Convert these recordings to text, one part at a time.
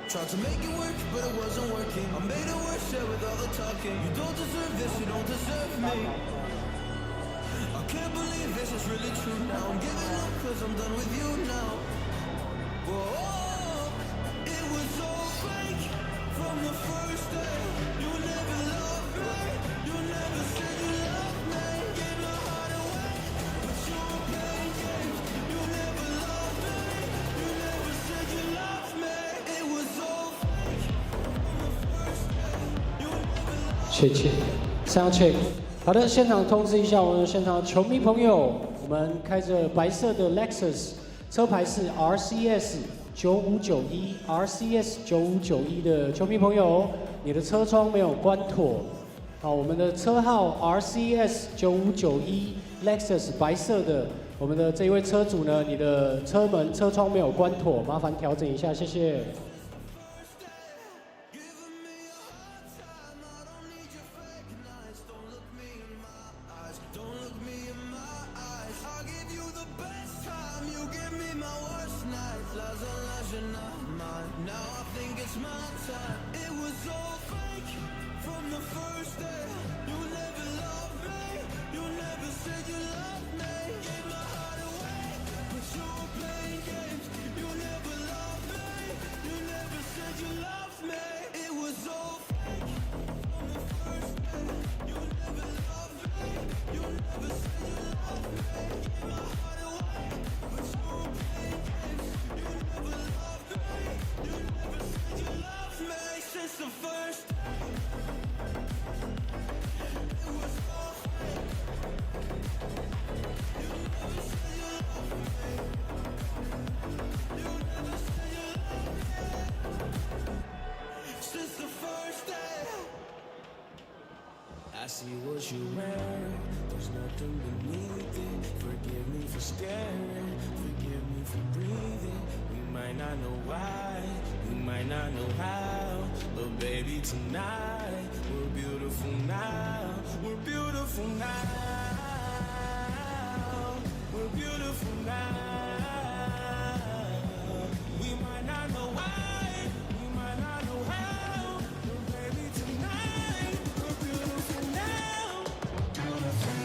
Tried to make it work, but it wasn't working. I made it worse, yeah, with all the talking. You don't deserve this, you don't deserve me. I can't believe this is really true now. I'm giving up cause I'm done with you now. Whoa, it was all fake from the first day. You never loved me, you never said you loved me. Gave my heart away, but you were playing games. You never loved me, you never said you loved me. It was all fake from the first day. You never loved me. Sound check。好的，现场通知一下我们的现场球迷朋友，我们开着白色的 Lexus， 车牌是 RCS 9591 9591的球迷朋友，你的车窗没有关妥。好，我们的车号 RCS 9591 Lexus 白色的，我们的这一位车主呢，你的车门车窗没有关妥，麻烦调整一下，谢谢。I see what you wear, there's nothing beneath it. Forgive me for staring, forgive me for breathing. We might not know why, we might not know how, but baby tonight, we're beautiful now, we're beautiful now, we're beautiful now. We might not know why, we might not know how, but baby tonight, we're beautiful now, beautiful.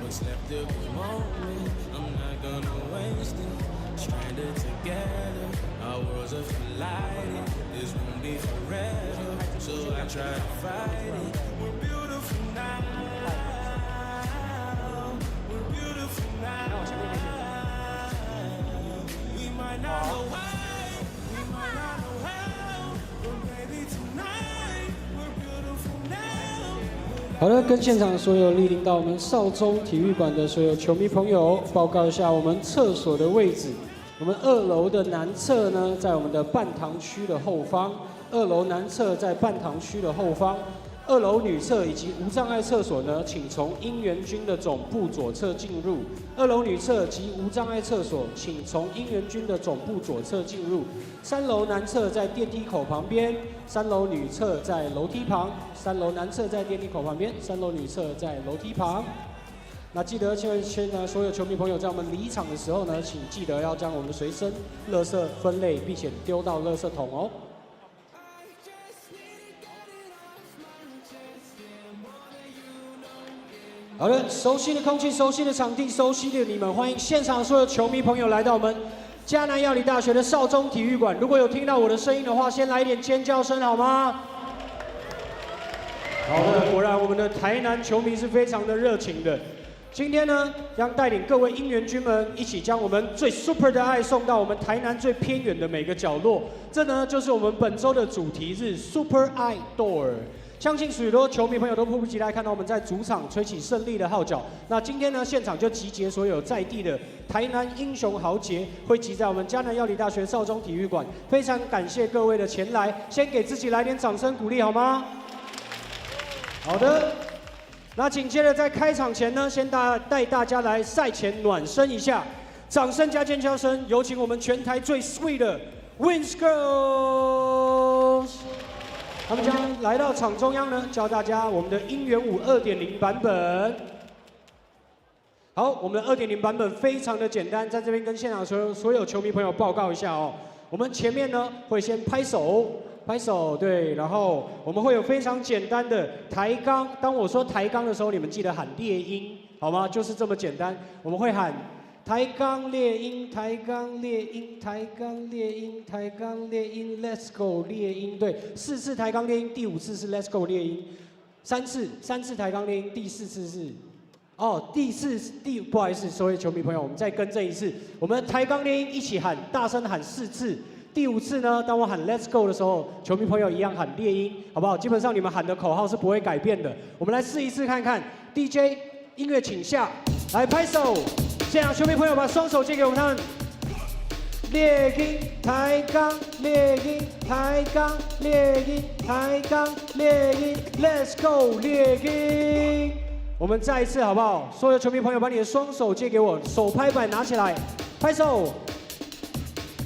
What's left of the moment, I'm not gonna waste it. Stranded together, our worlds are colliding. This won't be forever, so I try to fight it. We're beautiful now, we're beautiful now. We might not know why, we might not know how, but baby tonight, we're beautiful now. 好的，跟现场所有莅临到我们少中体育馆的所有球迷朋友报告一下我们厕所的位置。我们2楼的南侧呢，在我们的半堂区的后方；2楼南侧在半堂区的后方。2楼女厕以及无障碍厕所呢，请从姻缘军的总部左侧进入。2楼女厕及无障碍厕所，请从姻缘军的总部左侧进入。3楼男厕在电梯口旁边，3楼女厕在楼梯旁。3楼男厕在电梯口旁边，3楼女厕在楼梯旁。那记得现在所有球迷朋友在我们离场的时候呢，请记得要将我们的随身垃圾分类，并且丢到垃圾桶哦。好的，熟悉的空气，熟悉的场地，熟悉的你们，欢迎现场所有球迷朋友来到我们嘉南药理大学的少中体育馆。如果有听到我的声音的话，先来一点尖叫声好吗？好的，果然我们的台南球迷是非常的热情的。今天呢，将带领各位姻缘军们一起将我们最 super 的爱送到我们台南最偏远的每个角落。这呢，就是我们本周的主题日 Super Idol。相信许多球迷朋友都迫不及待看到我们在主场吹起胜利的号角。那今天呢，现场就集结所有在地的台南英雄豪杰，汇集在我们嘉南药理大学少中体育馆。非常感谢各位的前来，先给自己来点掌声鼓励好吗？好的。那紧接着在开场前呢，先带大家来赛前暖身一下，掌声加尖叫声，有请我们全台最 sweet 的 Wins Girls。 他们将来到场中央呢，教大家我们的音源舞2.0版本。好，我们的2.0版本非常的简单，在这边跟现场所有球迷朋友报告一下哦。我们前面呢会先拍手，对，然后我们会有非常简单的抬杠。当我说抬杠的时候，你们记得喊猎鹰，好吗？就是这么简单，我们会喊。 抬杠猎鹰，抬杠猎鹰，抬杠猎鹰，抬杠猎鹰 ，Let's go 猎鹰。对，4次抬杠猎鹰，第5次是 Let's go 猎鹰，3次抬杠猎鹰，第4次是，不好意思，所有球迷朋友，我们再更正一次，我们抬杠猎鹰一起喊，大声喊4次。 第5次呢，当我喊 Let's go 的时候，球迷朋友一样喊猎鹰，好不好？基本上你们喊的口号是不会改变的。我们来试一次看看 ，DJ 音乐请下，来拍手。 现场球迷朋友把双手借给我们，他们猎鹰抬杠，猎鹰抬杠，猎鹰抬杠，猎鹰 ，Let's go 猎鹰。我们再一次好不好？所有球迷朋友把你的双手借给我，手拍板拿起来，拍手。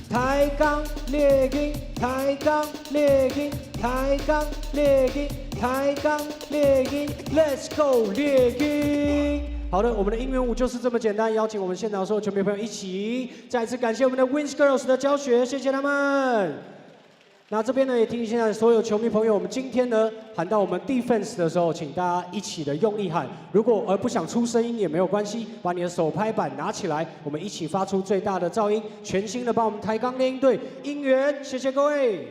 抬杠猎鹰，抬杠猎鹰，抬杠猎鹰，抬杠猎鹰 ，Let's go 猎鹰。 好的，我们的音乐舞就是这么简单。邀请我们现场所有球迷朋友一起再次感谢我们的 Wins Girls 的教学，谢谢他们。那这边呢也提醒现在所有球迷朋友，我们今天呢喊到我们 defense 的时候，请大家一起的用力喊。如果不想出声音也没有关系，把你的手拍板拿起来，我们一起发出最大的噪音，全心的帮我们抬杠猎鹰队应援，谢谢各位。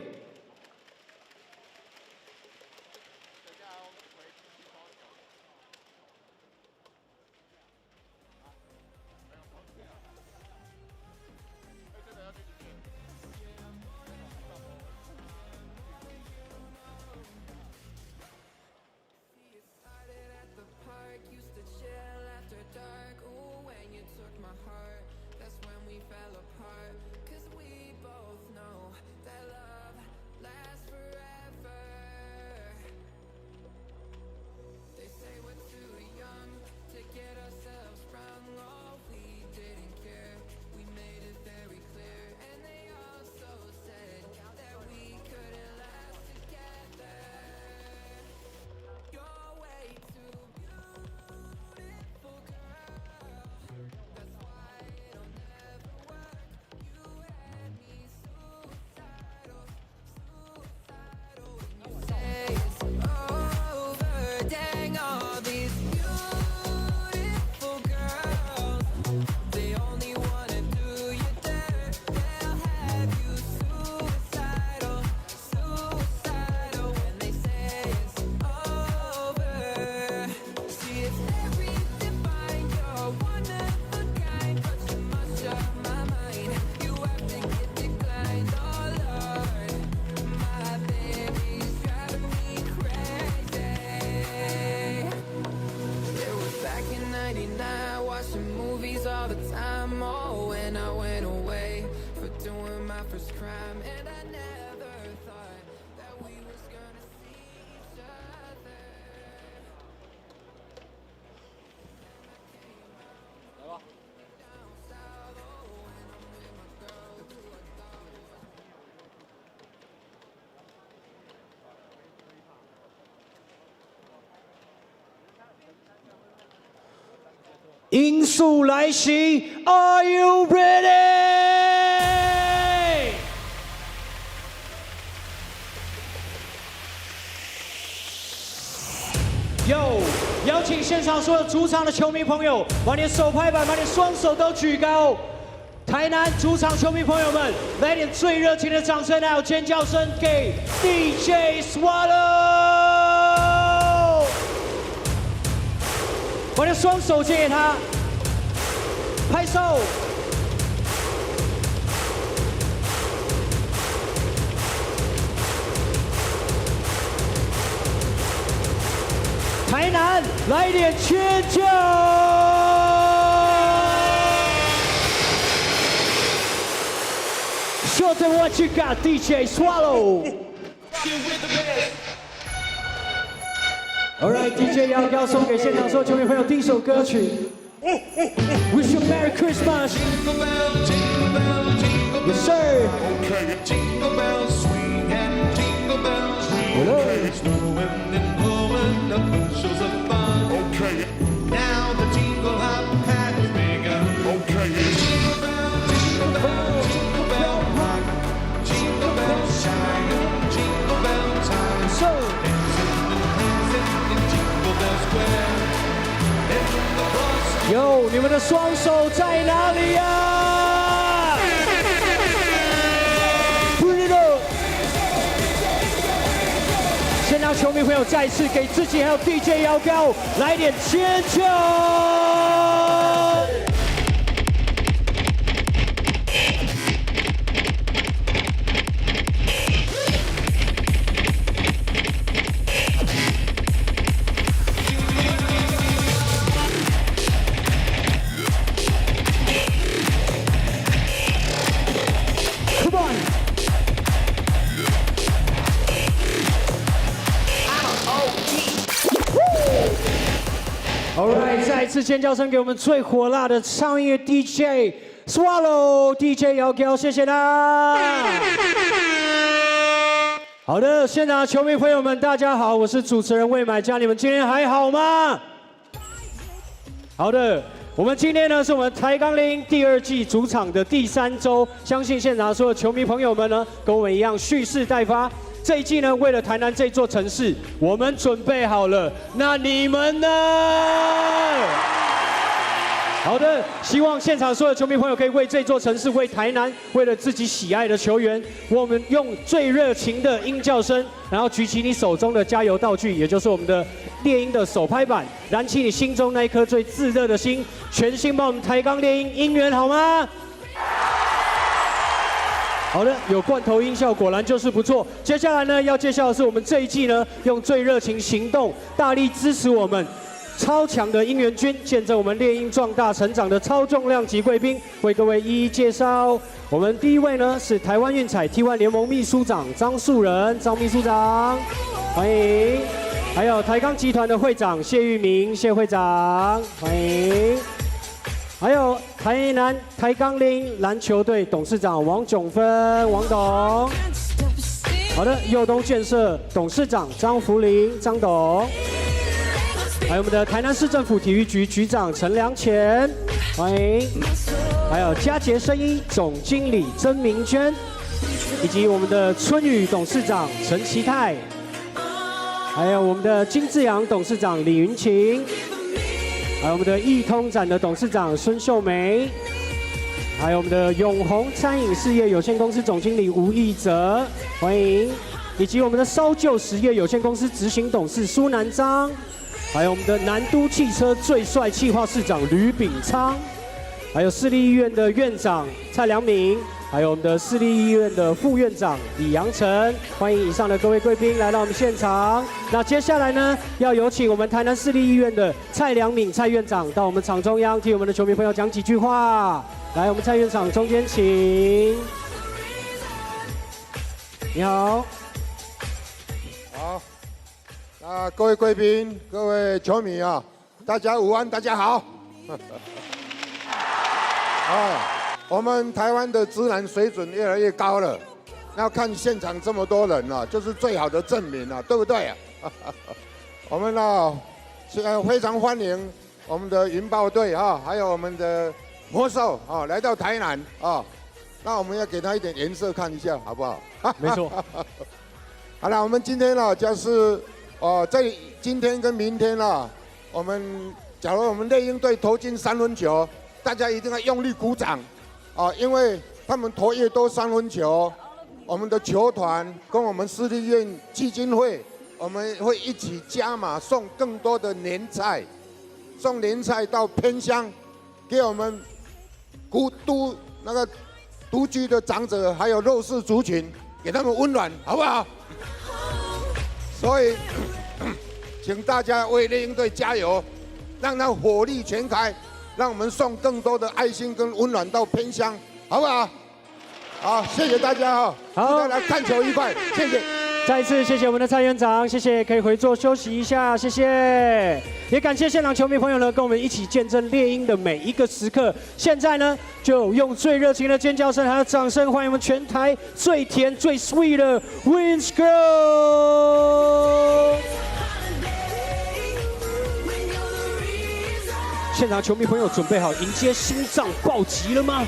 音速来袭 ，Are you ready？ 邀请现场所有主场的球迷朋友，把你的手拍板，把你的双手都举高。台南主场球迷朋友们，来点最热情的掌声还有尖叫声给 DJ Swallow。把你的双手借给他，拍手。台南来一点尖叫！Show them what you got, DJ Swallow. Alright, DJ 要要送给现场所有球迷朋友第一首歌曲。Wish you Merry Christmas. Yes, sir. Okay, jingle bells swing and jingle bells ring. Okay. Snowing and blowing up bushels of fun. Okay. Now the jingle hop has begun. Okay. Jingle bell, jingle bell, jingle bell rock. Jingle bell shine, jingle bell time. So. Dancing in Jingle Bell Square. In the bus. 有你们的双手在哪里呀？不知道。先让球迷朋友再次给自己还有 DJ 摇高来点尖叫！Alright， 再一次尖叫声给我们最火辣的超音乐 DJ Swallow DJ 摇高，谢谢啦！好的，现场的球迷朋友们，大家好，我是主持人魏买家，你们今天还好吗？好的，我们今天呢是我们台钢铃第2季主场的第3周，相信现场所有球迷朋友们呢，跟我们一样蓄势待发。这一季呢，为了台南这座城市，我们准备好了。那你们呢？好的，希望现场所有球迷朋友可以为这座城市、为台南、为了自己喜爱的球员，我们用最热情的鹰叫声，然后举起你手中的加油道具，也就是我们的猎鹰的手拍板，燃起你心中那一颗最炙热的心，全心帮我们台钢猎鹰应援好吗？好的，有罐头音效，果然就是不错。接下来呢，要介绍的是我们这一季呢，用最热情行动，大力支持我们超强的鹰援军，见证我们猎鹰壮大成长的超重量级贵宾，为各位一一介绍。我们第一位呢是台湾运彩 T1 联盟秘书长张树仁，张秘书长，欢迎。还有台钢集团的会长谢玉明，谢会长，欢迎。还有台南台钢铃篮球队董事长王炯芬，王董。好的，佑东建设董事长张福林，张董。还有我们的台南市政府体育局局长陈良乾，欢迎。还有佳杰生医总经理曾明娟，以及我们的春雨董事长陈其泰，还有我们的金志扬董事长李云晴。还有我们的易通展的董事长孙秀梅，还有我们的永宏餐饮事业有限公司总经理吴义哲，欢迎，以及我们的烧旧实业有限公司执行董事苏南章，还有我们的南都汽车最帅企划市长吕炳昌，还有市立医院的院长蔡良明，还有我们的市立医院的副院长李阳成，欢迎以上的各位贵宾来到我们现场。那接下来呢，要有请我们台南市立医院的蔡良敏蔡院长到我们场中央，替我们的球迷朋友讲几句话。来，我们蔡院长中间请。你好。好，那各位贵宾、各位球迷啊，大家午安，大家好。我们台湾的资南水准越来越高了，要看现场这么多人啊，就是最好的证明啊，对不对啊？我们啊，非常欢迎我们的云豹队啊，还有我们的魔兽啊，来到台南啊。那我们要给他一点颜色看一下，好不好？没错。好了，我们今天呢，就是在今天跟明天啊，假如我们猎鹰队投进3分球，大家一定要用力鼓掌啊，因为他们投越多3分球，我们的球团跟我们市立院基金会，我们会一起加码送更多的年菜，送年菜到偏乡，给我们独居的长者还有弱势族群，给他们温暖，好不好？请大家为猎鹰队加油，让他火力全开，让我们送更多的爱心跟温暖到偏乡，好不好？好，谢谢大家哈，好，大家看球愉快，谢谢。再一次谢谢我们的蔡园长，谢谢，可以回座休息一下，谢谢。也感谢现场球迷朋友呢，跟我们一起见证猎鹰的每一个时刻。现在呢，就用最热情的尖叫声还有掌声，欢迎我们全台最甜最 sweet 的 Wins Girl。现场球迷朋友准备好迎接心脏暴击了吗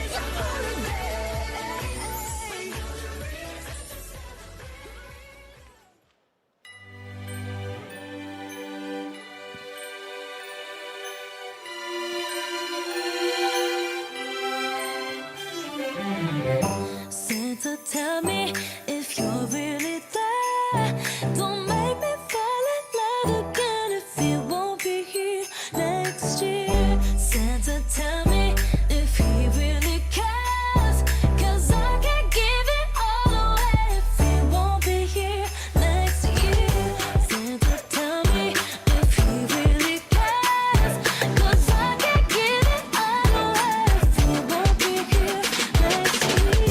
？Tell me if you're really there. Don't make me fall in love again if you won't be here next year. Santa, tell me if he really cares. 'Cause I can't give it all away if he won't be here next year. Santa, tell me if he really cares. 'Cause I can't give it all away if he won't be here next year.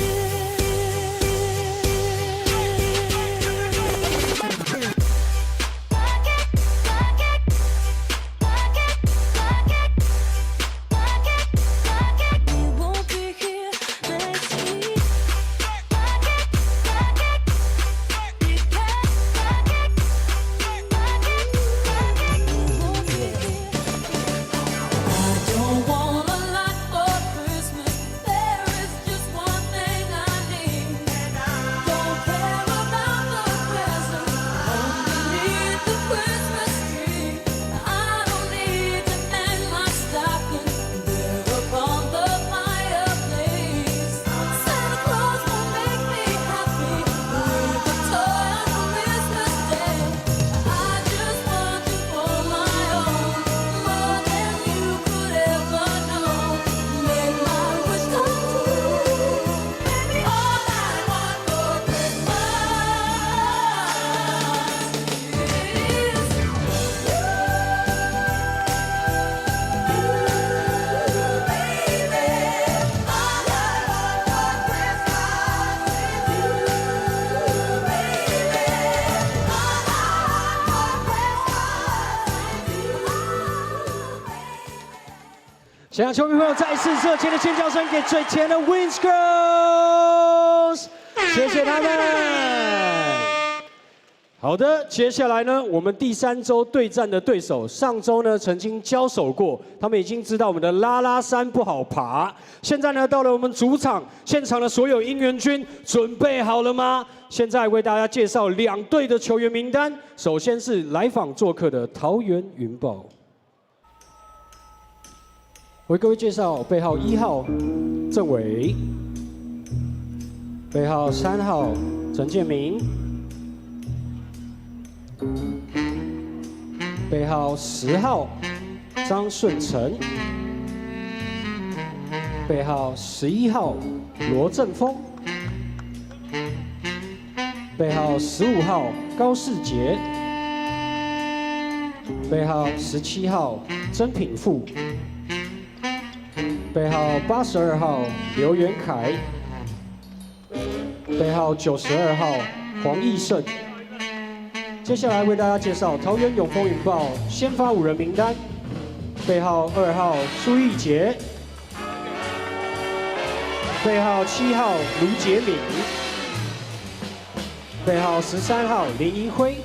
现场球迷朋友再一次热情的尖叫声给最甜的 Wins Girls， 谢谢他们。好的，接下来呢，我们第3周对战的对手，上周呢曾经交手过，他们已经知道我们的拉拉山不好爬。现在呢，到了我们主场，现场的所有应援军准备好了吗？现在为大家介绍2队的球员名单，首先是来访做客的桃园云豹。为各位介绍背号1号郑伟，背号3号陈建明，背号10号张顺成，背号11号罗正峰，背号15号高世杰，背号17号曾品富。背号82号刘元凯，背号92号黄义胜。接下来为大家介绍桃园永丰云豹先发5人名单：背号2号苏奕杰，背号7号卢杰敏，背号13号林怡辉，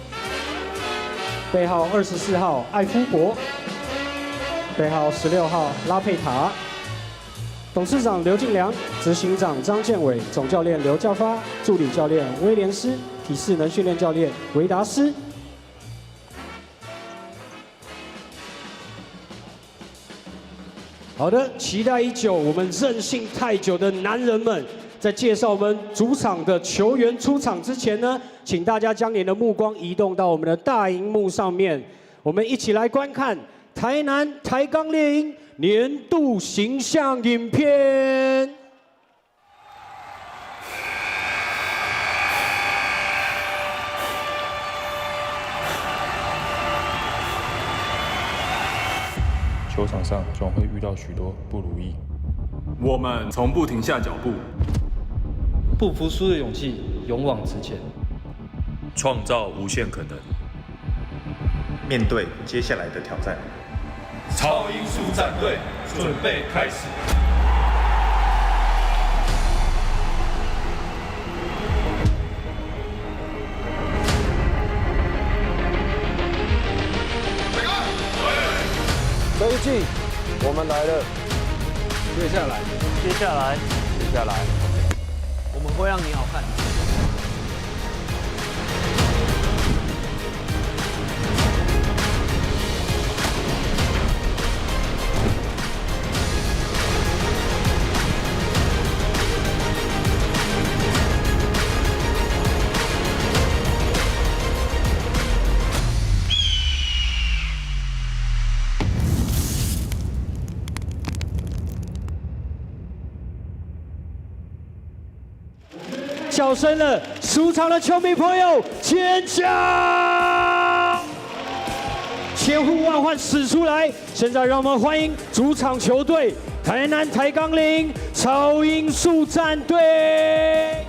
背号24号艾夫伯，背号16号拉佩塔。董事长刘进良，执行长张建伟，总教练刘教发，助理教练威廉斯，体适能训练教练维达斯。好的，期待已久，我们任性太久的男人们，在介绍我们主场的球员出场之前呢，请大家将您的目光移动到我们的大荧幕上面，我们一起来观看台南台钢猎鹰年度形象影片。场上总会遇到许多不如意。我们从不停下脚步，不服输的勇气，勇往直前，创造无限可能。面对接下来的挑战，超音速战队准备开始。飞进，我们来了。接下来，我们会让你好看。叫声了，舒场的球迷朋友尖叫！千呼万唤始出来，现在让我们欢迎主场球队台南台钢铃超音速战队。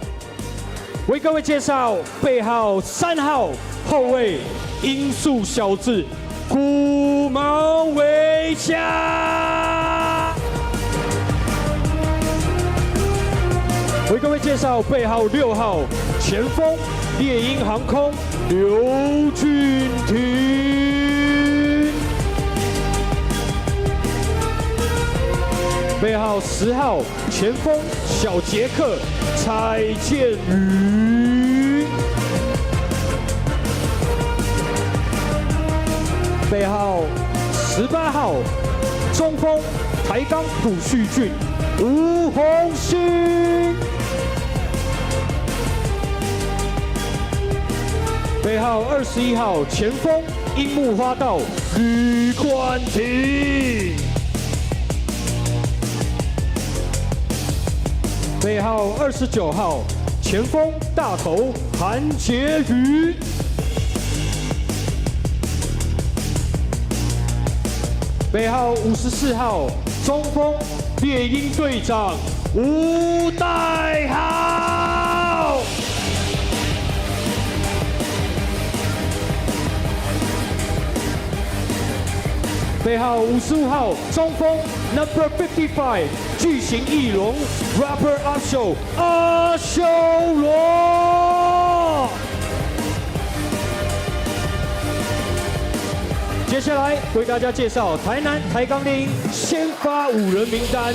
为各位介绍背号3号后卫音速小子古毛维嘉。为各位介绍背号6号前锋猎鹰航空刘俊廷，背号10号前锋小杰克蔡建宇，背号18号中锋台钢朴旭俊吴鸿兴。背号21号前锋樱木花道吕冠廷，背号29号前锋大头韩杰宇，背号54号中锋猎鹰队长吴代豪。背号55号中锋 Number 55巨型翼龙 Rapper 阿修罗。接下来为大家介绍台南台钢铃先发5人名单。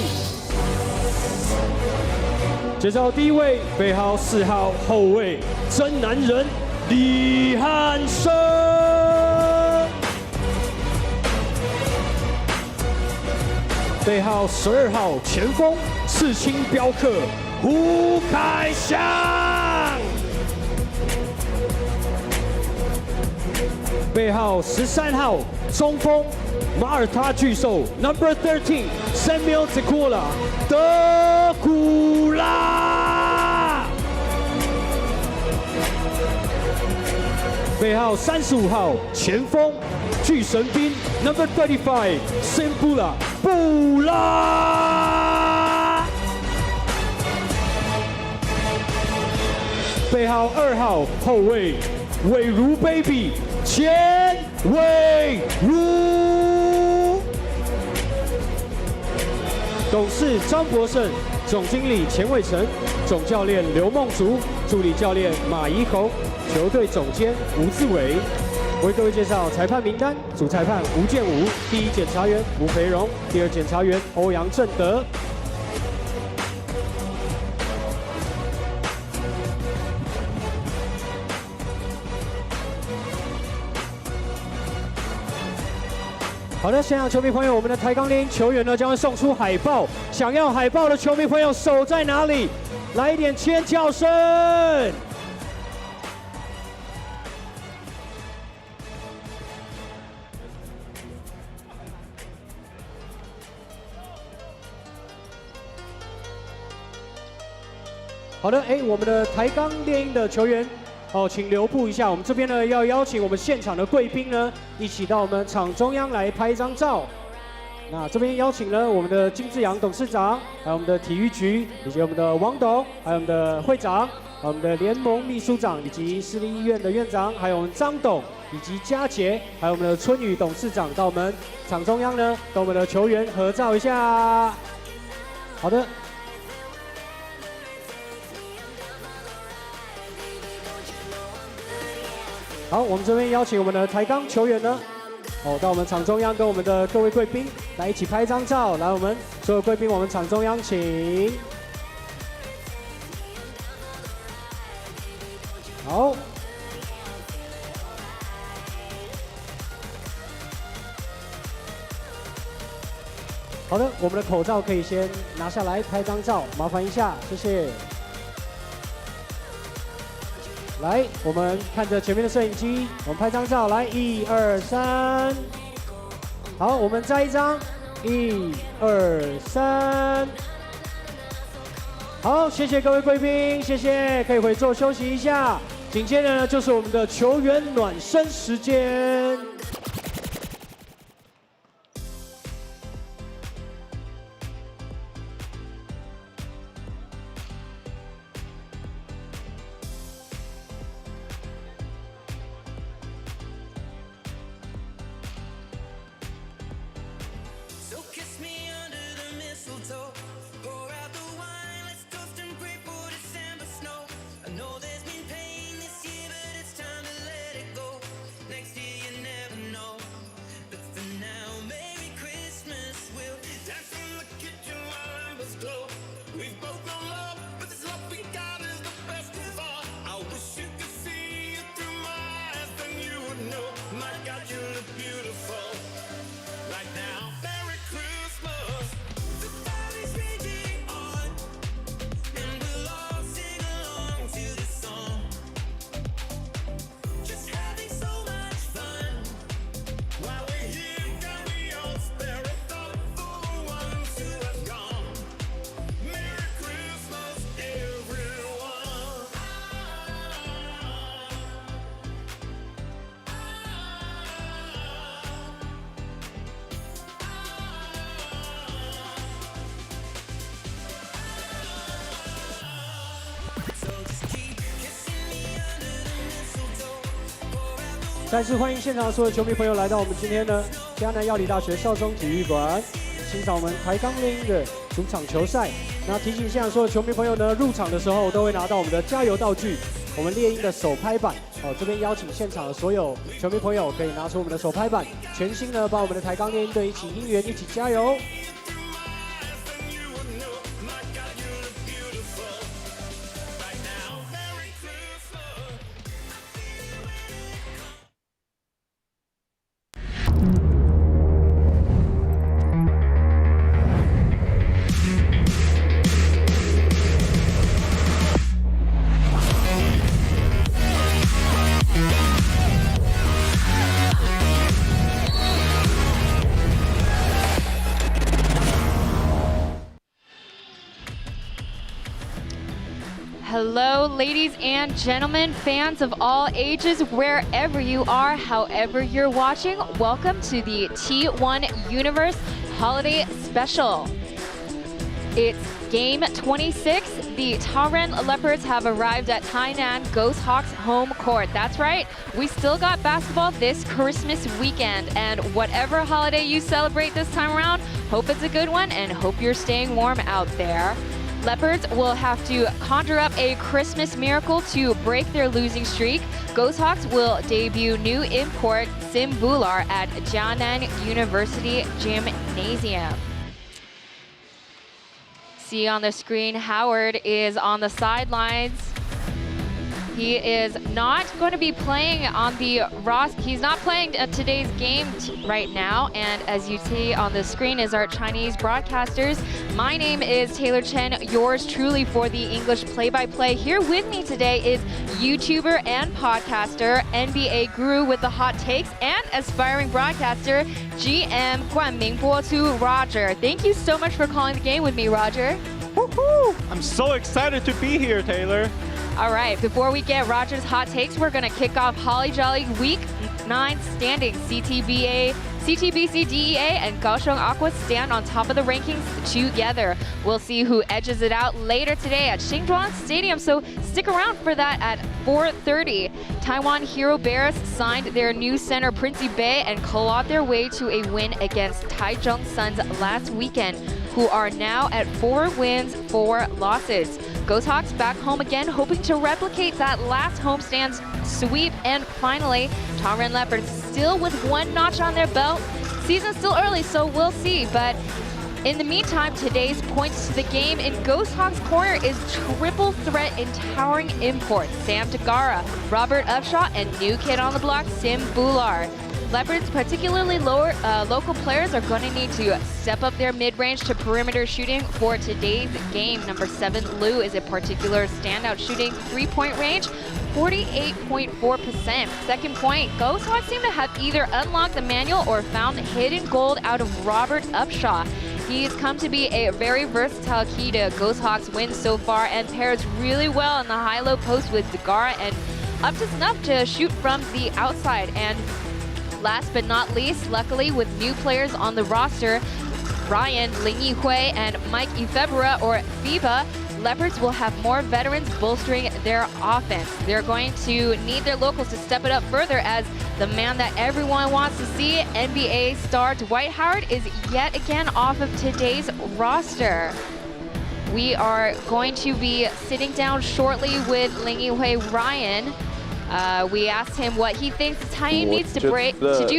介绍第一位，背号4号后卫真男人李汉生。背号12号前锋刺青镖客胡凯翔，背号13号中锋马耳他巨兽 Number 13 Samuel Tequila 德古拉，背号35号前锋巨神兵 Number 35 Simbula布拉，背号2号后卫韦如 baby 钱韦如，董事张博胜，总经理钱伟成，总教练刘梦竹，助理教练马怡红，球队总监吴志伟。为各位介绍裁判名单：主裁判吴建武，第一检察员吴培荣，第二检察员欧阳正德。好的，现场球迷朋友，我们的台钢铃球员呢将会送出海报，想要海报的球迷朋友手在哪里？来一点尖叫声！好的，我们的台钢猎鹰的球员，请留步一下。我们这边呢要邀请我们现场的贵宾呢，一起到我们场中央来拍一张照。那这边邀请了我们的金志扬董事长，还有我们的体育局，以及我们的王董，还有我们的会长，还有我们的联盟秘书长，以及私立医院的院长，还有我们张董，以及佳杰，还有我们的春雨董事长，到我们场中央呢，跟我们的球员合照一下。好的。好，我们这边邀请我们的台钢球员呢，到我们场中央跟我们的各位贵宾来一起拍一张照。来，我们所有贵宾，我们场中央请。好。好的，我们的口罩可以先拿下来拍张照，麻烦一下，谢谢。来，我们看着前面的摄影机，我们拍张照。来，1、2、3，好，我们再一张，1、2、3，好，谢谢各位贵宾，谢谢，可以回座休息一下。紧接着呢，就是我们的球员暖身时间。再次欢迎现场所有球迷朋友来到我们今天的嘉南药理大学少中体育馆，欣赏我们台钢猎鹰的主场球赛。那提醒现场所有球迷朋友呢，入场的时候都会拿到我们的加油道具，我们猎鹰的手拍板。这边邀请现场的所有球迷朋友可以拿出我们的手拍板，全心呢帮我们的台钢猎鹰队一起应援，一起加油。Hello, ladies and gentlemen, fans of all ages, wherever you are, however you're watching, welcome to the T1 Universe Holiday Special. It's Game 26. The Taoyuan Leopards have arrived at Tainan Ghosthawks home court. That's right, we still got basketball this Christmas weekend, and whatever holiday you celebrate this time around, hope it's a good one and hope you're staying warm out there. Leopards will have to conjure up a Christmas miracle to break their losing streak. Ghosthawks will debut new import Sim Bular at Jianan University Gymnasium. See on the screen, Howard is on the sidelines. He is not going to be playing on the roster. He's not playing today's game right now. And as you see on the screen is our Chinese broadcasters. My name is Taylor Chen, yours truly for the English play-by-play. Here with me today is YouTuber and podcaster, NBA guru with the hot takes, and aspiring broadcaster, GM Guanming Botu Roger. Thank you so much for calling the game with me, Roger. Woohoo! I'm so excited to be here, Taylor. All right, before we get Roger's hot takes, we're going to kick off Holly Jolly Week 9 standings. CTBA CTBC DEA and Kaohsiung Aqua stand on top of the rankings together. We'll see who edges it out later today at Xingzhuang Stadium, so stick around for that at 4:30. Taiwan Hero Bears signed their new center Princey Bay and clawed their way to a win against Taichung Suns last weekend, who are now at 4 wins, 4 losses. Ghosthawks back home again, hoping to replicate that last homestand sweep. And finally, Taoyuan Leopards still with 1 notch on their belt. Season's still early, so we'll see. But in the meantime, today's points to the game in Ghosthawks' corner is triple threat in towering imports. Sam Tagara, Robert Upshaw, and new kid on the block, Sim Bular. Leopards, particularly local players, are going to need to step up their mid-range to perimeter shooting for today's game. Number 7, Liu, is a particular standout, shooting 3-point range, 48.4%. Second point, Ghosthawks seem to have either unlocked the manual or found hidden gold out of Robert Upshaw. He's come to be a very versatile key to Ghosthawks' wins so far and pairs really well in the high-low post with Tagara and up to snuff to shoot from the outside. And last but not least, luckily with new players on the roster, Ryan, Ling Yihui, and Mike Ifebra, or FIBA, Leopards will have more veterans bolstering their offense. They're going to need their locals to step it up further, as the man that everyone wants to see, NBA star Dwight Howard, is yet again off of today's roster. We are going to be sitting down shortly with Ling Yihui Ryan. We asked him what he thinks Taoyuan needs to do.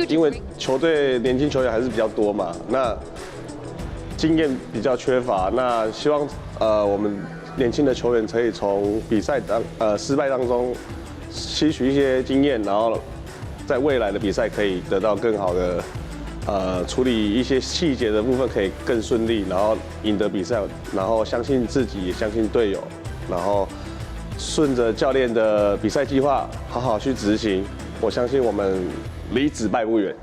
因为球队年轻球员还是比较多嘛，那经验比较缺乏，那希望我们年轻的球员可以从比赛失败当中吸取一些经验，然后在未来的比赛可以得到更好的处理一些细节的部分可以更顺利，然后赢得比赛，然后相信自己，也相信队友，然后顺着教练的比赛计划好好去执行，我相信我们离止败不远。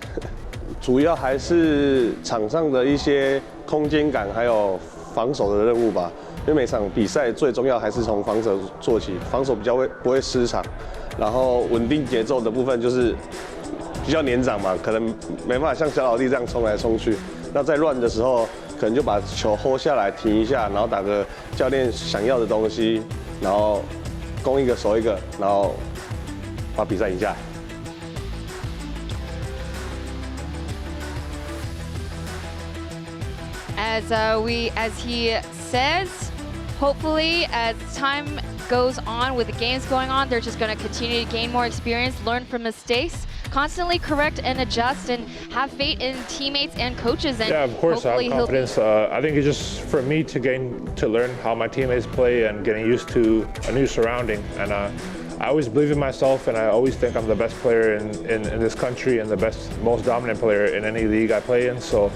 主要还是场上的一些空间感，还有防守的任务吧。因为每场比赛最重要还是从防守做起，防守比较不会失常，然后稳定节奏的部分就是比较年长嘛，可能没办法像小老弟这样冲来冲去。那在乱的时候，可能就把球 hold 下来，停一下，然后打个教练想要的东西，然后攻一个守一个，然后把比赛赢下来。As he says, hopefully as time goes on with the games going on, they're just going to continue to gain more experience, learn from mistakes, constantly correct and adjust, and have faith in teammates and coaches. And yeah, of course, I have confidence. I think it's just for me to learn how my teammates play and getting used to a new surrounding. And I always believe in myself, and I always think I'm the best player in this country and the most dominant player in any league I play in. So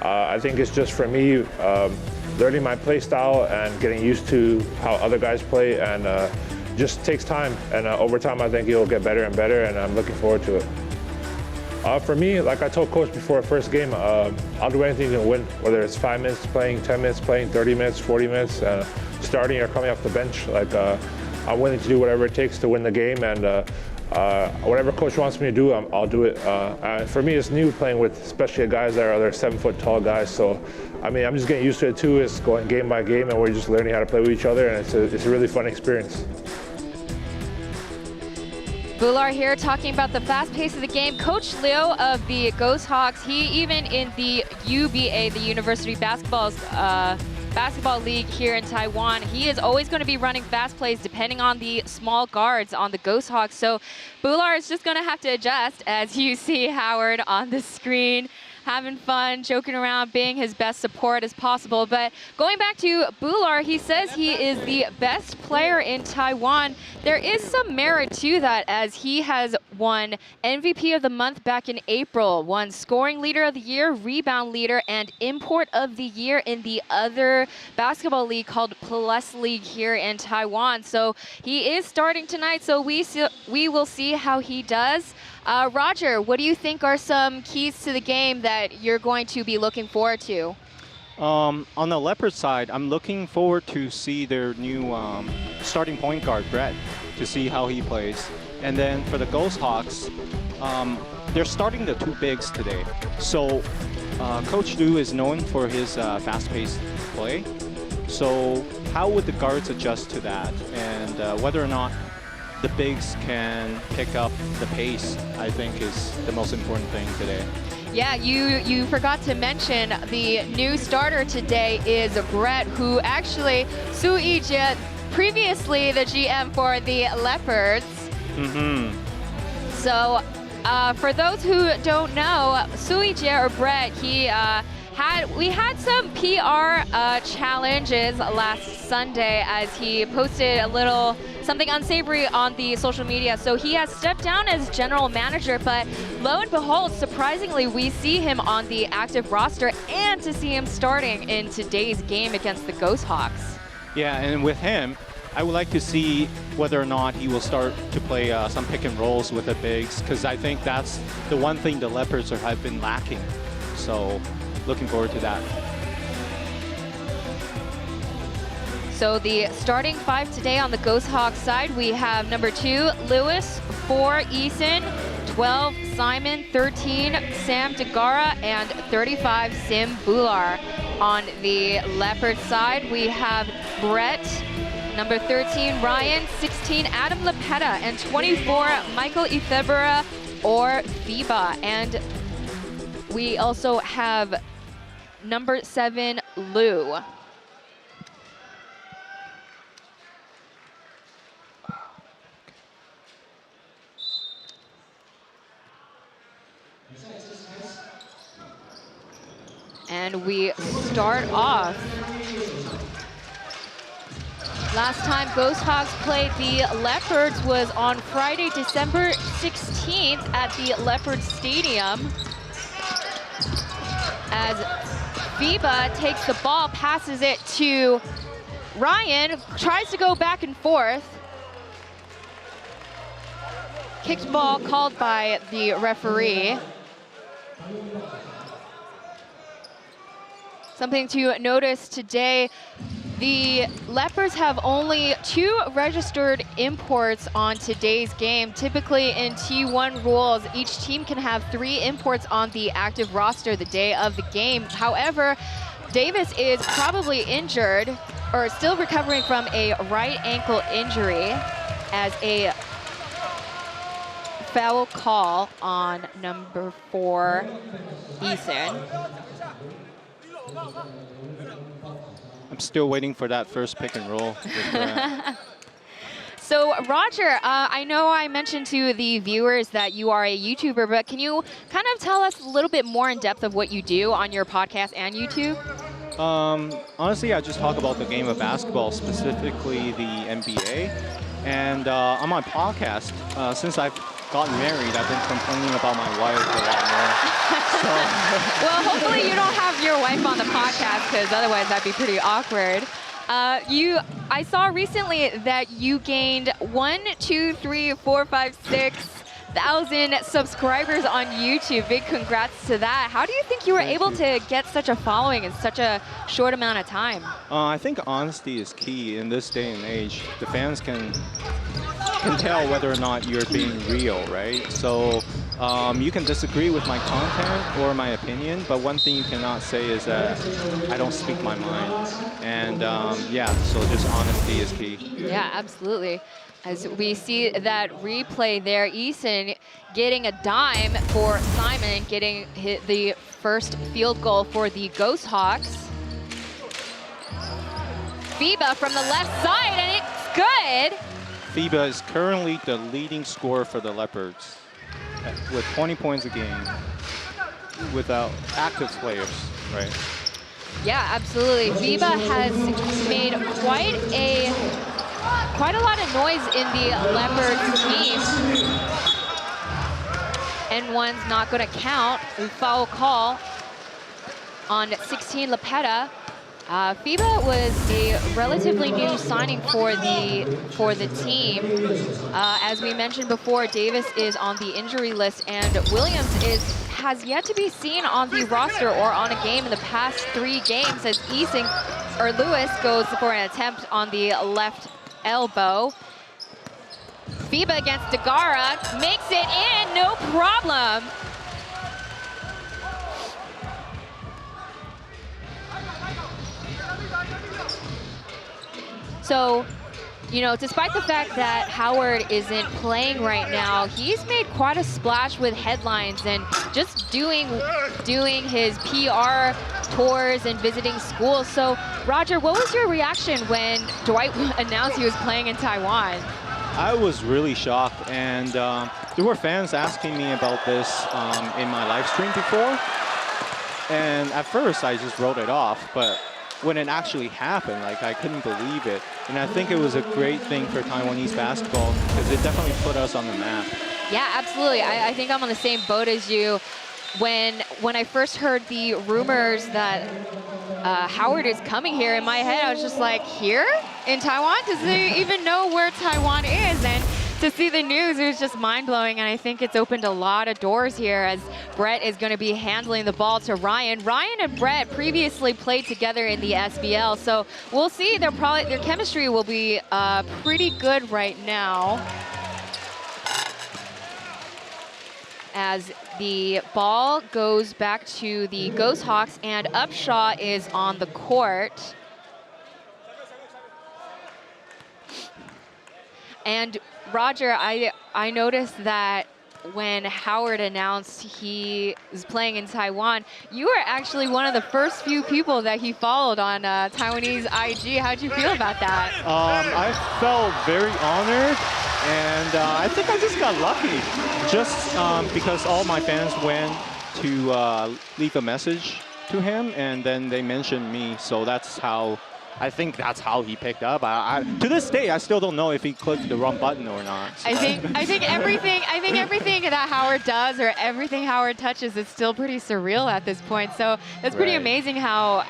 I think it's just for me learning my play style and getting used to how other guys play, and just takes time. And over time, I think it'll get better and better, and I'm looking forward to it. For me, like I told Coach before the first game, I'll do anything to win, whether it's 5 minutes playing, 10 minutes playing, 30 minutes, 40 minutes, starting or coming off the bench. Like I'm willing to do whatever it takes to win the game, and whatever coach wants me to do, I'll do it. For me, it's new playing with especially guys that are other 7-foot tall guys. So, I mean, I'm just getting used to it too. It's going game by game, and we're just learning how to play with each other, and it's a really fun experience. Bular here talking about the fast pace of the game. Coach Leo of the Ghosthawks, he even in the UBA, the University Basketball League here in Taiwan, he is always going to be running fast plays depending on the small guards on the Ghosthawks. So Bular is just going to have to adjust, as you see Howard on the screen, having fun, joking around, being his best support as possible. But going back to Bular, he says he is the best player in Taiwan. There is some merit to that, as he has won MVP of the month back in April, won scoring leader of the year, rebound leader, and import of the year in the other basketball league called Plus League here in Taiwan. So he is starting tonight, so we will see how he does. Roger, what do you think are some keys to the game that you're going to be looking forward to? On the Leopards side, I'm looking forward to see their new starting point guard, Brett, to see how he plays. And then for the Ghosthawks, they're starting the two bigs today. So Coach Liu is known for his fast-paced play. So how would the guards adjust to that? And whether or not the bigs can pick up the pace, I think, is the most important thing today. Yeah, you forgot to mention the new starter today is Brett, who actually, Su Yijie, previously the GM for the Leopards. So for those who don't know, Su Yijie or Brett, we had some PR challenges last Sunday as he posted a little something unsavory on the social media. So he has stepped down as general manager, but lo and behold, surprisingly, we see him on the active roster and to see him starting in today's game against the Ghosthawks. Yeah, and with him, I would like to see whether or not he will start to play some pick and rolls with the bigs, because I think that's the one thing the Leopards have been lacking. So looking forward to that. So the starting five today on the Ghosthawks side, we have number 2, Lewis, 4, Eason, 12, Simon, 13, Sam DeGara, and 35, Sim Bular. On the Leopard side, we have Brett, number 13, Ryan, 16, Adam Lepeta, and 24, Michael Ifebera or FIBA. And we also have number 7, Lou. And we start off. Last time Ghosthawks played the Leopards was on Friday, December 16th at the Leopard Stadium. As FIBA takes the ball, passes it to Ryan, tries to go back and forth. Kicked ball called by the referee. Something to notice today, the Leopards have only 2 registered imports on today's game. Typically in T1 rules, each team can have 3 imports on the active roster the day of the game. However, Davis is probably injured or still recovering from a right ankle injury as a foul call on number 4, Eason. I'm still waiting for that first pick and roll. So Roger, I know I mentioned to the viewers that you are a YouTuber, but can you kind of tell us a little bit more in depth of what you do on your podcast and YouTube? Honestly, I just talk about the game of basketball, specifically the NBA. And on my podcast, since I've gotten married, I've been complaining about my wife a lot more. So. Well, hopefully you don't have your wife on the podcast, because otherwise that'd be pretty awkward. I saw recently that you gained 6,000 subscribers on YouTube. Big congrats to that. How do you think you were able to get such a following in such a short amount of time? I think honesty is key in this day and age. The fans can tell whether or not you're being real, right? So you can disagree with my content or my opinion, but one thing you cannot say is that I don't speak my mind. And yeah, so just honesty is key. Yeah, absolutely. As we see that replay there, Eason getting a dime for Simon, getting hit the first field goal for the Ghosthawks. FIBA from the left side, and it's good. FIBA is currently the leading scorer for the Leopards with 20 points a game without active players, right? Yeah, absolutely. FIBA has made quite a lot of noise in the Leopards team. And one's not going to count. A foul call on 16, Lepeta. FIBA was a relatively new signing for the team. As we mentioned before, Davis is on the injury list, and Williams has yet to be seen on the roster or on a game in the past 3 games as Lewis goes for an attempt on the left elbow. FIBA against Dagara, makes it in, no problem. So, you know, despite the fact that Howard isn't playing right now, he's made quite a splash with headlines and just doing his PR tours and visiting schools. So, Roger, what was your reaction when Dwight announced he was playing in Taiwan? I was really shocked, and there were fans asking me about this in my live stream before. And at first, I just wrote it off, but when it actually happened, like, I couldn't believe it. And I think it was a great thing for Taiwanese basketball because it definitely put us on the map. Yeah, absolutely. I think I'm on the same boat as you. When I first heard the rumors that Howard is coming here, in my head I was just like, here in Taiwan? Does he even know where Taiwan is? And to see the news, it was just mind-blowing, and I think it's opened a lot of doors here as Brett is going to be handling the ball to Ryan. Ryan and Brett previously played together in the SBL, so we'll see. Their chemistry will be pretty good right now. As the ball goes back to the Ghosthawks, and Upshaw is on the court. And Roger, I noticed that when Howard announced he was playing in Taiwan, you were actually one of the first few people that he followed on Taiwanese IG. How'd you feel about that? I felt very honored, and I think I just got lucky. Just because all my fans went to leave a message to him, and then they mentioned me, so that's how. I think that's how he picked up. To this day, I still don't know if he clicked the wrong button or not. So. I think everything that Howard does or everything Howard touches is still pretty surreal at this point. So it's pretty amazing how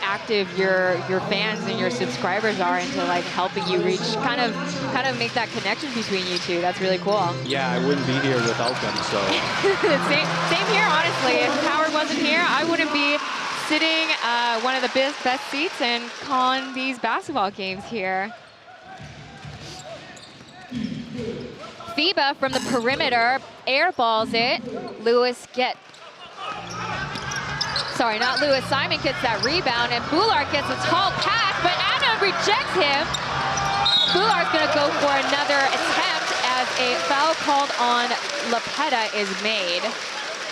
active your fans and your subscribers are into like helping you reach kind of make that connection between you two. That's really cool. Yeah, I wouldn't be here without them. So same here, honestly. If Howard wasn't here, I wouldn't be sitting one of the best seats and calling these basketball games here. FIBA from the perimeter airballs it. Not Lewis. Simon gets that rebound, and Boulard gets a tall pass, but Anna rejects him. Boulard's gonna go for another attempt as a foul called on Lepeta is made.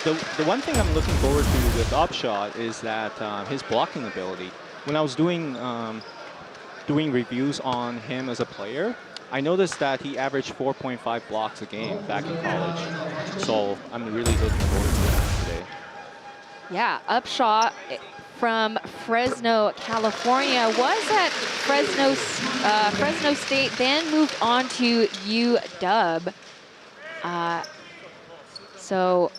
The one thing I'm looking forward to with Upshot is that his blocking ability. When I was doing reviews on him as a player, I noticed that he averaged 4.5 blocks a game back in college. So I'm really looking forward to that today. Yeah, Upshot from Fresno, California, was at Fresno State, then moved on to UW. So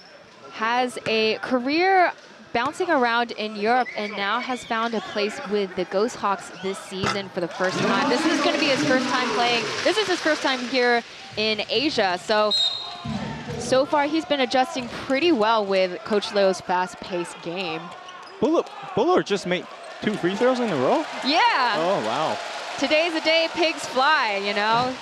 has a career bouncing around in Europe and now has found a place with the Ghosthawks this season for the first time. This is going to be his first time playing. This is his first time here in Asia. So far he's been adjusting pretty well with Coach Leo's fast-paced game. Bullard just made 2 free throws in a row? Yeah. Oh, wow. Today's the day pigs fly, you know?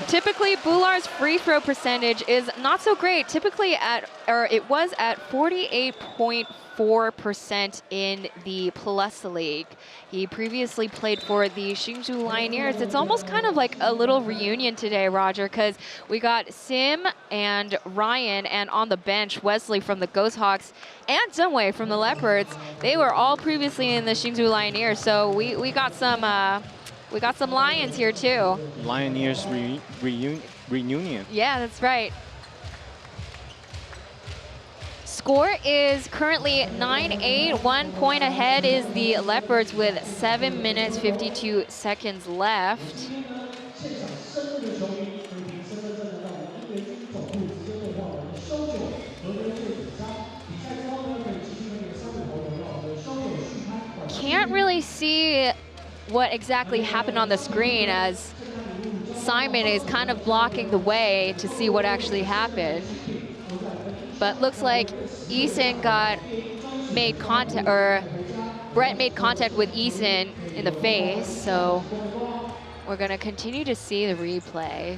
Typically, Boulard's free throw percentage is not so great. Typically it was at 48.4% in the Plus League. He previously played for the Hsinchu Lioneers. It's almost kind of like a little reunion today, Roger, because we got Sim and Ryan, and on the bench, Wesley from the Ghosthawks and Zhengwei from the Leopards. They were all previously in the Hsinchu Lioneers, so we got some Lions here too. Lioneers reunion. Yeah, that's right. Score is currently 9-8. 1 point ahead is the Leopards with 7 minutes, 52 seconds left. Can't really see what exactly happened on the screen as Simon is kind of blocking the way to see what actually happened. But looks like Eason made contact, or Brett made contact with Eason in the face, so we're gonna continue to see the replay.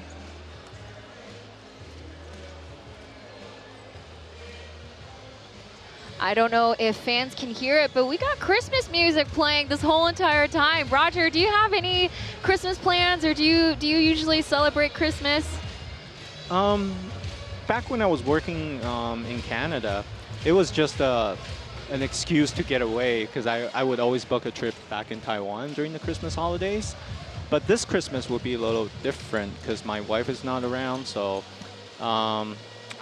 I don't know if fans can hear it, but we got Christmas music playing this whole entire time. Roger, do you have any Christmas plans, or do you usually celebrate Christmas? Back when I was working in Canada, it was just an excuse to get away, because I would always book a trip back in Taiwan during the Christmas holidays. But this Christmas will be a little different because my wife is not around, so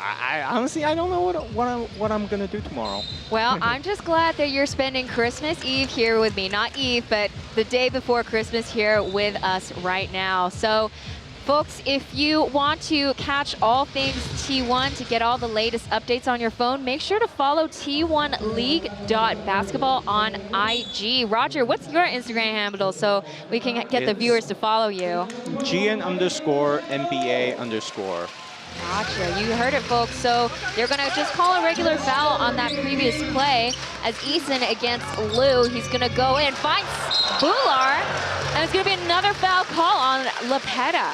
I honestly, I don't know what I'm gonna do tomorrow. Well, I'm just glad that you're spending Christmas Eve here with me. Not Eve, but the day before Christmas here with us right now. So, folks, if you want to catch all things T1 to get all the latest updates on your phone, make sure to follow T1League.basketball on IG. Roger, what's your Instagram handle so we can get the viewers to follow you? GN_NBA_. Gotcha, you heard it, folks. So they're gonna just call a regular foul on that previous play as Eason against Liu. He's gonna go in, finds Bular, and it's gonna be another foul call on Lepeta.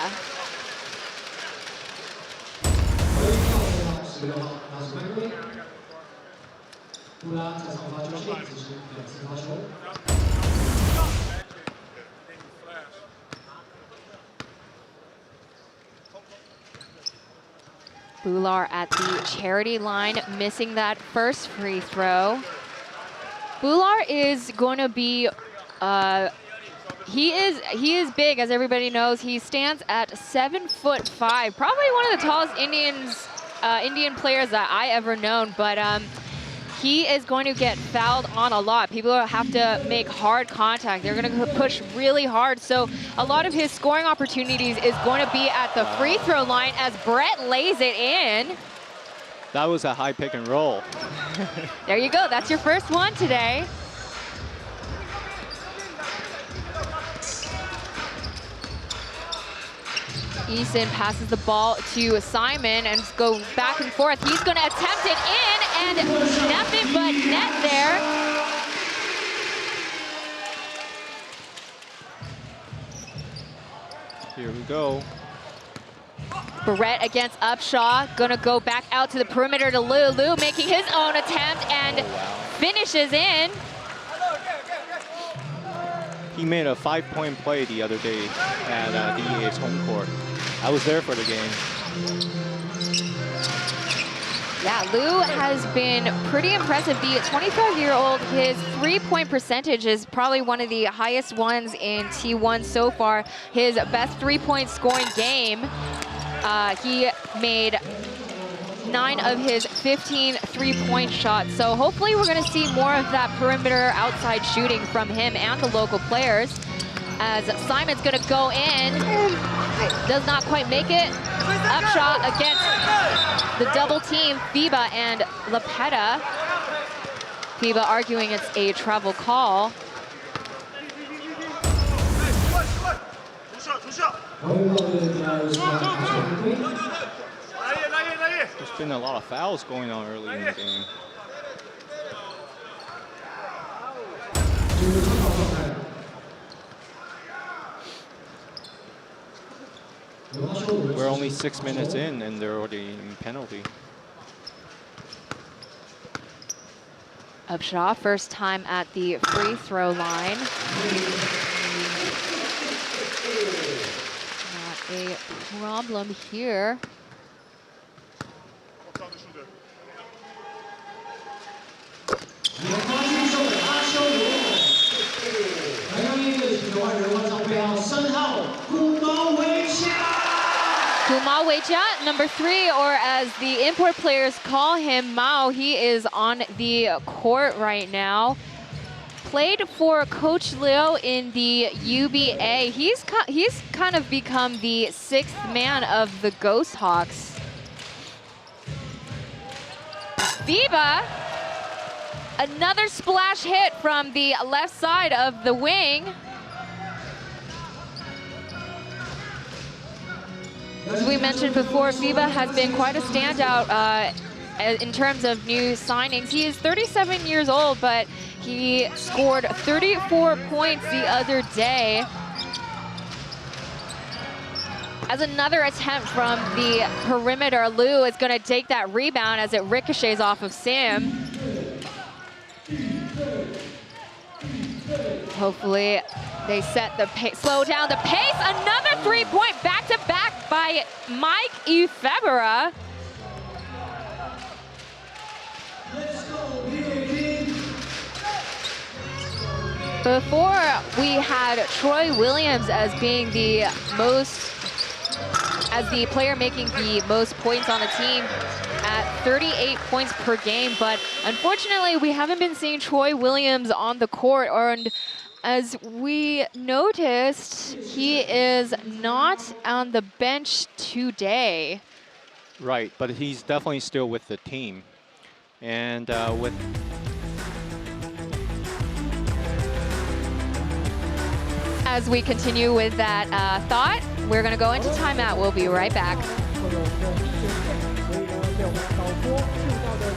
Bular at the charity line, missing that first free throw. Bular is going to be, he is big, as everybody knows. He stands at 7'5", probably one of the tallest Indian players that I ever known. But he is going to get fouled on a lot. People have to make hard contact. They're going to push really hard. So a lot of his scoring opportunities is going to be at the free throw line as Brett lays it in. That was a high pick and roll. There you go. That's your first one today. Eason passes the ball to Simon and go back and forth. He's going to attempt it in, and nothing but net there. Here we go. Barrett against Upshaw, gonna go back out to the perimeter to Liu. Liu making his own attempt and finishes in. He made a 5-point play the other day at DEA's home court. I was there for the game. Yeah, Liu has been pretty impressive. The 25-year-old, his three-point percentage is probably one of the highest ones in T1 so far. His best three-point scoring game, he made 9 of his 15 three-point shots. So hopefully we're gonna see more of that perimeter outside shooting from him and the local players. As Simon's gonna go in, does not quite make it. Upshot against the double team, FIBA and Lepeta. FIBA arguing it's a travel call. There's been a lot of fouls going on early in the game. We're only 6 minutes in and they're already in penalty. Upshaw, first time at the free throw line. Not a problem here. Mao Weijia, number 3, or as the import players call him, Mao. He is on the court right now. Played for Coach Liu in the UBA. He's kind of become the 6th man of the Ghosthawks. FIBA, another splash hit from the left side of the wing. As we mentioned before, FIBA has been quite a standout in terms of new signings. He is 37 years old, but he scored 34 points the other day. As another attempt from the perimeter, Liu is going to take that rebound as it ricochets off of Sam. Hopefully they set the pace, slow down the pace. Another 3-point back-to-back by Mike Ifebera. Before, we had Troy Williams as being the player making the most points on the team at 38 points per game, but unfortunately we haven't been seeing Troy Williams on the court, and as we noticed, he is not on the bench today. Right, but he's definitely still with the team. And As we continue with that thought, we're going to go into timeout. We'll be right back.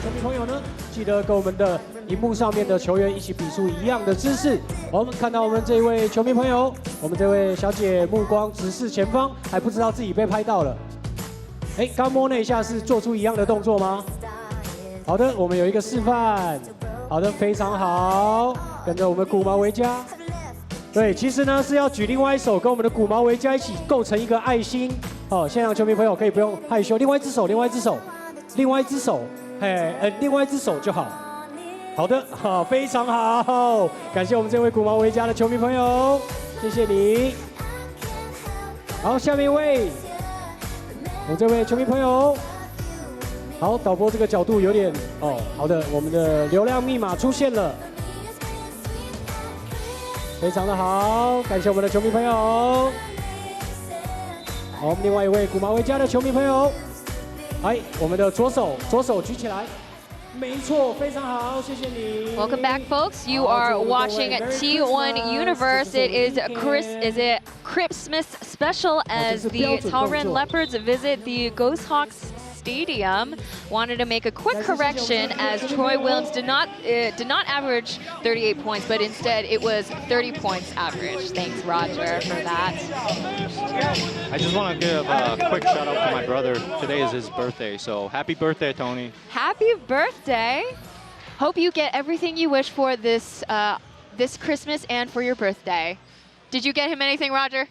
球迷朋友呢，记得跟我们的荧幕上面的球员一起比出一样的姿势。我们看到我们这位球迷朋友，我们这位小姐目光直视前方，还不知道自己被拍到了。哎，刚摸那一下是做出一样的动作吗？好的，我们有一个示范。好的，非常好，跟着我们古毛维嘉。对，其实呢是要举另外一手，跟我们的古毛维嘉一起构成一个爱心。哦，现场球迷朋友可以不用害羞，另外一只手，另外一只手，另外一只手。 另外一只手就好。好的，好，非常好，感谢我们这位古毛维嘉的球迷朋友，谢谢你。好，下面一位，我这位球迷朋友。好，导播这个角度有点哦，好的，我们的流量密码出现了，非常的好，感谢我们的球迷朋友。好，我们另外一位古毛维嘉的球迷朋友。 哎，我们的左手举起来，没错，非常好，谢谢你。Welcome back, folks. You are watching T1 Universe. It is Christmas special as the Taoyuan Leopards visit the Ghosthawks Stadium. Wanted to make a quick correction as Troy Williams did not average 38 points, but instead it was 30 points average. Thanks, Roger, for that. I just want to give a quick shout out to my brother. Today is his birthday, so happy birthday, Tony. Happy birthday. Hope you get everything you wish for this this Christmas and for your birthday. Did you get him anything, Roger?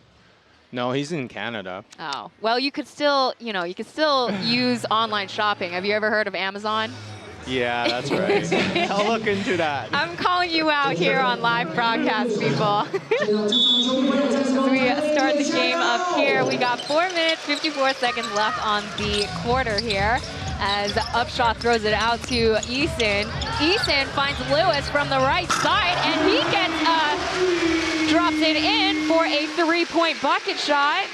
No, he's in Canada. Oh, well, you could still, you could still use online shopping. Have you ever heard of Amazon? Yeah, that's right. I'll look into that. I'm calling you out here on live broadcast, people. As we start the game up here, we got 4 minutes, 54 seconds left on the quarter here. As Upshaw throws it out to Eason. Eason finds Lewis from the right side, and he gets drops it in for a 3-point bucket shot.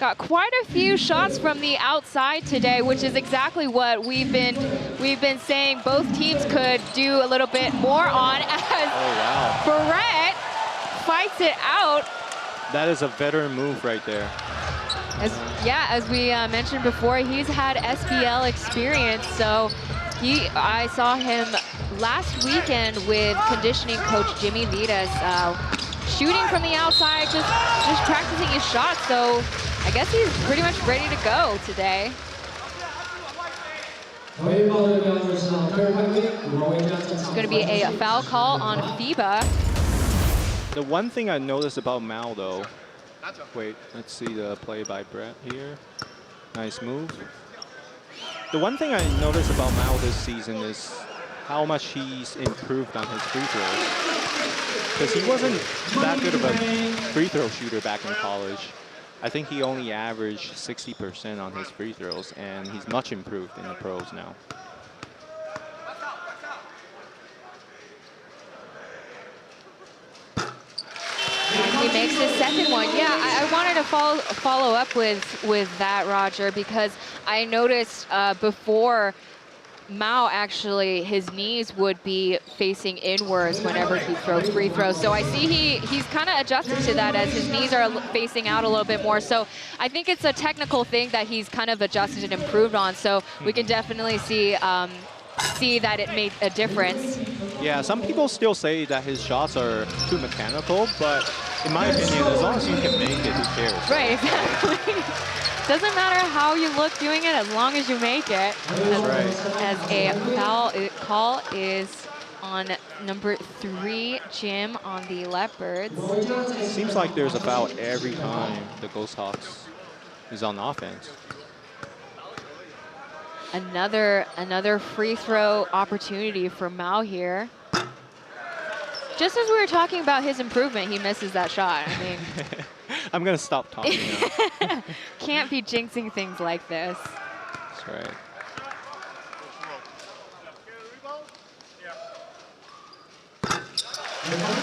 Got quite a few shots from the outside today, which is exactly what we've been saying both teams could do a little bit more on as Barrett fights it out. That is a veteran move right there. As we mentioned before, he's had SPL experience, so I saw him last weekend with conditioning coach Jimmy Vitas, shooting from the outside, just practicing his shots. So I guess he's pretty much ready to go today. It's going to be a foul call on FIBA. The one thing I noticed about Mao, though, wait, let's see the play by Brett here. Nice move. The one thing I noticed about Mao this season is how much he's improved on his free throws. Because he wasn't that good of a free throw shooter back in college. I think he only averaged 60% on his free throws, and he's much improved in the pros now. He makes his second one. Yeah, I wanted to follow up with that, Roger, because I noticed before Mao actually his knees would be facing inwards whenever he throws free throws. So I see he's kind of adjusted to that as his knees are facing out a little bit more. So I think it's a technical thing that he's kind of adjusted and improved on. So we can definitely see that it made a difference. Yeah, some people still say that his shots are too mechanical, but in my opinion, as long as you can make it, who cares? Right, exactly. Doesn't matter how you look doing it, as long as you make it. That's right. As a foul call is on number 3 gym on the Leopards. Seems like there's a foul every time the Ghosthawks is on offense. Another free throw opportunity for Mao here. Just as we were talking about his improvement, he misses that shot. I mean, I'm gonna stop talking now. can't be jinxing things like this. That's right.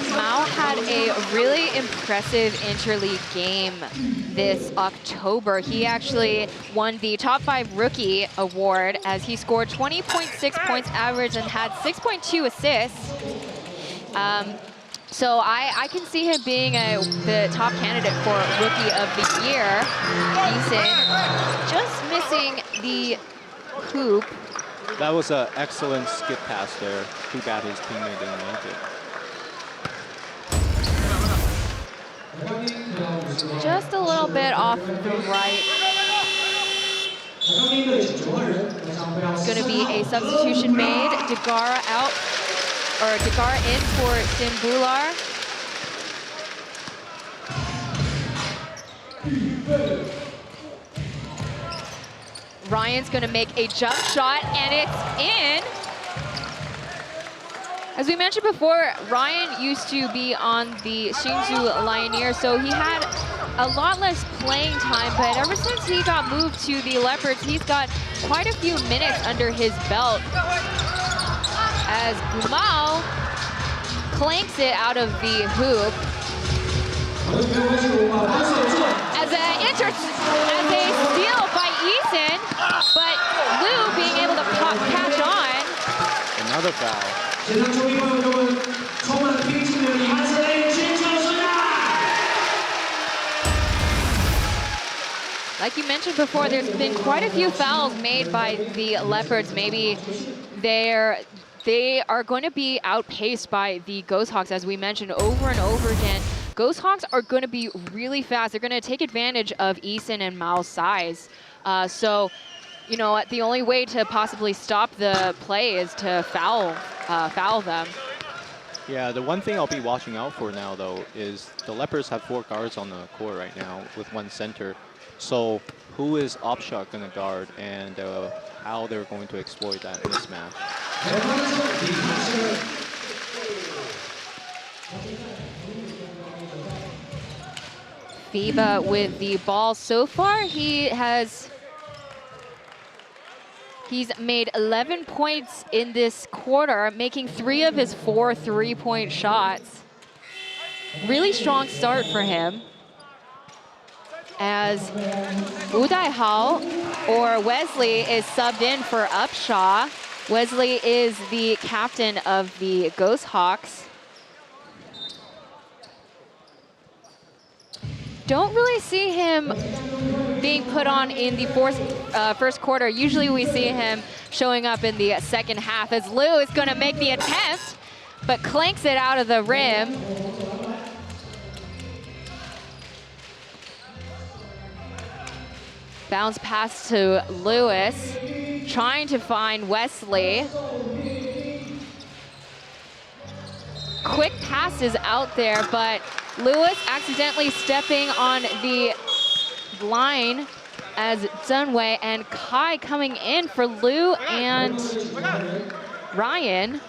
Mao had a really impressive interleague game this October. He actually won the Top 5 Rookie Award as he scored 20.6 points average and had 6.2 assists. So I can see him being the top candidate for Rookie of the Year. Eason just missing the hoop. That was an excellent skip pass there. Too bad his teammate didn't make it. Just a little bit off the right. It's going to be a substitution made. Degara out, or Degara in for Simbular. Ryan's going to make a jump shot, and it's in. As we mentioned before, Ryan used to be on the Hsinchu Lioneers, so he had a lot less playing time, but ever since he got moved to the Leopards, he's got quite a few minutes under his belt. As Gumao clanks it out of the hoop. As a steal by Eason, but Liu being able to catch on. Another foul. Like you mentioned before, there's been quite a few fouls made by the Leopards. Maybe they are going to be outpaced by the Ghosthawks, as we mentioned over and over again. Ghosthawks are going to be really fast. They're going to take advantage of Eason and Mao's size. So, you know, the only way to possibly stop the play is to foul them. Yeah, the one thing I'll be watching out for now, though, is the Leopards have 4 guards on the court right now with 1 center. So who is Opshot going to guard, and how they're going to exploit that mismatch. FIBA with the ball so far. He's made 11 points in this quarter, making 3 of his 4 3-point shots. Really strong start for him. As Udaihao, or Wesley, is subbed in for Upshaw. Wesley is the captain of the Ghosthawks. Don't really see him being put on in the first quarter. Usually we see him showing up in the second half, as Liu is going to make the attempt, but clanks it out of the rim. Bounce pass to Lewis, trying to find Wesley. Quick pass is out there, but Lewis accidentally stepping on the line as Dunway, and Kai coming in for Liu and Ryan.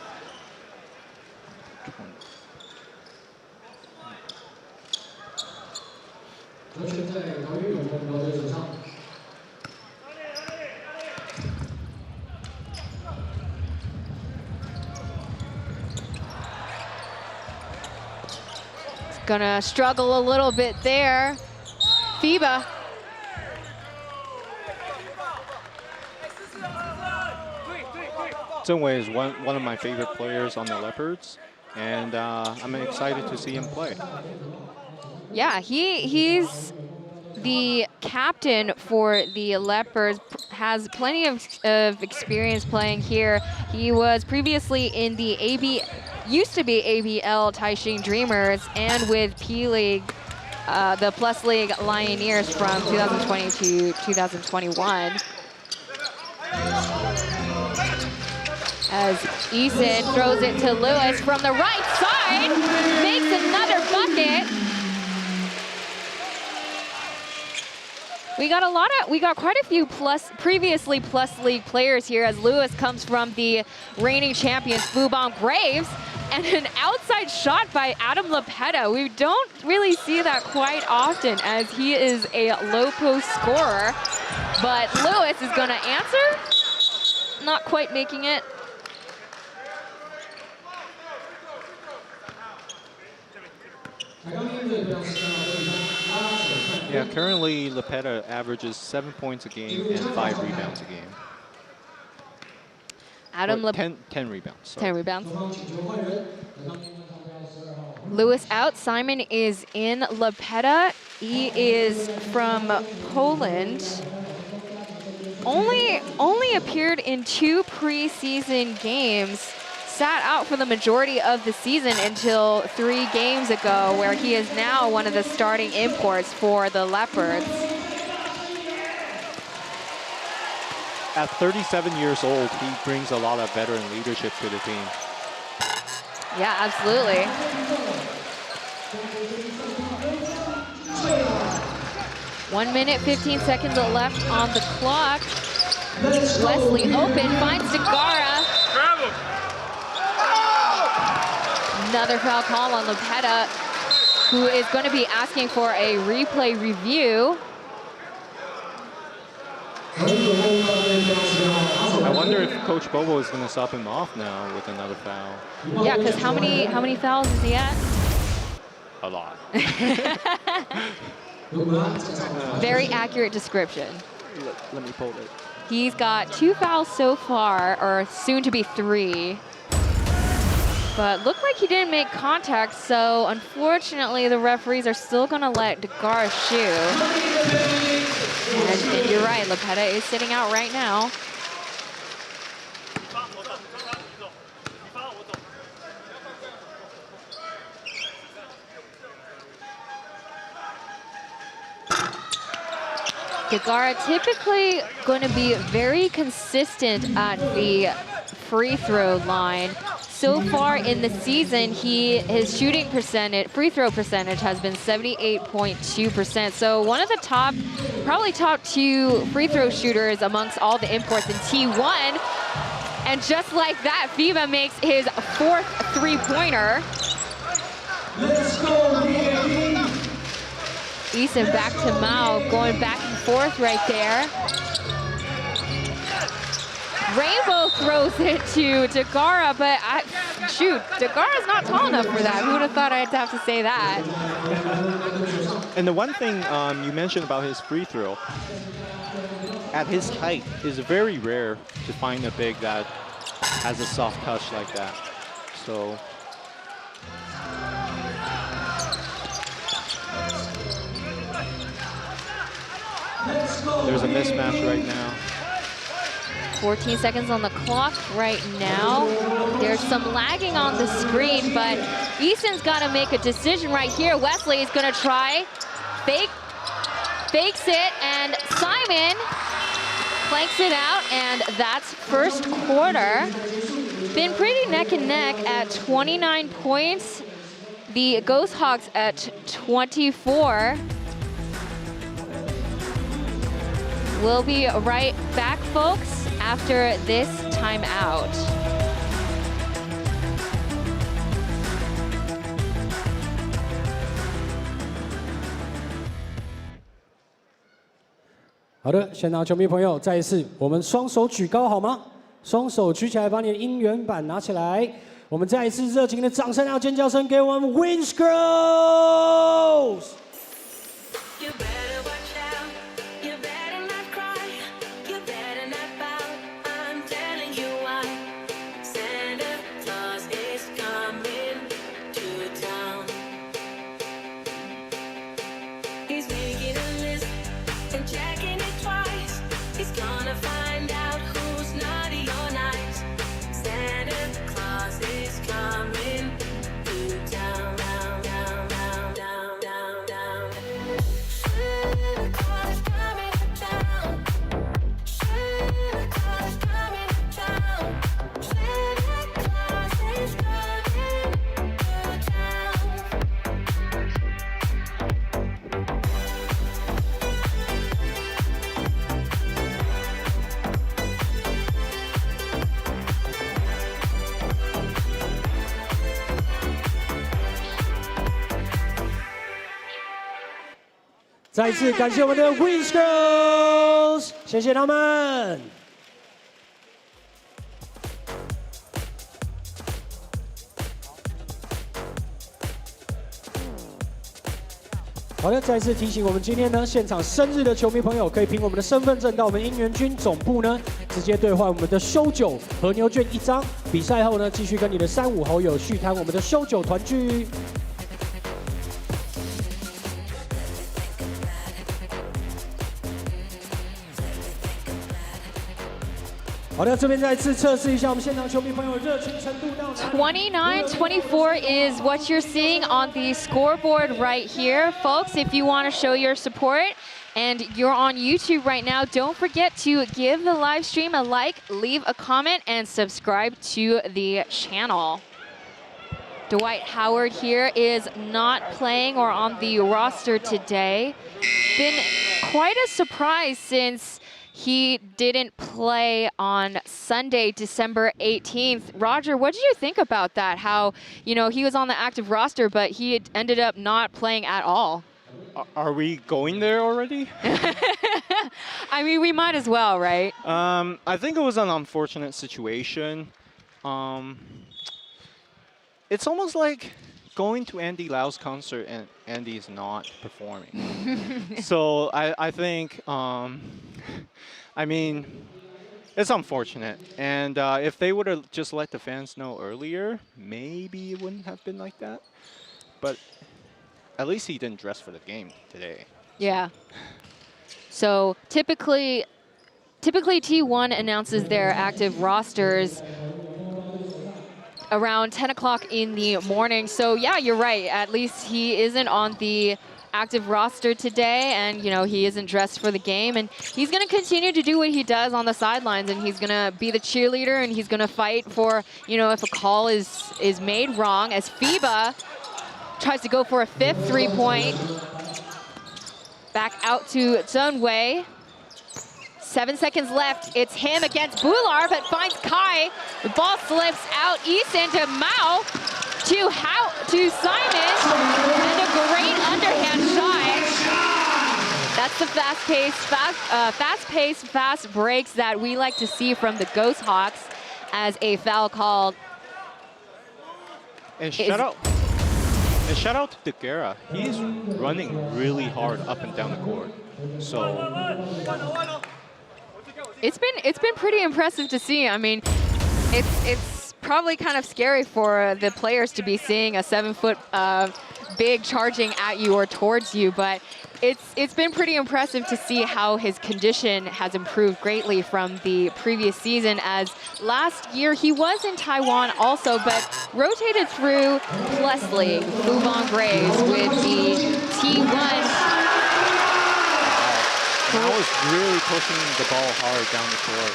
Gonna struggle a little bit there. FIBA. Zhengwei is one of my favorite players on the Leopards, and I'm excited to see him play. Yeah, he's the captain for the Leopards, has plenty of experience playing here. He was previously in the used to be ABL Taishing Dreamers, and with P-League, the Plus League Lioneers from 2020 to 2021. As Eason throws it to Lewis from the right side, makes another bucket. We got quite a few previously plus league players here, as Lewis comes from the reigning champions Fubon Braves, and an outside shot by Adam Lepeta. We don't really see that quite often, as he is a low post scorer, but Lewis is gonna answer, not quite making it. Yeah, currently Lepeta averages 7 points a game and 5 rebounds a game. Adam 10 rebounds. Sorry. 10 rebounds. Lewis out. Simon is in. Lepeta, he is from Poland. Only appeared in 2 preseason games. Sat out for the majority of the season until 3 games ago, where he is now one of the starting imports for the Leopards. At 37 years old, he brings a lot of veteran leadership to the team. Yeah, absolutely. One minute, 15 seconds left on the clock. Wesley open, finds Degara. Another foul call on Lepeta, who is going to be asking for a replay review. I wonder if Coach Bobo is going to sub him off now with another foul. Yeah, because how many fouls is he at? A lot. Very accurate description. Let me pull it. He's got 2 fouls so far, or soon to be 3. But looked like he didn't make contact, so unfortunately the referees are still going to let Degara shoot. And you're right, Lepeta is sitting out right now. Degara typically going to be very consistent at the free throw line. So far in the season, his shooting percentage, free throw percentage has been 78.2%. So one of the probably top 2 free throw shooters amongst all the imports in T1. And just like that, FIBA makes his 4th three-pointer. Eason back to Mao, going back and forth right there. Rainbow throws it to Degara, but shoot, Degara's not tall enough for that. Who would have thought I'd have to say that? And the one thing you mentioned about his free throw, at his height, is very rare to find a big that has a soft touch like that. So there's a mismatch right now. 14 seconds on the clock right now. There's some lagging on the screen, but Eason's got to make a decision right here. Wesley is going to try. Fakes it, and Simon planks it out, and that's first quarter. Been pretty neck and neck at 29 points. The Ghosthawks at 24. We'll be right back, folks, after this timeout.好的，现场球迷朋友，再一次，我们双手举高好吗？双手举起来，把你的音源板拿起来。我们再一次热情的掌声，还有尖叫声，给我们 Wins Girls！再次感谢我们的 Wins Girls， 谢谢他们。好的，再次提醒我们今天呢，现场生日的球迷朋友可以凭我们的身份证到我们应援军总部呢，直接兑换我们的收酒和牛券1张。比赛后呢，继续跟你的3、5好友续谈我们的收酒团聚。好的，这边再次测试一下我们现场球迷朋友热情程度到哪里。29-24 is what you're seeing on the scoreboard right here. Folks, if you want to show your support and you're on YouTube right now, don't forget to give the live stream a like, leave a comment, and subscribe to the channel. Dwight Howard here is not playing or on the roster today. Been quite a surprise since he didn't play on Sunday, December 18th. Roger, what did you think about that? How, you know, he was on the active roster, but he ended up not playing at all. Are we going there already? I mean, we might as well, right? I think it was an unfortunate situation. It's almost like going to Andy Lau's concert and Andy is not performing. So I think, I mean, it's unfortunate. And if they would have just let the fans know earlier, maybe it wouldn't have been like that. But at least he didn't dress for the game today. Yeah. So typically T1 announces their active rosters around 10 o'clock in the morning. So yeah, you're right. At least he isn't on the active roster today, and you know, he isn't dressed for the game, and he's going to continue to do what he does on the sidelines, and he's going to be the cheerleader, and he's going to fight for, you know, if a call is made wrong, as FIBA tries to go for a 5th 3-point. Back out to Zhengwei. 7 seconds left. It's him against Bular, but finds Kai. The ball slips out east into Mao to Simon, and a great underhand shot. That's the fast-paced, fast breaks that we like to see from the Ghosthawks, as a foul called. And shout out to Guerra. He's running really hard up and down the court. So it's been pretty impressive to see. I mean, it's probably kind of scary for the players to be seeing a 7-foot big charging at you or towards you, but it's been pretty impressive to see how his condition has improved greatly from the previous season, as last year he was in Taiwan also, but rotated through Plus League, Fubon Braves with the T1. I was really pushing the ball hard down the court.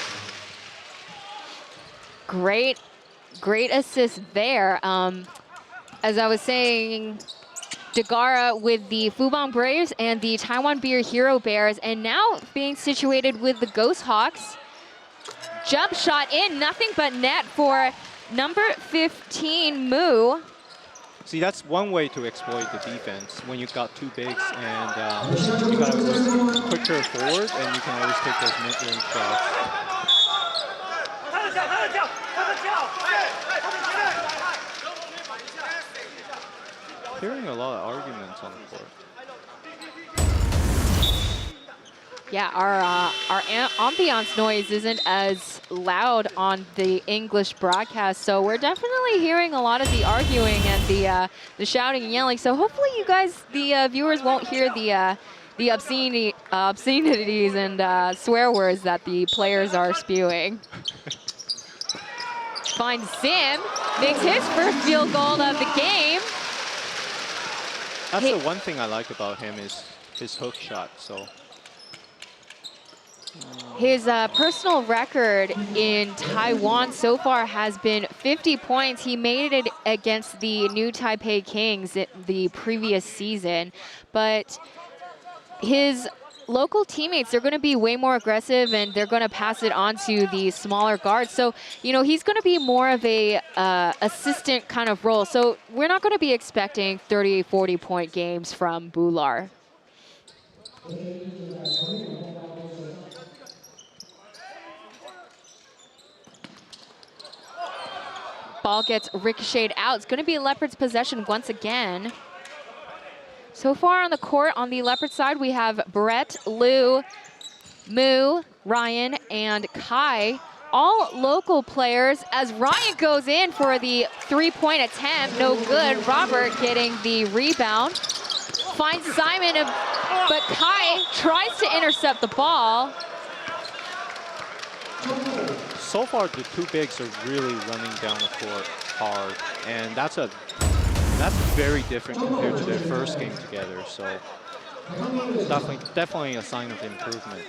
Great assist there. As I was saying, Degara with the Fubon Braves and the Taiwan Beer Hero Bears, and now being situated with the Ghosthawks. Jump shot in, nothing but net for number 15, Mu. See, that's one way to exploit the defense when you've got two bigs and you got to look quicker forward, and you can always take those mid-range shots. Hearing a lot of arguments on the court. Yeah, our ambiance noise isn't as loud on the English broadcast, so we're definitely hearing a lot of the arguing and the shouting and yelling. So hopefully you guys, the viewers, won't hear the obscenities and swear words that the players are spewing. Finds Sim, makes his first field goal of the game. That's the one thing I like about him is his hook shot. So his personal record in Taiwan so far has been 50 points. He made it against the New Taipei Kings the previous season, but his local teammates, they're going to be way more aggressive, and they're going to pass it on to the smaller guards. So, you know, he's going to be more of a assistant kind of role. So we're not going to be expecting 30, 40-point games from Bular. Ball gets ricocheted out. It's going to be Leopards' possession once again. So far on the court, on the Leopard side, we have Brett, Lou, Moo, Ryan, and Kai. All local players as Ryan goes in for the three-point attempt. No good. Robert getting the rebound. Finds Simon, but Kai tries to intercept the ball. So far, the two bigs are really running down the court hard, and that's very different compared to their first game together. So definitely a sign of improvement.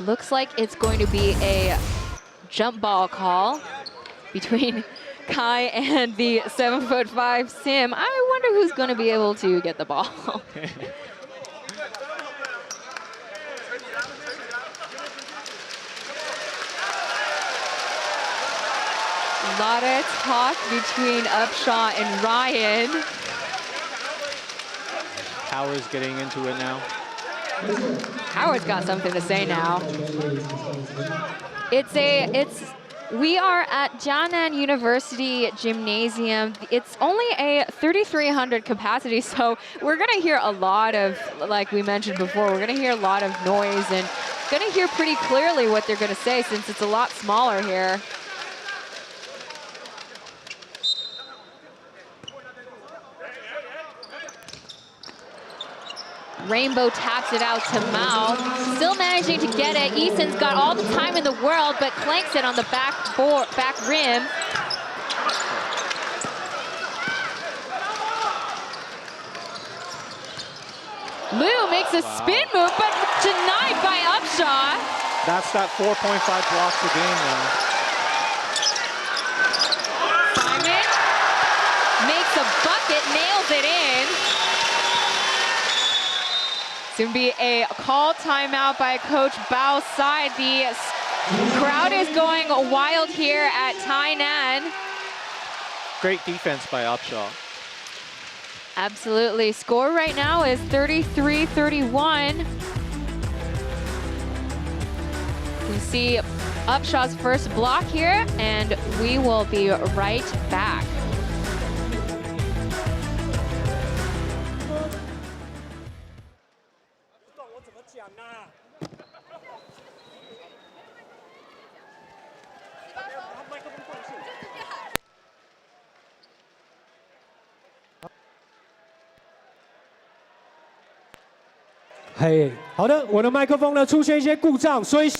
Looks like it's going to be a jump ball call between Kai and the 7'5" Sim. I wonder who's going to be able to get the ball. A lot of talk between Upshaw and Ryan. Howard's getting into it now. Howard's got something to say now. We are at Jiangnan University Gymnasium. It's only a 3,300 capacity, so we're gonna hear a lot of, like we mentioned before, we're gonna hear a lot of noise and gonna hear pretty clearly what they're gonna say since it's a lot smaller here. Rainbow taps it out to Mao. Still managing to get it. Eason's got all the time in the world, but clanks it on the back rim. Liu makes a spin move, but denied by Upshaw. That's that 4.5 blocks a game now. Simon makes a bucket, nails it in. It's going to be a call timeout by Coach Bao's side. The crowd is going wild here at Tainan. Great defense by Upshaw. Absolutely. Score right now is 33-31. We see Upshaw's first block here, and we will be right back.嘿，好的，我的麦克风呢出现一些故障，所以，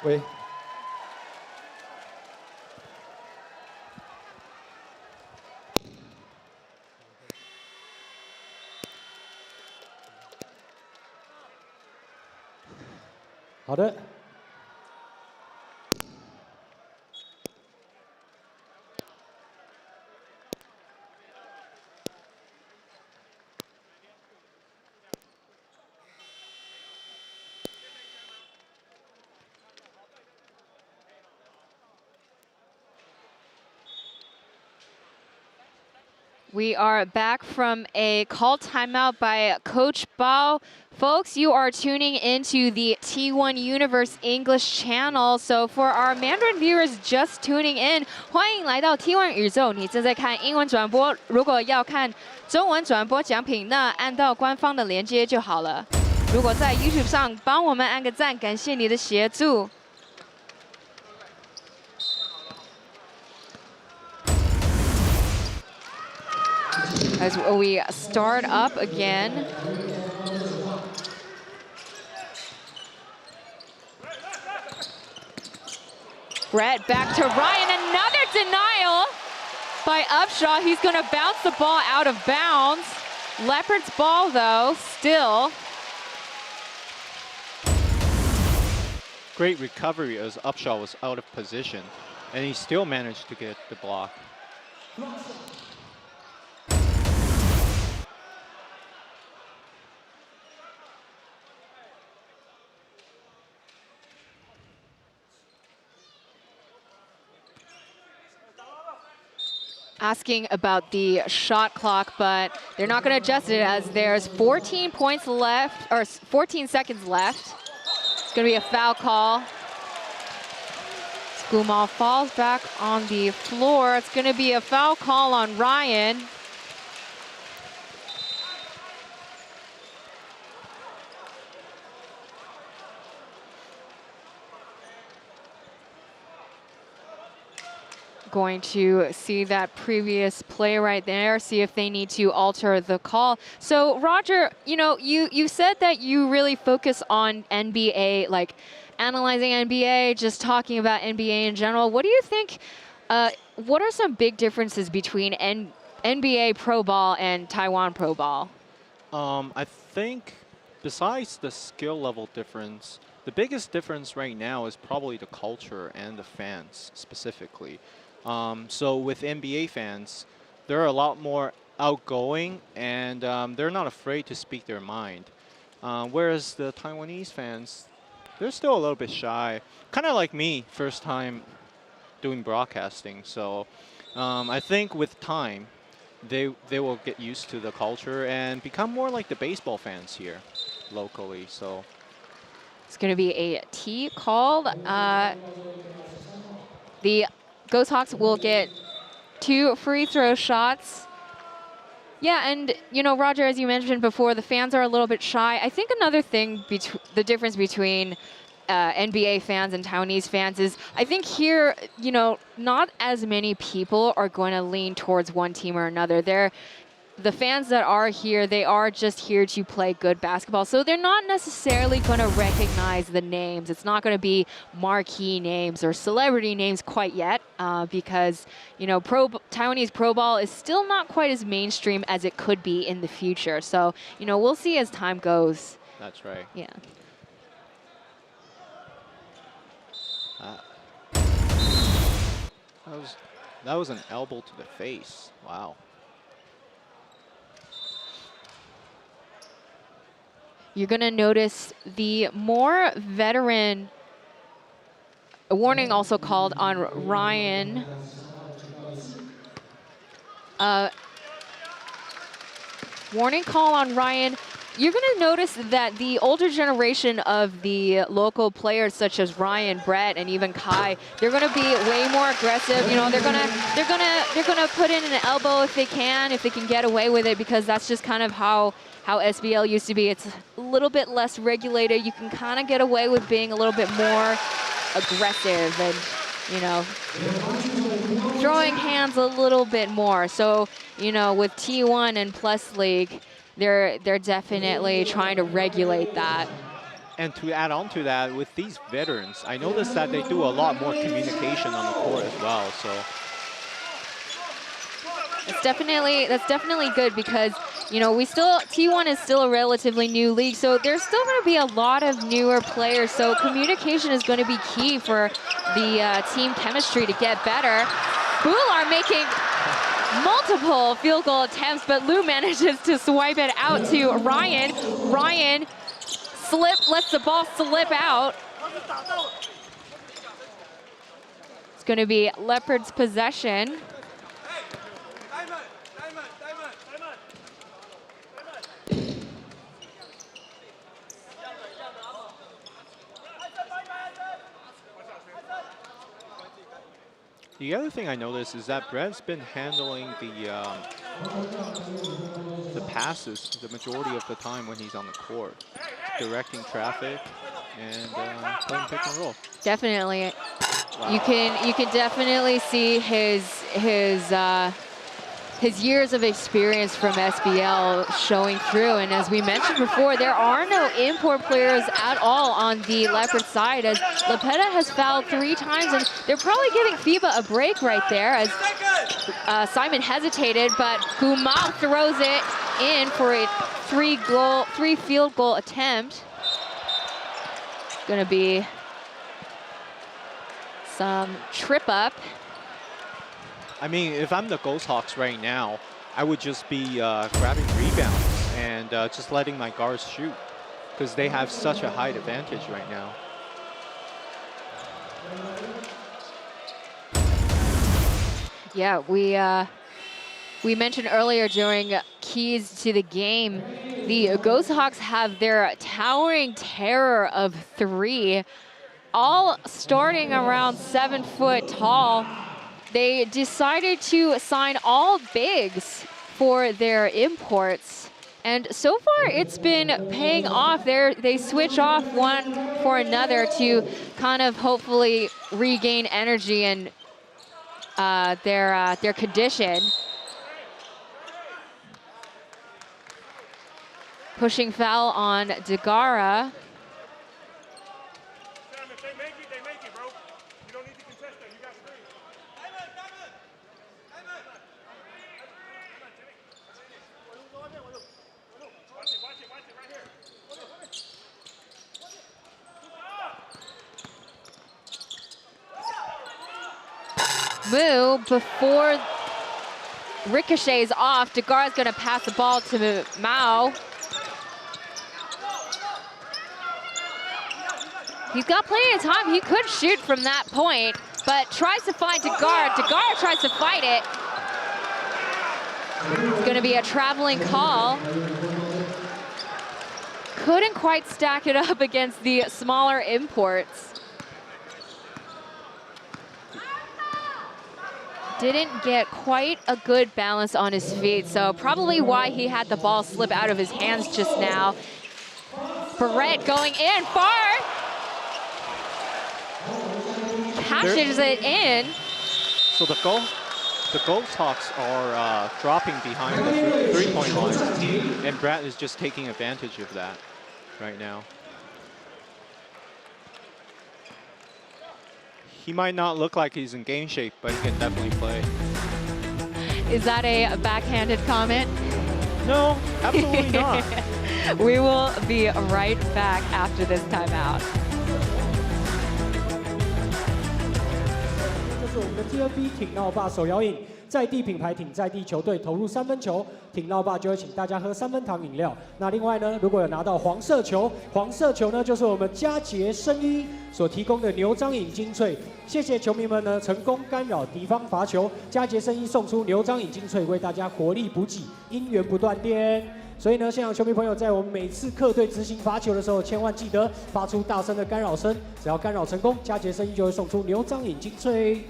喂，好的。We are back from a call timeout by Coach Bao. Folks, you are tuning into the T1 Universe English channel. So for our Mandarin viewers just tuning in, 欢迎来到 T1 宇宙。你正在看英文转播，如果要看中文转播奖品，那按到官方的连接就好了。如果在 YouTube 上帮我们按个赞，感谢你的协助。As we start up again. Brett back to Ryan, another denial by Upshaw. He's going to bounce the ball out of bounds. Leopard's ball, though, still. Great recovery as Upshaw was out of position, and he still managed to get the block. asking about the shot clock, but they're not going to adjust it as there's 14 points left, or 14 seconds left. It's going to be a foul call. Gumal falls back on the floor. It's going to be a foul call on Ryan. Going to see that previous play right there, see if they need to alter the call. So Roger, you know, you said that you really focus on NBA, like analyzing NBA, just talking about NBA in general. What do you think, what are some big differences between NBA Pro Ball and Taiwan Pro Ball? I think besides the skill level difference, the biggest difference right now is probably the culture and the fans specifically. So with NBA fans, they're a lot more outgoing and they're not afraid to speak their mind. Whereas the Taiwanese fans, they're still a little bit shy. Kind of like me, first time doing broadcasting. So I think with time, they will get used to the culture and become more like the baseball fans here locally. So it's going to be a T called. The Ghosthawks will get 2 free throw shots. Yeah, and you know, Roger, as you mentioned before, the fans are a little bit shy. I think another thing, the difference between NBA fans and Taiwanese fans is, I think here, you know, not as many people are going to lean towards one team or another. The fans that are here, they are just here to play good basketball. So they're not necessarily going to recognize the names. It's not going to be marquee names or celebrity names quite yet because, you know, Taiwanese Pro Ball is still not quite as mainstream as it could be in the future. So, you know, we'll see as time goes. That's right. Yeah. That was an elbow to the face. Wow. You're going to notice the more veteran, a warning also called on Ryan. Warning call on Ryan. You're going to notice that the older generation of the local players, such as Ryan, Brett, and even Kai, they're going to be way more aggressive. You know, they're going to put in an elbow if they can get away with it, because that's just kind of how SBL used to be. It's a little bit less regulated. You can kind of get away with being a little bit more aggressive and, you know, throwing hands a little bit more. So, you know, with T1 and Plus League, they're definitely trying to regulate that. And to add on to that, with these veterans, I noticed that they do a lot more communication on the court as well. So that's definitely good, because, you know, T1 is still a relatively new league, so there's still going to be a lot of newer players. So communication is going to be key for the team chemistry to get better. Bular making multiple field goal attempts, but Lou manages to swipe it out to Ryan. Ryan lets the ball slip out. It's going to be Leopards possession. the other thing I noticed is that Brett's been handling the passes the majority of the time when he's on the court, directing traffic and playing pick and roll. Definitely. Wow. You can definitely see his years of experience from SBL showing through. And as we mentioned before, there are no import players at all on the Leopard side, as Lepeta has fouled 3 times, and they're probably giving FIBA a break right there, as Simon hesitated, but Gumal throws it in for a 3 field goal attempt. Gonna be some trip up. I mean, if I'm the Ghosthawks right now, I would just be grabbing rebounds and just letting my guards shoot, because they have such a height advantage right now. Yeah, We mentioned earlier during keys to the game, the Ghosthawks have their towering terror of 3, all starting around 7 foot tall. They decided to sign all bigs for their imports. And so far, it's been paying off. They switch off one for another to kind of hopefully regain energy and their condition. Pushing foul on Degara. Mu, before ricochets off, Degara's gonna pass the ball to Mao. He's got plenty of time. He could shoot from that point, but tries to find Degara. Degara tries to fight it. It's gonna be a traveling call. Couldn't quite stack it up against the smaller imports. Didn't get quite a good balance on his feet, so probably why he had the ball slip out of his hands just now. Barrett going in far. Cashes it in. So the Ghosthawks are dropping behind the three-point line, and Brad is just taking advantage of that right now. He might not look like he's in game shape, but he can definitely play. Is that a backhanded comment? No, absolutely not. We will be right back after this timeout. 这是我们的 TNB 挺闹霸手摇饮，在地品牌挺在地球队，投入3分球，挺闹霸就会请大家喝3分糖饮料。那另外呢，如果有拿到黄色球，黄色球呢就是我们佳杰生医所提供的牛樟饮精粹。谢谢球迷们呢，成功干扰敌方罚球，佳杰生医送出牛樟饮精粹，为大家活力补给，姻缘不断电。所以呢，现场球迷朋友在我们每次客队执行罚球的时候，千万记得发出大声的干扰声，只要干扰成功，佳杰生医就会送出牛樟饮精粹。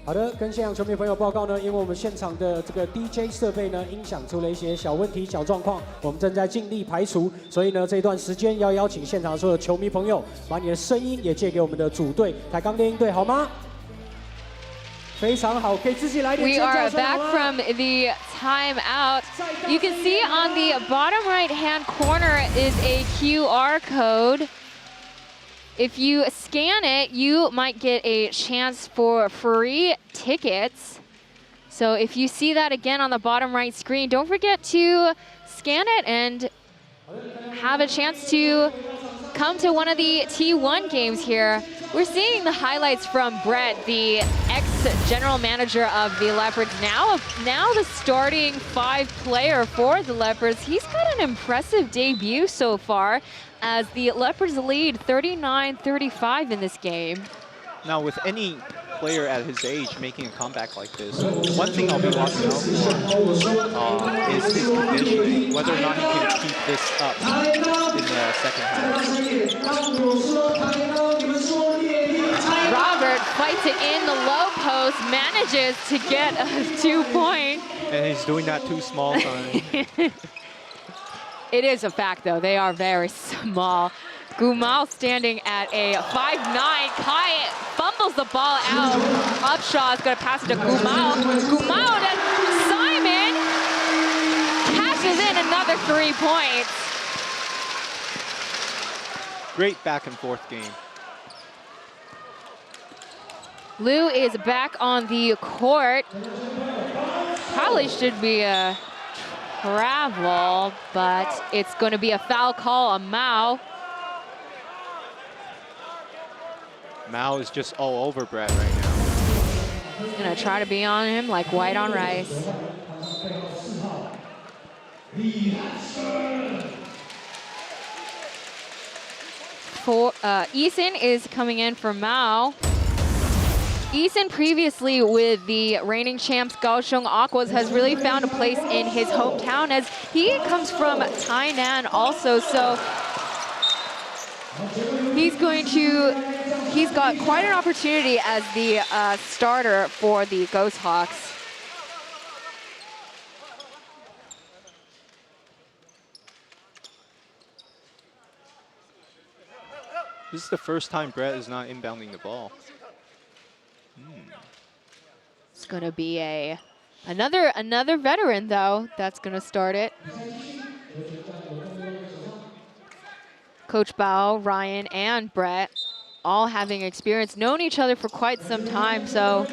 好的，跟现场球迷朋友报告呢，因为我们现场的这个 DJ 设备呢，音响出了一些小问题、小状况，我们正在尽力排除。所以呢，这段时间要邀请现场所有球迷朋友，把你的声音也借给我们的主队台钢猎鹰队，好吗？非常好，可以自己来点尖叫声 We are back from the timeout. You can see on the bottom right-hand corner is a QR code. If you scan it, you might get a chance for free tickets. So if you see that again on the bottom right screen, don't forget to scan it and have a chance to come to one of the T1 games here. We're seeing the highlights from Brett, the ex-general manager of the Leopards, now the starting 5-player for the Leopards. He's got an impressive debut so far, as the Leopards lead 39-35 in this game. Now, with any player at his age making a comeback like this, one thing I'll be watching out for is his conditioning, whether or not he can keep this up in the second half. Robert fights it in the low post, manages to get a 2-point. And he's doing that too small time. It is a fact, though. They are very small. Gumao standing at a 5'9". Kai fumbles the ball out. Upshaw is going to pass it to Gumao. Gumao to Simon. Cashes in another 3 points. Great back and forth game. Liu is back on the court. Probably should be a travel, but it's going to be a foul call on Mao. Mao is just all over Brad right now. Gonna try to be on him like white on rice. Eason is coming in for Mao. Eason previously with the reigning champs Kaohsiung Aquas has really found a place in his hometown as he comes from Tainan also, so he's got quite an opportunity as the starter for the Ghosthawks. This is the first time Brett is not inbounding the ball. It's gonna be another veteran though that's gonna start it. Coach Bao, Ryan, and Brett all having experience, known each other for quite some time, so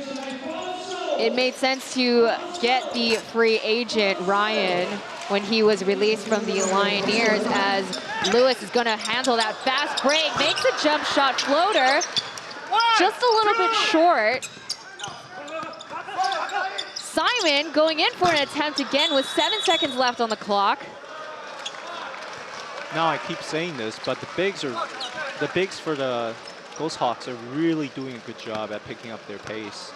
it made sense to get the free agent Ryan when he was released from the Lioneers, as Lewis is gonna handle that fast break, makes a jump shot floater, just a little bit short. Simon going in for an attempt again with 7 seconds left on the clock. Now I keep saying this, but the bigs for the Ghosthawks are really doing a good job at picking up their pace.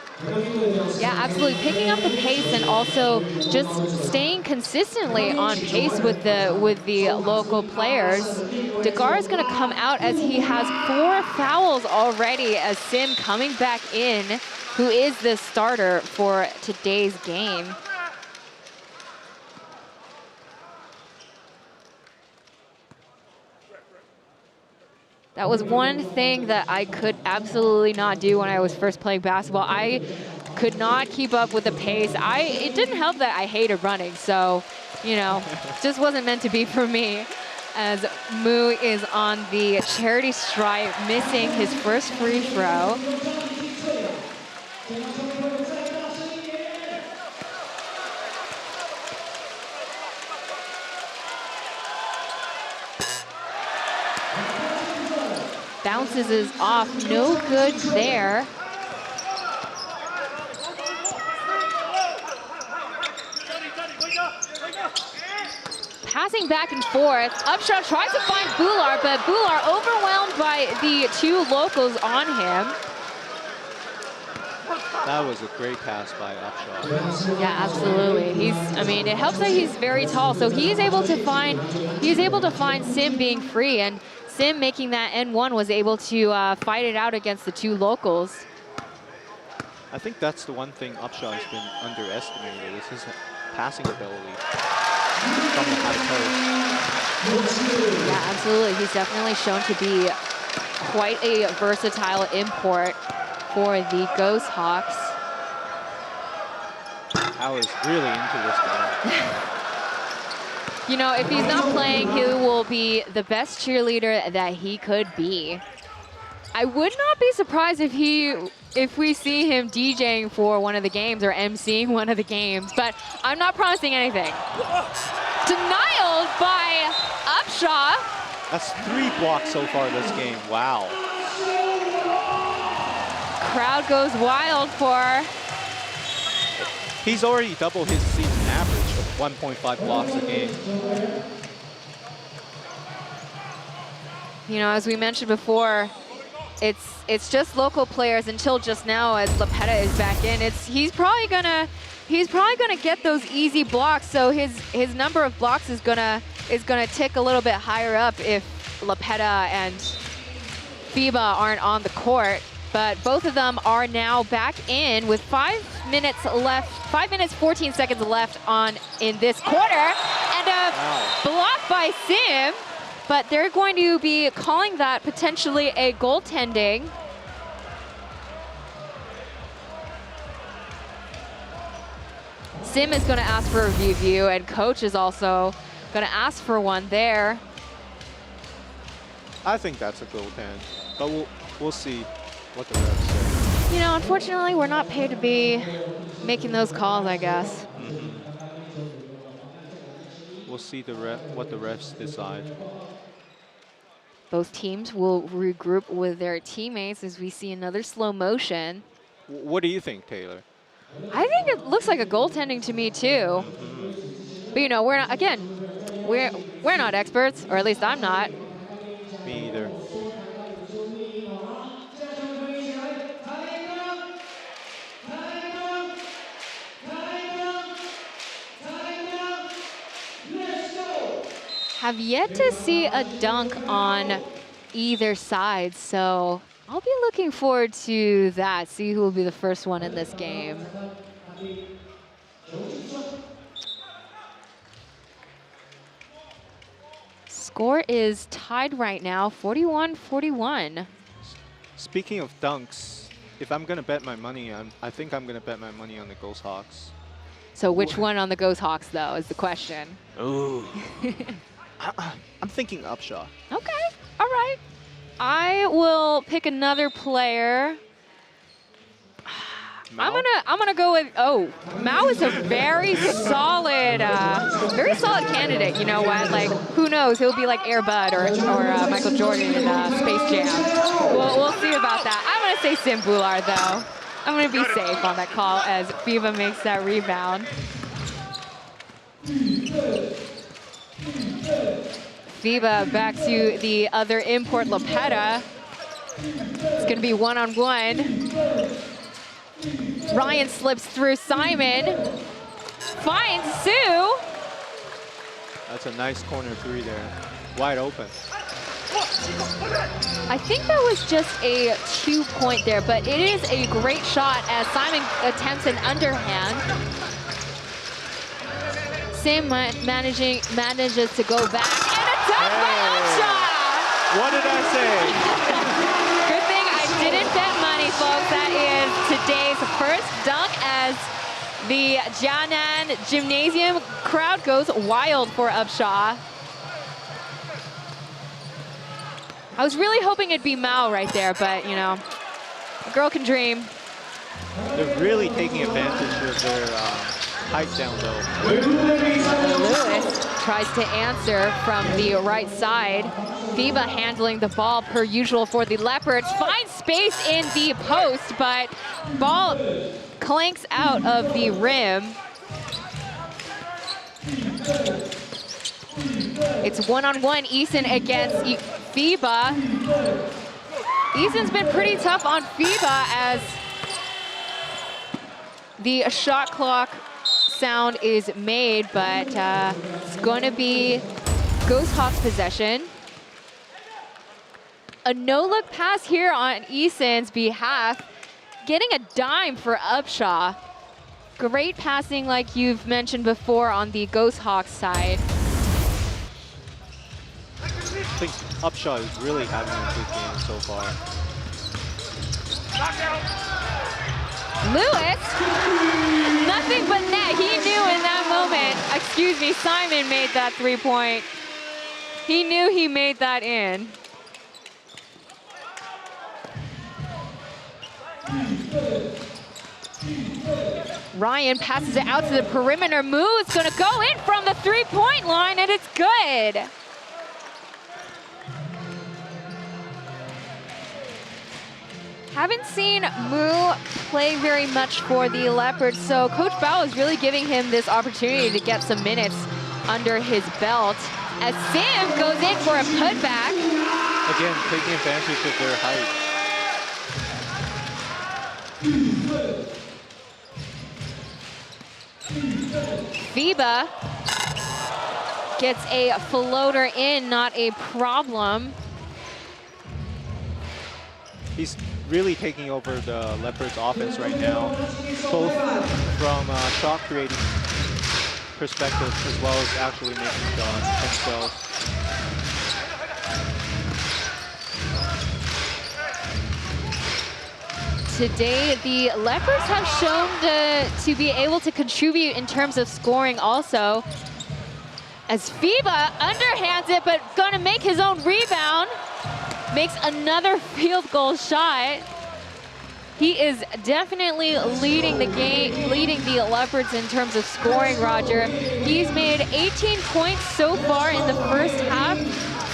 Yeah, absolutely. Picking up the pace and also just staying consistently on pace with the local players. Degar is going to come out as he has 4 fouls already, as Sim coming back in, who is the starter for today's game. That was one thing that I could absolutely not do when I was first playing basketball. I could not keep up with the pace. It didn't help that I hated running, so, you know, just wasn't meant to be for me. As Mu is on the charity stripe, missing his first free throw. Bounces is off, no good there. Passing back and forth. Upshot tries to find Bular, but Bular overwhelmed by the 2 locals on him. That was a great pass by Upshot. Yeah, absolutely. I mean, it helps that he's very tall, so he's able to find Sim being free, and Sim making that N1 was able to fight it out against the 2 locals. I think that's the one thing Upshot has been underestimated, is his passing ability from the high post. Yeah, absolutely. He's definitely shown to be quite a versatile import for the Ghosthawks. I was really into this game. You know, if he's not playing, he will be the best cheerleader that he could be. I would not be surprised if we see him DJing for one of the games or emceeing one of the games, but I'm not promising anything. Denial by Upshaw. That's 3 blocks so far this game. Wow. Crowd goes wild for. He's already doubled his season average of 1.5 blocks a game. You know, as we mentioned before, it's just local players until just now, as Lepeta is back in. He's probably gonna get those easy blocks. So his number of blocks is gonna tick a little bit higher up if Lepeta and FIBA aren't on the court. But both of them are now back in with 5 minutes left, 5 minutes 14 seconds left in this quarter, and a block by Sim. But they're going to be calling that potentially a goaltending. Sim is going to ask for a review, and Coach is also going to ask for one there. I think that's a goaltend, but we'll see what the refs say. You know, unfortunately, we're not paid to be making those calls, I guess. We'll see what the refs decide. Both teams will regroup with their teammates as we see another slow motion. What do you think, Taylor? I think it looks like a goaltending to me too. But you know, we're not, again, we're not experts, or at least I'm not. Me either. Have yet to see a dunk on either side, so I'll be looking forward to that, see who will be the first one in this game. Score is tied right now, 41-41. Speaking of dunks, if I'm gonna bet my money, I think I'm gonna bet my money on the Ghosthawks. So which one on the Ghosthawks, though, is the question. Ooh. I'm thinking Upshaw. Okay, all right. I will pick another player. Mao? I'm gonna go with, Mao is a very solid candidate. You know what? Like, who knows? He'll be like Air Bud or Michael Jordan in Space Jam. We'll see about that. I'm gonna say Sim Bular though. I'm gonna be safe on that call as FIBA makes that rebound. FIBA back to the other import, Lepeta. It's gonna be one-on-one. Ryan slips through Simon. Finds Sue. That's a nice corner three there. Wide open. I think that was just a 2-point there, but it is a great shot as Simon attempts an underhand. Sim manages to go back, and a dunk by Upshaw! What did I say? Good thing I didn't bet money, folks. That is today's first dunk as the Jianan Gymnasium crowd goes wild for Upshaw. I was really hoping it'd be Mao right there, but you know, a girl can dream. They're really taking advantage of their height down low. Lewis tries to answer from the right side. FIBA handling the ball per usual for the Leopards. Finds space in the post, but ball clanks out of the rim. It's one-on-one, Eason against FIBA. Eason's been pretty tough on FIBA as the shot clock sound is made, but it's going to be Ghosthawks possession. A no-look pass here on Eason's behalf, getting a dime for Upshaw. Great passing like you've mentioned before on the Ghosthawks side. I think Upshaw is really having a good game so far. Lewis, nothing but net. He knew in that moment, excuse me, Simon made that 3-point. He knew he made that in. Ryan passes it out to the perimeter. Moo is gonna go in from the 3-point line, and it's good. Haven't seen Moo play very much for the Leopards, so Coach Bao is really giving him this opportunity to get some minutes under his belt. As Sam goes in for a putback. Again, taking advantage of their height. FIBA gets a floater in, not a problem. He's really taking over the Leopards offense right now, both from shot creating perspective as well as actually making shots himself. Today, the Leopards have shown to be able to contribute in terms of scoring also. As FIBA underhands it, but gonna make his own rebound. Makes another field goal shot. He is definitely leading the game, leading the Leopards in terms of scoring, Roger. He's made 18 points so far in the first half,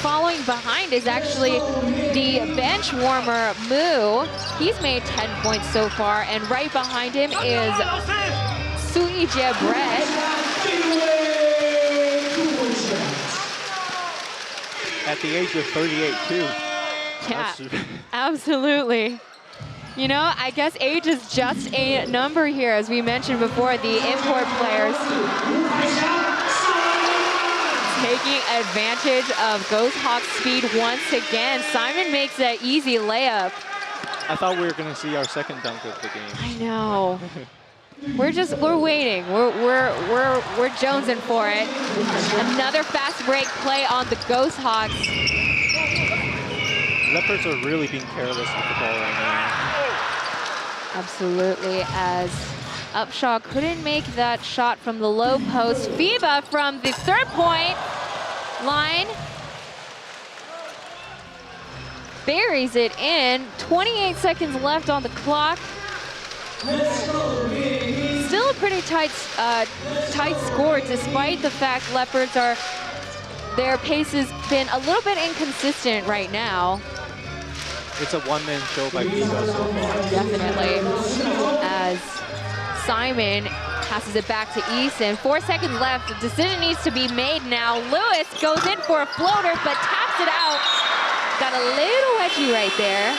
following behind is actually the bench warmer, Mu. He's made 10 points so far, and right behind him is Suijie Brett. At the age of 38, too. Yeah, absolutely. You know, I guess age is just a number here, as we mentioned before, the import players taking advantage of Ghosthawks' speed once again. Simon makes that easy layup. I thought we were going to see our second dunk of the game. I know. We're waiting. We're jonesing for it. Another fast break play on the Ghosthawks. Leopards are really being careless with the ball right now. Absolutely, as Upshaw couldn't make that shot from the low post. FIBA from the 3rd-point line buries it in. 28 seconds left on the clock. Still a pretty tight score, despite the fact Leopards their pace has been a little bit inconsistent right now. It's a one-man show by FIBA so far. Definitely. As Simon passes it back to Eason. 4 seconds left. The decision needs to be made now. Lewis goes in for a floater, but taps it out. Got a little edgy right there.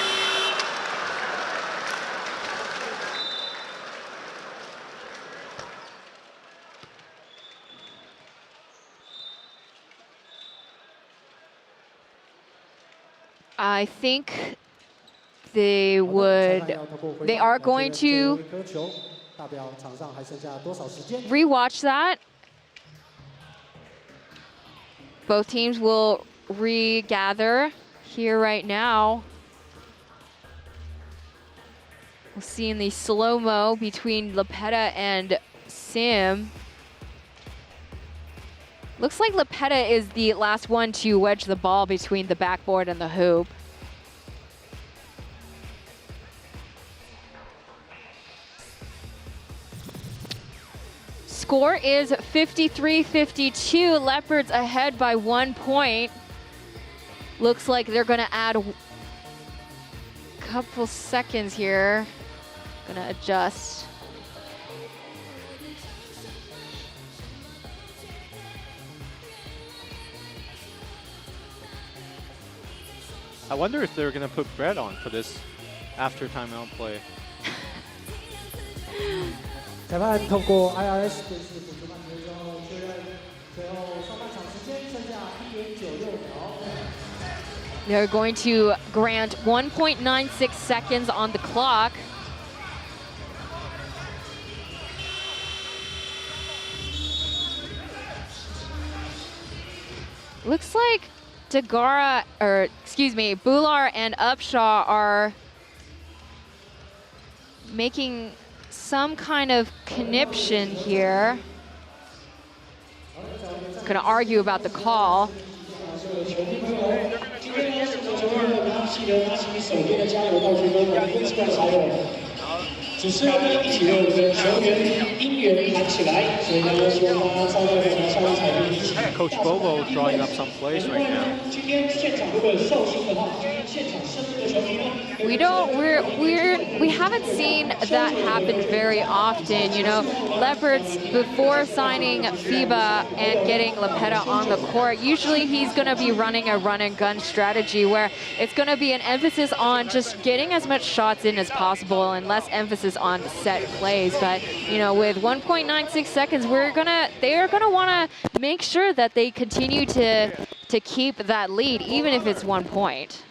I think they are going to rewatch that. Both teams will regather here right now. We'll see in the slow-mo between Lepeta and Sim. Looks like Lepeta is the last one to wedge the ball between the backboard and the hoop. Score is 53-52. Leopards ahead by 1 point. Looks like they're gonna add a couple seconds here. Gonna adjust. I wonder if they're going to put Brett on for this after timeout play. 裁判透过 IRS 电视辅助判决之后确认，最后上半场时间剩下1.96秒。 They're going to grant 1.96 seconds on the clock. Looks like Dagara, or excuse me, Bular and Upshaw are making some kind of conniption here. Gonna argue about the call. Coach Bobo drawing up some plays right now. We haven't seen that happen very often. You know, Leopards, before signing FIBA and getting Lepeta on the court, usually he's going to be running a run and gun strategy where it's going to be an emphasis on just getting as much shots in as possible and less emphasis on set plays. But, you know, with 1.96 seconds, they are gonna want to make sure that they continue to keep that lead, even if it's 1 point.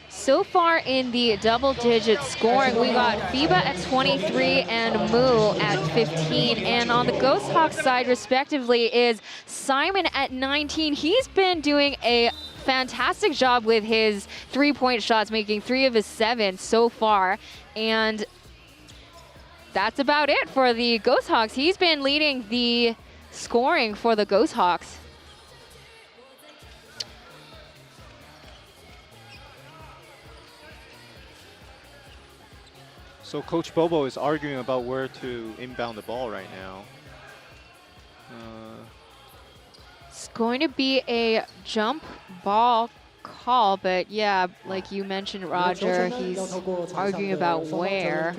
So far in the double-digit scoring, we got FIBA at 23 and Mu at 15. And on the Ghosthawks side, respectively, is Simon at 19. He's been doing a fantastic job with his three-point shots, making 3 of his 7 so far. And that's about it for the Ghosthawks. He's been leading the scoring for the Ghosthawks. So Coach Bobo is arguing about where to inbound the ball right now. It's going to be a jump ball call, but yeah, like you mentioned, Roger, he's arguing about where.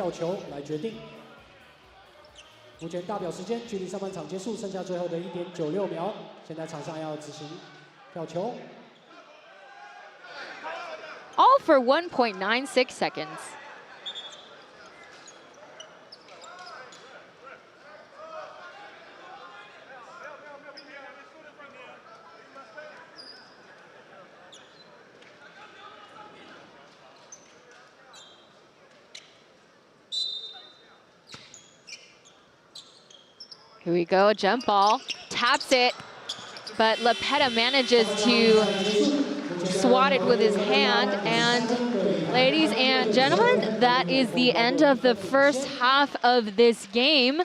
目前大表时间距离上半场结束剩下最后的1.96秒，现在场上要执行跳球。All for 1.96 seconds. Here we go, a jump ball, taps it, but Lepeta manages to swat it with his hand. And ladies and gentlemen, that is the end of the first half of this game.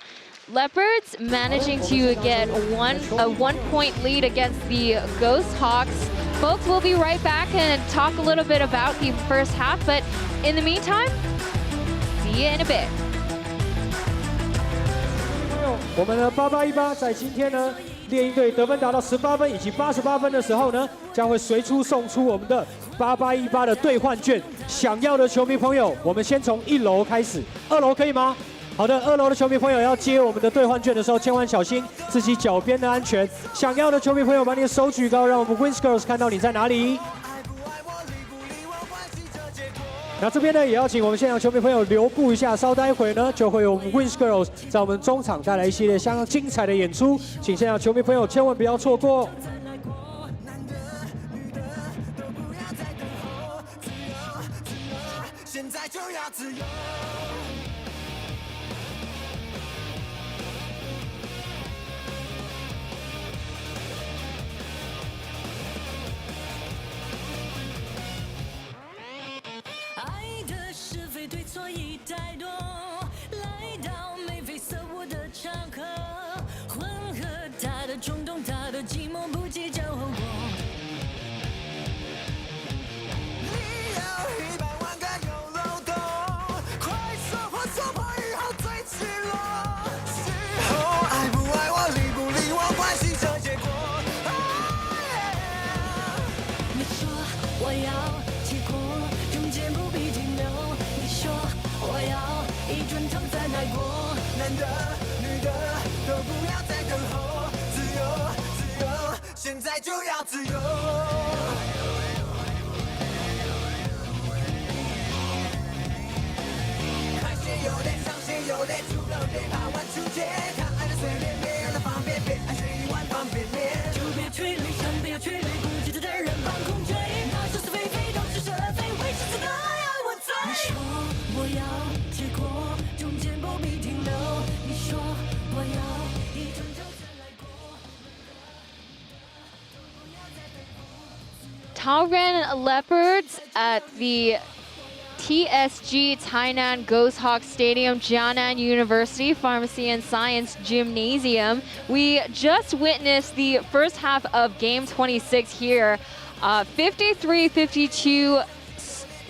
Leopards managing to get a 1-point lead against the Ghosthawks. Folks, we'll be right back and talk a little bit about the first half, but in the meantime, see you in a bit. 我们的8818在今天呢，猎鹰队得分达到18分以及88分的时候呢，将会随出送出我们的8818的兑换券。想要的球迷朋友，我们先从1楼开始，2楼可以吗？好的，2楼的球迷朋友要接我们的兑换券的时候，千万小心自己脚边的安全。想要的球迷朋友，把你的手举高，让我们 Wins Girls 看到你在哪里。那这边呢，也要请我们现场球迷朋友留步一下，稍待会呢，就会有我们 Wins Girls 在我们中场带来一系列相当精彩的演出，请现场球迷朋友千万不要错过。现在就要自由。对错已太多，来到眉飞色舞的场合，混合他的冲动，他的寂寞，不计较后果。你有100万个有漏洞，快说破以后最赤裸。事后爱不爱我，理不理我，关系这结果。你说我要结果，中间不必停留。我要一顿躺在奶锅，男的女的都不要再等候，自由，现在就要自由。快些有点伤心，有点触动，别怕晚出街，他爱的随便，别让他方便，别爱谁一碗方便面，就别催泪，想不要催泪，不记得的人放空追，那是是非非，都是是非，为什么爱我醉？你说我要结果，中间不必停留。你说我要一顿就再来过。Taoyuan Leopards at the TSG Tainan Ghosthawks Stadium, Jiangnan University Pharmacy and Science Gymnasium. We just witnessed the first half of Game 26 here. 53-52.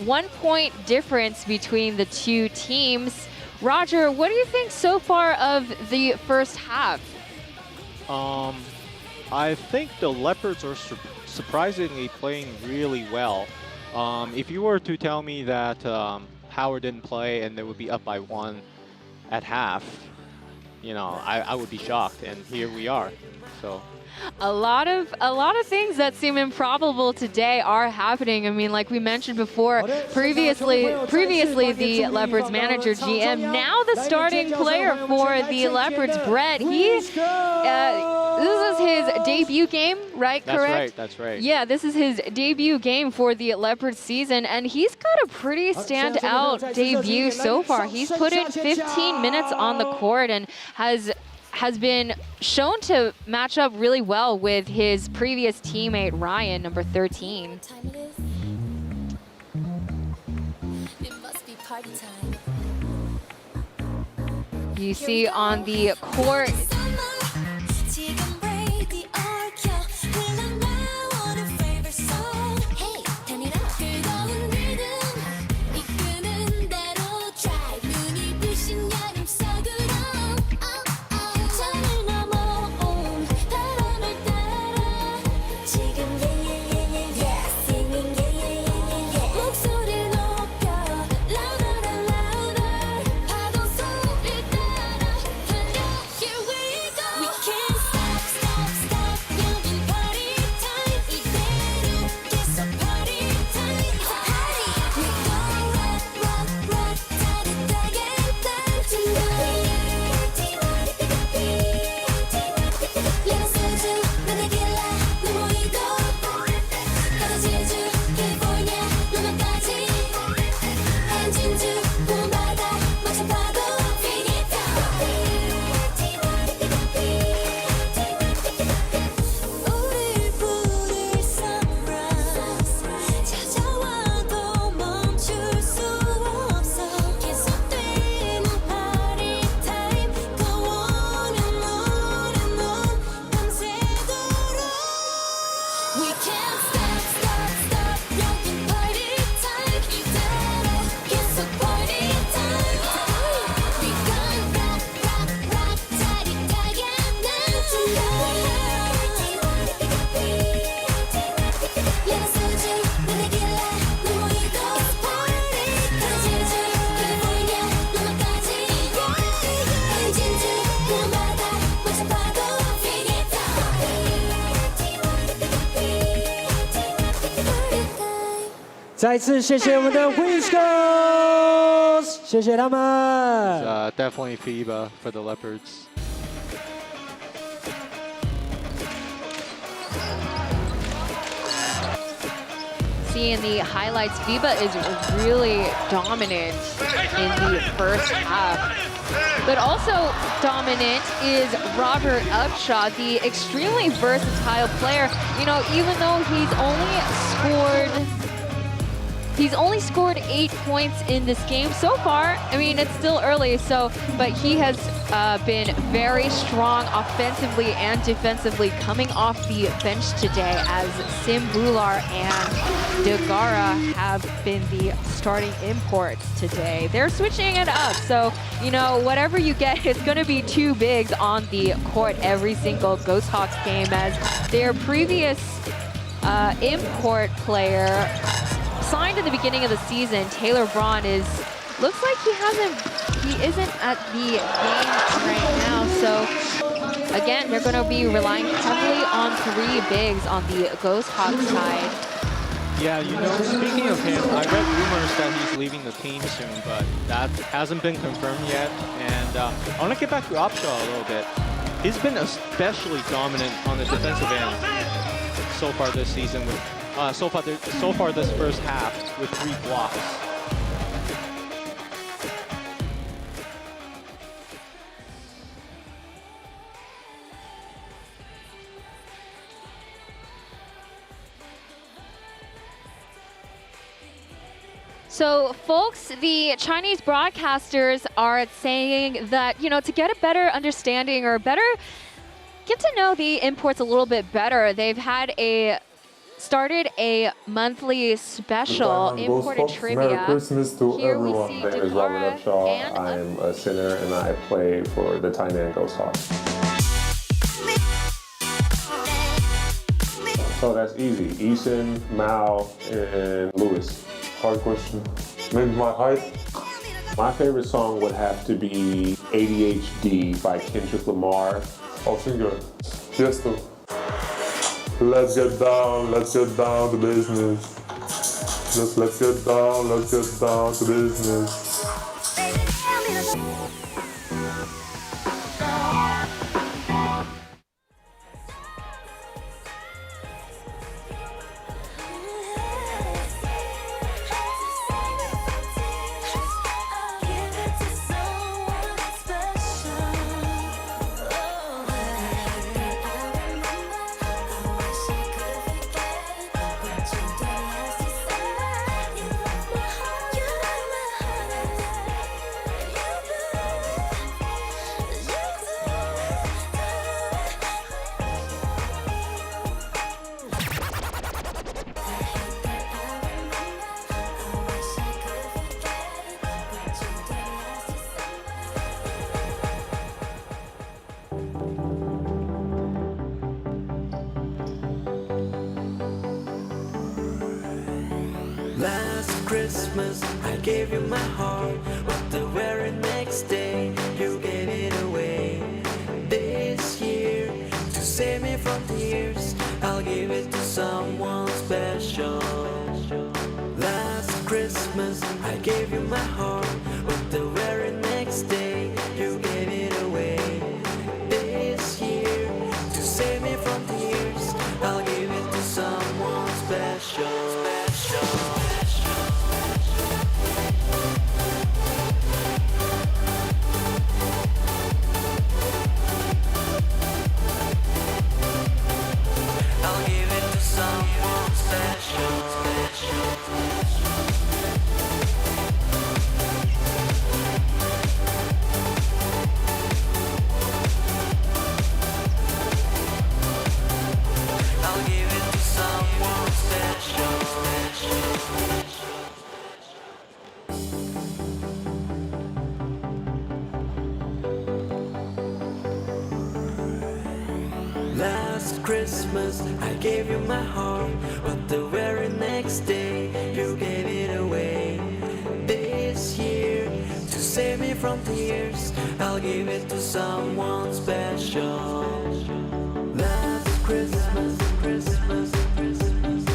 1-point difference between the two teams. Roger, what do you think so far of the first half? I think the Leopards are surprisingly playing really well. If you were to tell me that Howard didn't play and they would be up by 1 at half, you know, I would be shocked. And here we are. So. A lot of things that seem improbable today are happening. I mean, like we mentioned before, previously the Leopards manager GM, now the starting player for the Leopards, Brett. This is his debut game, right? Correct? That's right. Yeah, this is his debut game for the Leopards season, and he's got a pretty standout debut so far. He's put in 15 minutes on the court and has been shown to match up really well with his previous teammate, Ryan, number 13. You see on the court, 再次谢谢我们的 vs.TainanTSG， 谢谢他们。Definitely FIBA for the Leopards. Seeing the highlights, FIBA is really dominant in the first half. But also dominant is Robert Upshaw, the extremely versatile player. You know, even though he's only scored 8 points in this game so far. I mean, it's still early, but he has been very strong offensively and defensively coming off the bench today, as Sim Bular and Degara have been the starting imports today. They're switching it up, so you know, whatever you get, it's going to be 2 bigs on the court every single Ghosthawks game, as their previous import player signed at the beginning of the season, Taylor Braun, looks like he isn't at the game right now. So again, they're going to be relying heavily on 3 bigs on the Ghosthawks side. Yeah, you know, speaking of him, I read rumors that he's leaving the team soon, but that hasn't been confirmed yet. And I want to get back to Upshaw a little bit. He's been especially dominant on the defensive end so far this season with so far this first half with 3 blocks. So, folks, the Chinese broadcasters are saying that, you know, to get a better understanding or get to know the imports a little bit better, they've started a monthly special imported trivia. Merry Christmas to Here everyone. We see My name is Robert Upshaw. and I'm a center and I play for the Tainan Ghosthawks. So that's easy. Eason, Mao, and Lewis. Hard question. Maybe my height? My favorite song would have to be ADHD by Kendrick Lamar. I'll sing it. Fiesta. Let's get down to business. Let's get down to business. Last Christmas I gave you my heart, but the very next day you gave it away. This year, to save me from tears, I'll give it to someone special. Last Christmas I gave you my heart, but the very next day you gave it away. This year, to save me from tears, I'll give it to someone special. I'll give it to someone. Christmas, I gave you my heart, but the very next day, you gave it away. This year, to save me from tears, I'll give it to someone special. Last Christmas, Christmas, Christmas.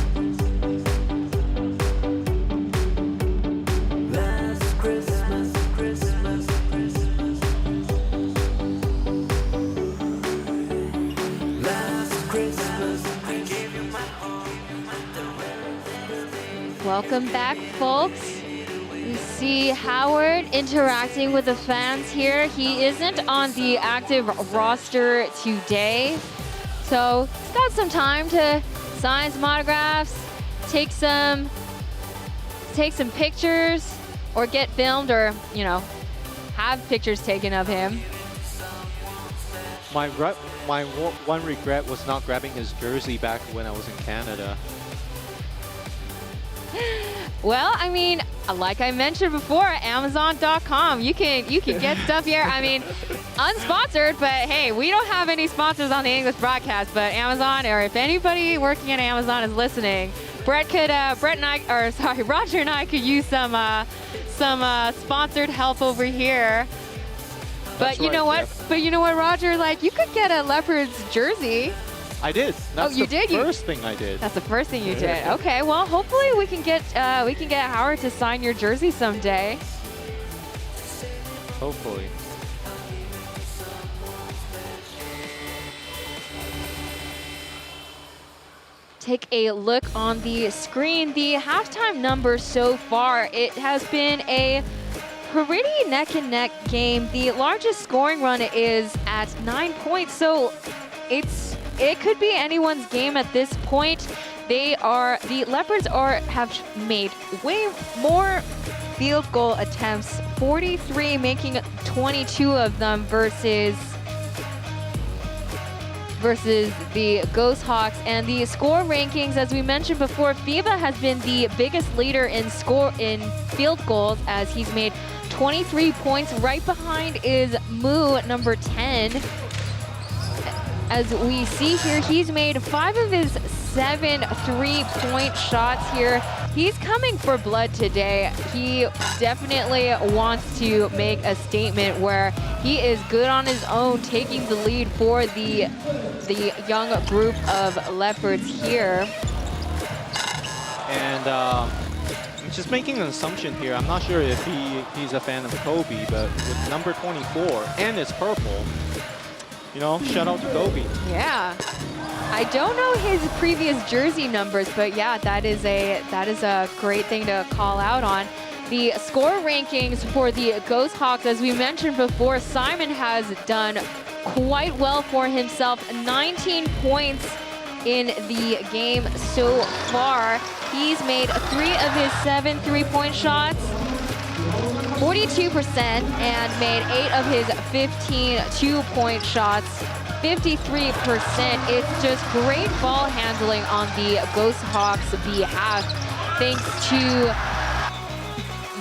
Last Christmas, Christmas, Christmas. Last Christmas, I gave you my heart. Welcome back, folks. We see Howard interacting with the fans here. He isn't on the active roster today, so he's got some time to sign some autographs, take some pictures, or get filmed, or have pictures taken of him. My one regret was not grabbing his jersey back when I was in Canada. Well, I mean, like I mentioned before, Amazon.com. You can get stuff here. I mean, unsponsored, but hey, we don't have any sponsors on the English broadcast. But Amazon, or if anybody working at Amazon is listening, Roger and I could use some sponsored help over here. But you know what? Yep. But you know what, Roger? Like, you could get a Leopards jersey. I did. That's you did? The first thing I did. That's the first thing you did. Okay, well, hopefully we can get Howard to sign your jersey someday. Hopefully. Take a look on the screen. The halftime number so far, it has been a pretty neck and neck game. The largest scoring run is at 9 points, so it could be anyone's game at this point. The Leopards have made way more field goal attempts, 43, making 22 of them versus the Ghosthawks. And the score rankings, as we mentioned before, FIBA has been the biggest leader in field goals, as he's made 23 points. Right behind is Moo, number 10. As we see here, he's made 5 of his 7 3-point shots here. He's coming for blood today. He definitely wants to make a statement where he is good on his own, taking the lead for the young group of Leopards here. And I'm just making an assumption here. I'm not sure if he's a fan of Kobe, but with number 24 and it's purple, shout out to Kobe. Yeah. I don't know his previous jersey numbers, but yeah, that is a great thing to call out on. The score rankings for the Ghosthawks, as we mentioned before, Simon has done quite well for himself. 19 points in the game so far. He's made 3 of his 7 3-point shots, 42%, and made 8 of his 15 2-point shots, 53%. It's just great ball handling on the Ghosthawks' behalf, thanks to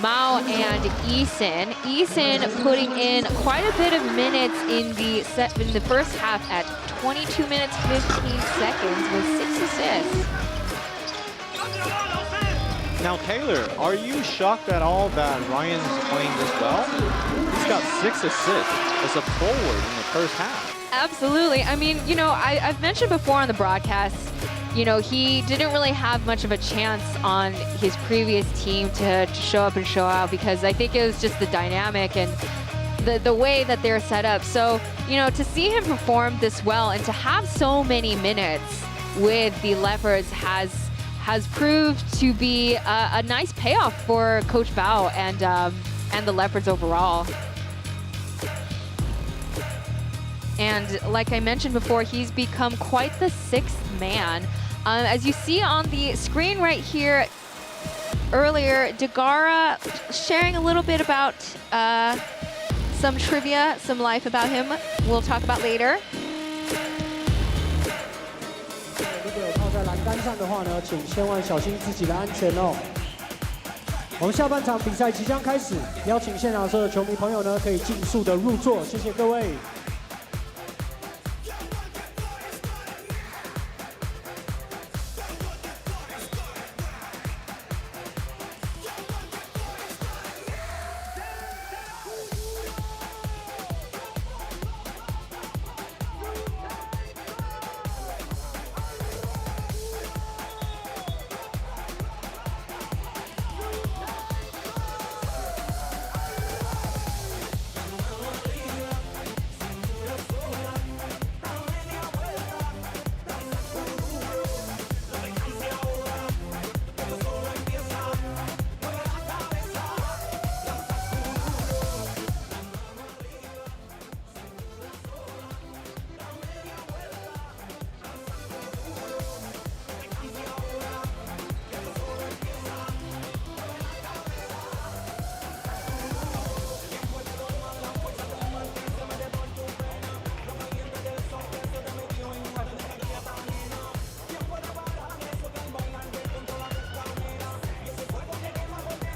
Mao and Eason. Eason putting in quite a bit of minutes in the first half at 22 minutes 15 seconds with 6 assists. Now, Taylor, are you shocked at all that Ryan's playing this well? He's got 6 assists as a forward in the first half. Absolutely. I mean, I've mentioned before on the broadcast, he didn't really have much of a chance on his previous team to show up and show out, because I think it was just the dynamic and the way that they're set up. So, to see him perform this well and to have so many minutes with the Leopards has proved to be a nice payoff for Coach Bao and the Leopards overall. And like I mentioned before, he's become quite the 6th man. As you see on the screen right here, earlier, Degara sharing a little bit about some trivia, some life about him we'll talk about later. 如果有套在栏杆上的话呢，请千万小心自己的安全哦。我们下半场比赛即将开始，邀请现场所有球迷朋友呢，可以尽速的入座，谢谢各位。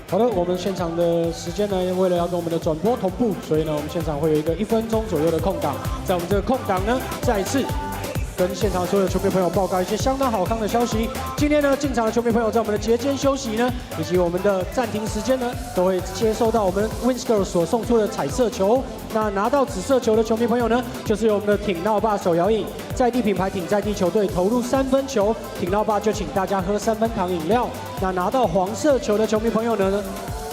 好的，我们现场的时间呢，为了要跟我们的转播同步，所以呢，我们现场会有一个1分钟左右的空档。在我们这个空档呢，再一次跟现场所有球迷朋友报告一些相当好康的消息。今天呢，进场的球迷朋友在我们的节间休息呢，以及我们的暂停时间呢，都会接收到我们 Wins 所送出的彩色球。那拿到紫色球的球迷朋友呢，就是由我们的挺闹霸手摇饮在地品牌挺在地球队投入3分球，挺闹霸就请大家喝3分糖饮料。那拿到黄色球的球迷朋友呢？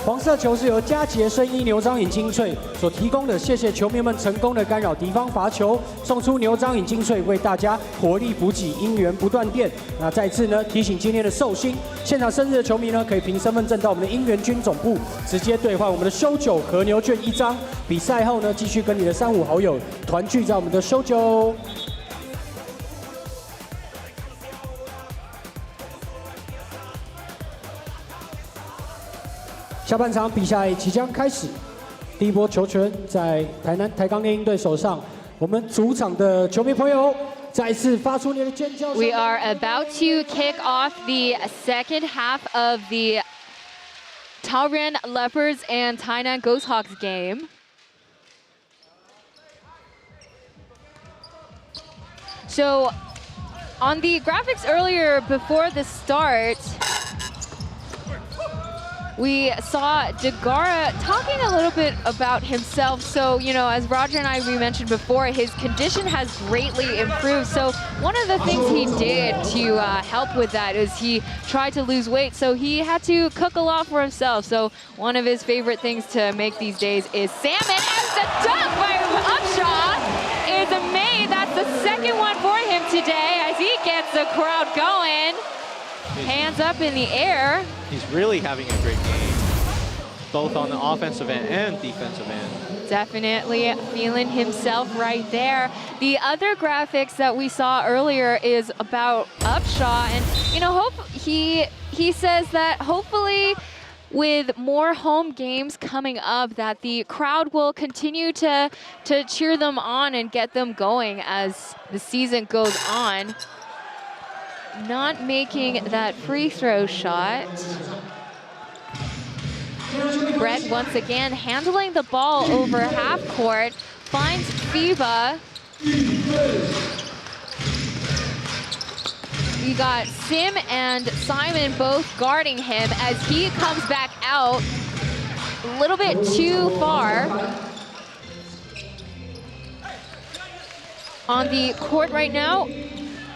黄色球是由佳洁生医牛樟饮精粹所提供的，谢谢球迷们成功的干扰敌方罚球，送出牛樟饮精粹为大家活力补给，姻缘不断电。那再次呢提醒今天的寿星，现场生日的球迷呢可以凭身份证到我们的姻缘军总部直接兑换我们的修酒和牛券1张，比赛后呢继续跟你的3、5好友团聚在我们的修酒。下半场比赛即将开始，第一波球权在台钢猎鹰队手上。我们主场的球迷朋友再次发出你的尖叫声。We are about to kick off the second half of the Taoyuan Leopards and Tainan Ghosthawks game. So, on the graphics earlier before the start, we saw Degara talking a little bit about himself. So, you know, as Roger and we mentioned before, his condition has greatly improved. So one of the things he did to help with that is he tried to lose weight. So he had to cook a lot for himself. So one of his favorite things to make these days is salmon. And the dunk by Upshaw is made. That's the second one for him today as he gets the crowd going. Hands up in the air. He's really having a great game, both on the offensive end and defensive end. Definitely feeling himself right there. The other graphics that we saw earlier is about Upshaw, and you know, he says that hopefully with more home games coming up, that the crowd will continue to cheer them on and get them going as the season goes on. Not making that free throw shot. Brett once again handling the ball over half court, finds FIBA. We got Sim and Simon both guarding him as he comes back out a little bit too far. On the court right now,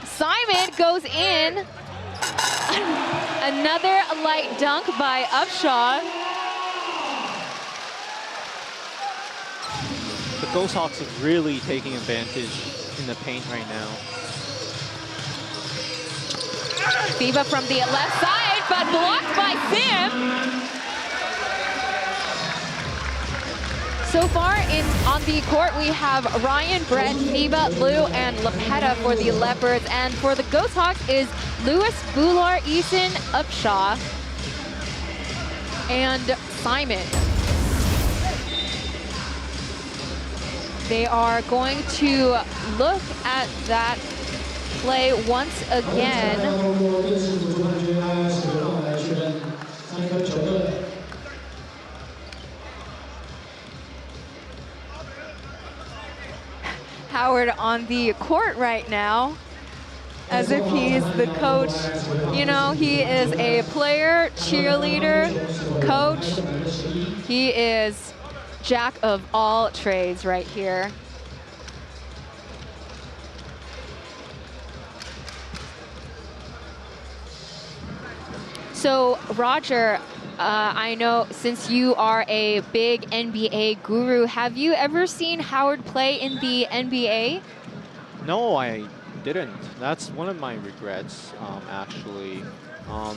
Simon goes in. Another light dunk by Upshaw. The Ghosthawks are really taking advantage in the paint right now. FIBA from the left side, but blocked by Sim. So far on the court, we have Ryan, Brett, FIBA, Lou, and Lepeta for the Leopards. And for the Ghosthawks is Lewis, Bular, Eason, Upshaw, and Simon. They are going to look at that play once again. Howard on the court right now, as if he's the coach. You know, he is a player, cheerleader, coach. He is jack of all trades right here. So, Roger, I know since you are a big NBA guru, have you ever seen Howard play in the NBA? No, I didn't. That's one of my regrets, actually.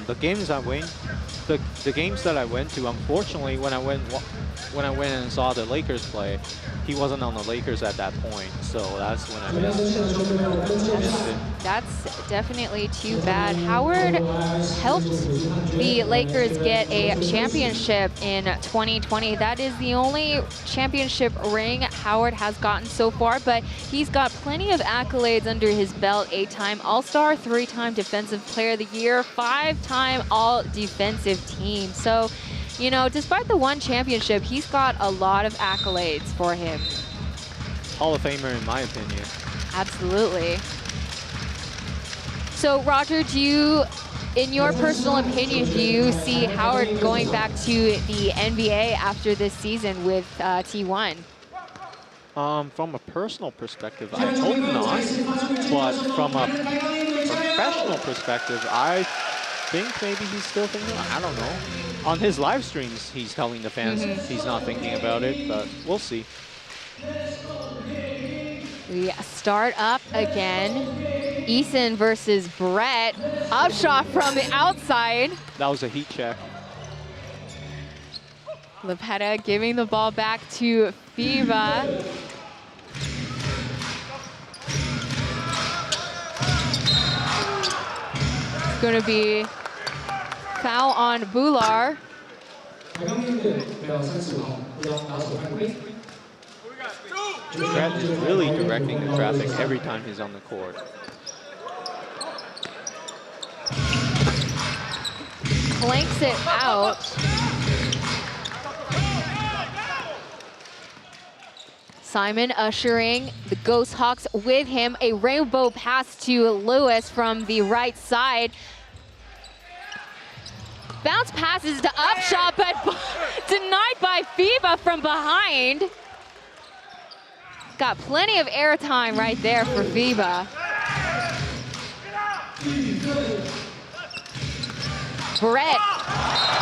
The games I went, the games that I went to, unfortunately, when I went and saw the Lakers play, he wasn't on the Lakers at that point, so that's when I missed it. That's definitely too bad. Howard helped the Lakers get a championship in 2020. That is the only championship ring Howard has gotten so far, but he's got plenty of accolades under his belt. 8-time All-Star, 3-time Defensive Player of the Year, 5-time All-Defensive Team. So you know, despite the one championship, he's got a lot of accolades for him. Hall of Famer, in my opinion. Absolutely. So, Roger, do you, in your personal opinion, do you see Howard going back to the NBA after this season with T1? From a personal perspective, I hope not. But from a professional perspective, I think maybe he's still thinking. I don't know. On his live streams, he's telling the fans he's not thinking about it, but we'll see. We start up again. Eason versus Brett. Upshot from the outside. That was a heat check. Lepetta giving the ball back to FIBA. It's going to be foul on Bular. Brett is really directing the traffic every time he's on the court. Flanks it out. Simon ushering the Ghosthawks with him. A rainbow pass to Lewis from the right side. Bounce passes to Upshot, but denied by FIBA from behind. Got plenty of airtime right there for FIBA. Brett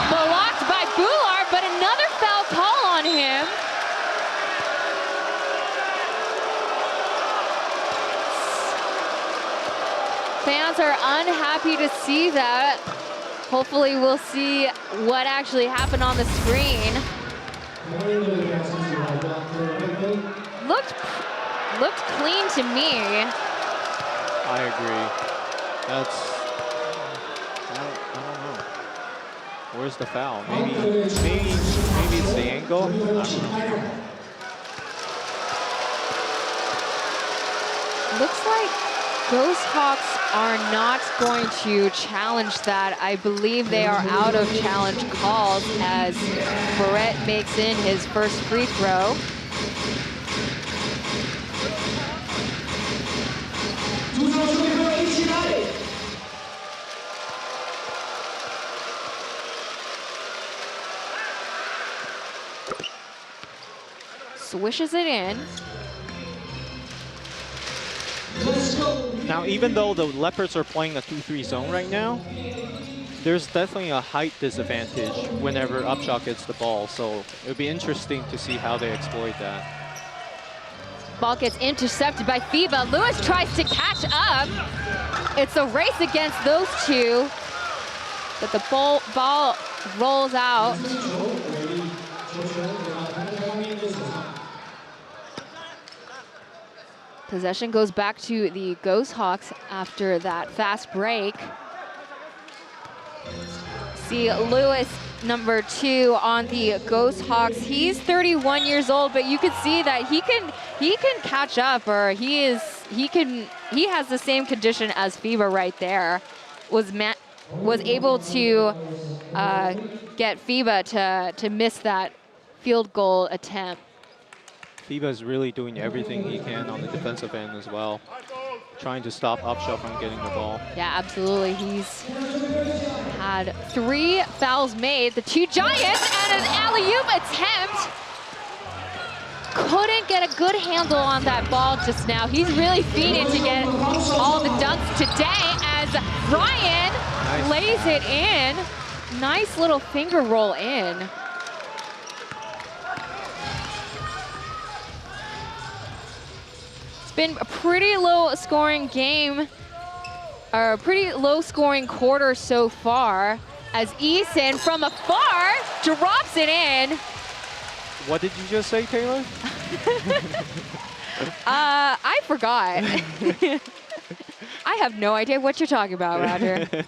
blocked by Bular, but another foul call on him. Fans are unhappy to see that. Hopefully we'll see what actually happened on the screen. Looked clean to me. I agree. That's, I don't know. Where's the foul? Maybe it's the angle. I don't know. Looks like Ghosthawks are not going to challenge that. I believe they are out of challenge calls as Brett makes in his first free throw. Swishes it in. Now, even though the Leopards are playing a 2-3 zone right now, there's definitely a height disadvantage whenever Upshot gets the ball. So it would be interesting to see how they exploit that. Ball gets intercepted by FIBA. Lewis tries to catch up. It's a race against those two, but the ball rolls out. Possession goes back to the Ghosthawks after that fast break. See Lewis, number 2 on the Ghosthawks. He's 31 years old, but you can see that he can catch up, or he has the same condition as FIBA right there. Was able to get FIBA to miss that field goal attempt. FIBA is really doing everything he can on the defensive end as well, trying to stop Upshot from getting the ball. Yeah, absolutely. He's had 3 fouls made. The 2 Giants and an alley-oop attempt. Couldn't get a good handle on that ball just now. He's really feeding to get all the dunks today as Ryan lays it in. Nice little finger roll in. It's been a pretty low scoring game, or a pretty low scoring quarter so far, as Eason from afar drops it in. What did you just say, Taylor? I forgot. I have no idea what you're talking about, Roger.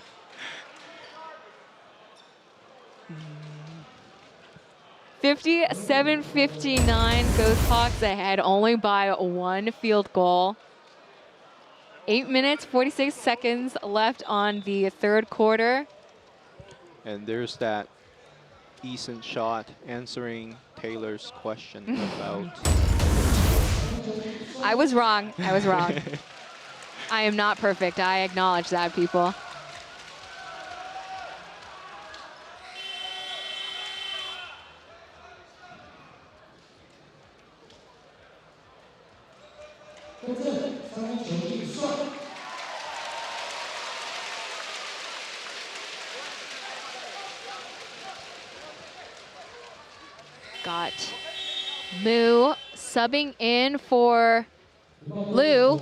57-59, Ghosthawks ahead only by 1 field goal. 8 minutes, 46 seconds left on the 3rd quarter. And there's that decent shot answering Taylor's question about. I was wrong. I was wrong. I am not perfect. I acknowledge that, people. Got Mu subbing in for Lu.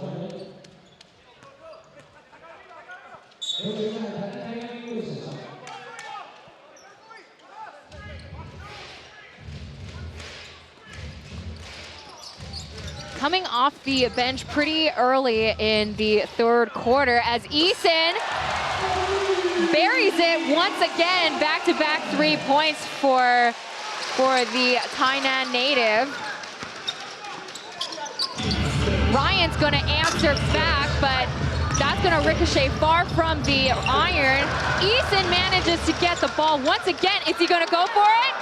Coming off the bench pretty early in the third quarter as Eason buries it once again. Back-to-back 3 points for the Tainan native. Ryan's gonna answer back, but that's gonna ricochet far from the iron. Eason manages to get the ball once again. Is he gonna go for it?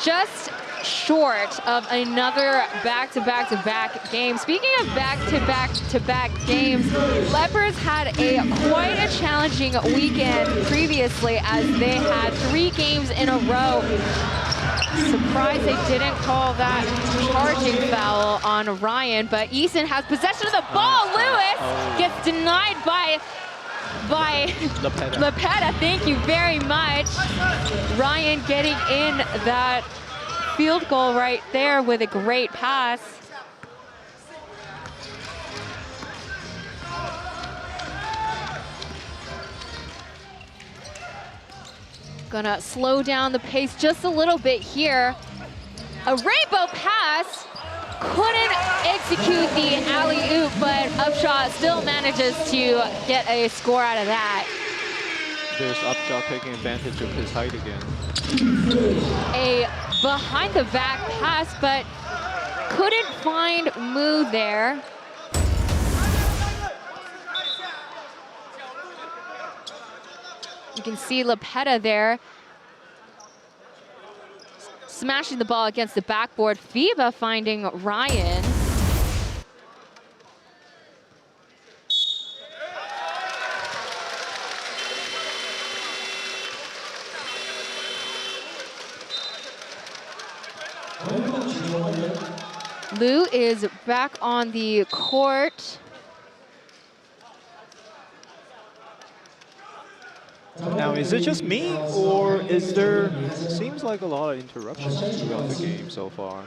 Just short of another back-to-back-to-back game. Speaking of back-to-back-to-back games, Leopards had quite a challenging weekend previously as they had 3 games in a row. Surprised they didn't call that charging foul on Ryan, but Eason has possession of the ball. Lewis gets denied by Lepeta. Thank you very much. Ryan getting in that field goal right there with a great pass. Gonna slow down the pace just a little bit here. A rainbow pass, couldn't execute the alley-oop, but Upshaw still manages to get a score out of that. There's Upshaw taking advantage of his height again. A behind-the-back pass, but couldn't find Mu there. You can see Lepeta there smashing the ball against the backboard. FIBA finding Ryan. Lu is back on the court. Now, is it just me, or is there, seems like a lot of interruptions throughout the game so far?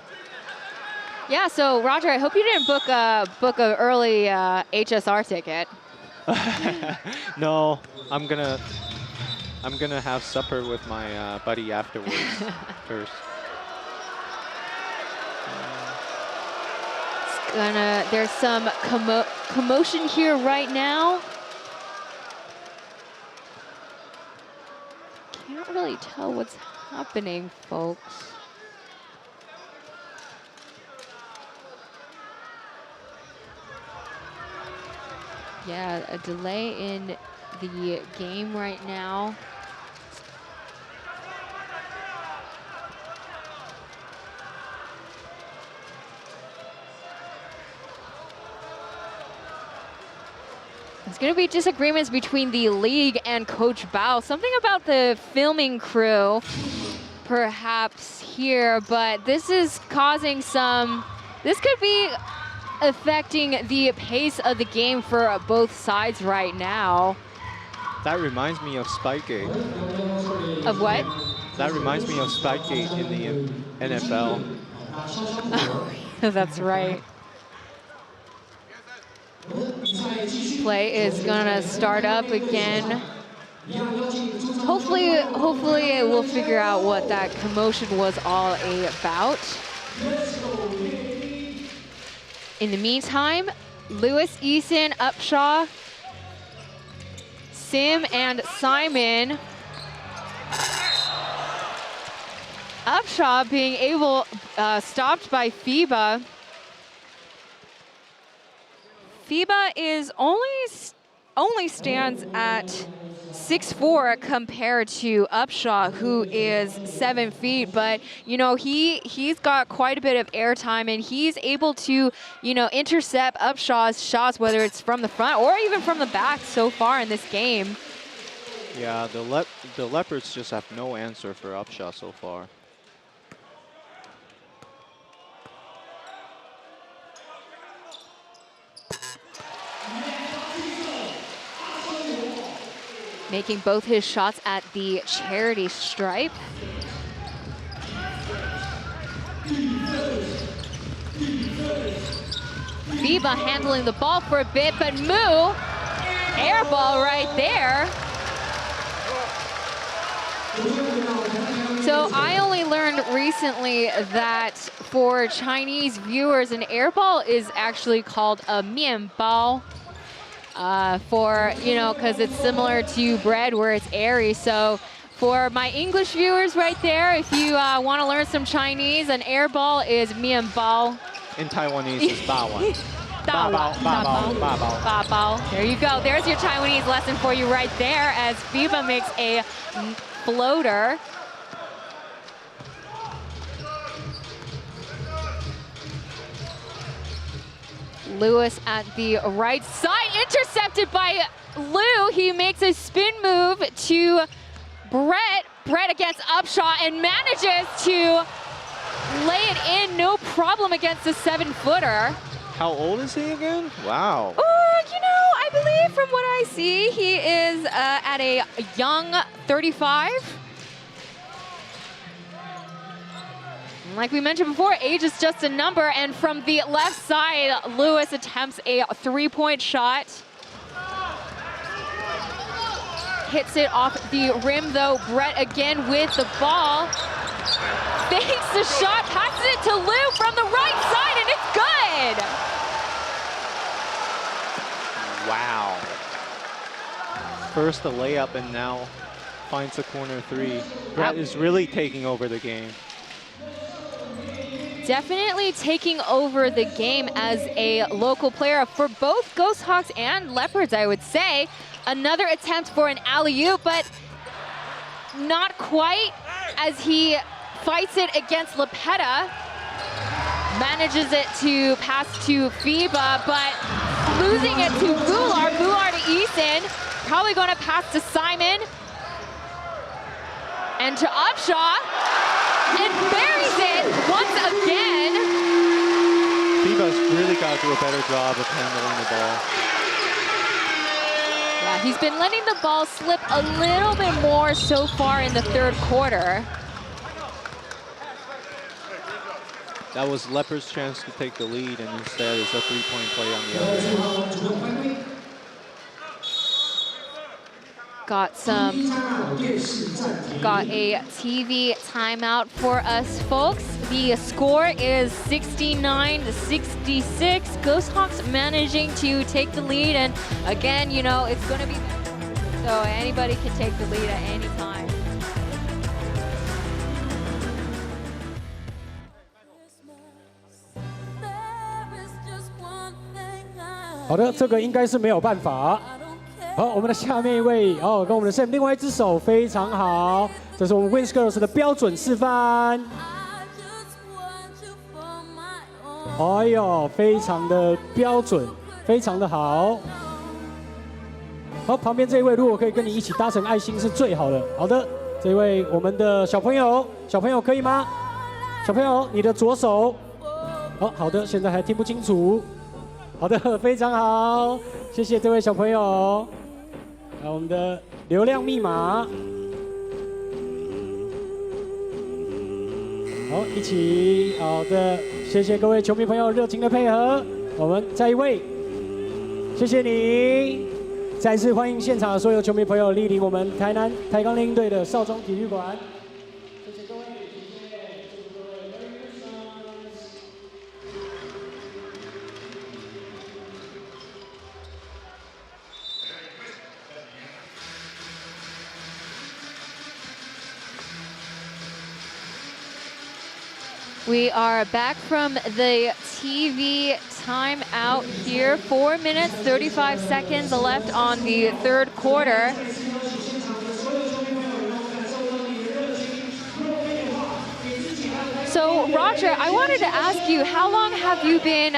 Yeah, so Roger, I hope you didn't book a early HSR ticket. No, I'm gonna have supper with my buddy afterwards first. There's some commotion here right now. Can't really tell what's happening, folks. Yeah, a delay in the game right now. There's going to be disagreements between the league and Coach Bao. Something about the filming crew, perhaps here, but this is causing some. This could be affecting the pace of the game for both sides right now. That reminds me of Spikegate. Of what? That reminds me of Spikegate in the NFL. That's right. Play is gonna start up again. Hopefully we'll figure out what that commotion was all about. In the meantime, Lewis, Eason, Upshaw, Sim, and Simon. Upshaw being stopped by FIBA. FIBA is only stands at 6'4" compared to Upshaw, who is 7 feet, but you know, he's got quite a bit of airtime, and he's able to, you know, intercept Upshaw's shots, whether it's from the front or even from the back so far in this game. Yeah, the Leopards just have no answer for Upshaw so far. Making both his shots at the charity stripe. FIBA handling the ball for a bit, but Mu, air ball right there. So I only learned recently that for Chinese viewers, an air ball is actually called a mian bao. For, you know, because it's similar to bread where it's airy. So for my English viewers right there, if you want to learn some Chinese, an air ball is mian bao. In Taiwanese, it's bawan. There you go. There's your Taiwanese lesson for you right there as FIBA makes a floater. Lewis at the right side, intercepted by Liu. He makes a spin move to Brett. Brett against Upshaw and manages to lay it in, no problem against the 7-footer. How old is he again? Wow. Oh, you know, I believe from what I see, he is at a young 35. Like we mentioned before, age is just a number, and from the left side, Lewis attempts a 3-point shot. Hits it off the rim though. Brett again with the ball. Fakes the shot, passes it to Liu from the right side, and it's good! Wow. First a layup and now finds the corner 3. Brett is really taking over the game. Definitely taking over the game as a local player for both Ghosthawks and Leopards, I would say. Another attempt for an alley-oop, but not quite as he fights it against Lepeta. Manages it to pass to FIBA, but losing it to Goulart. Goulart to Eason. Probably going to pass to Simon. And to Upshaw. And buries it once again. FIBA's really got to do a better job of handling the ball. Yeah, he's been letting the ball slip a little bit more so far in the third quarter. That was Leopard's chance to take the lead, and instead it's a 3-point play on the other end. Got a TV timeout for us, folks. The score is 69-66. Ghosthawks managing to take the lead, and again, you know, it's going to be so anybody can take the lead at any time. There is just one thing I 好的，这个应该是没有办法。好，我们的下面一位哦，跟我们的 Sam 另外一只手非常好，这是我们 Wins Girls 的标准示范。哎呦，非常的标准，非常的好。好，旁边这一位如果可以跟你一起搭成爱心是最好的。好的，这位我们的小朋友，小朋友可以吗？小朋友，你的左手。哦，好的，现在还听不清楚。好的，非常好，谢谢这位小朋友。好，我们的流量密码。好，一起，好的，谢谢各位球迷朋友热情的配合。我们再一位，谢谢你。再次欢迎现场的所有球迷朋友莅临我们台南台钢猎鹰队的少中体育馆。谢谢各位，谢谢，谢谢各位。We are back from the TV timeout here. 4 minutes, 35 seconds left on the third quarter. So Roger, I wanted to ask you, how long have you been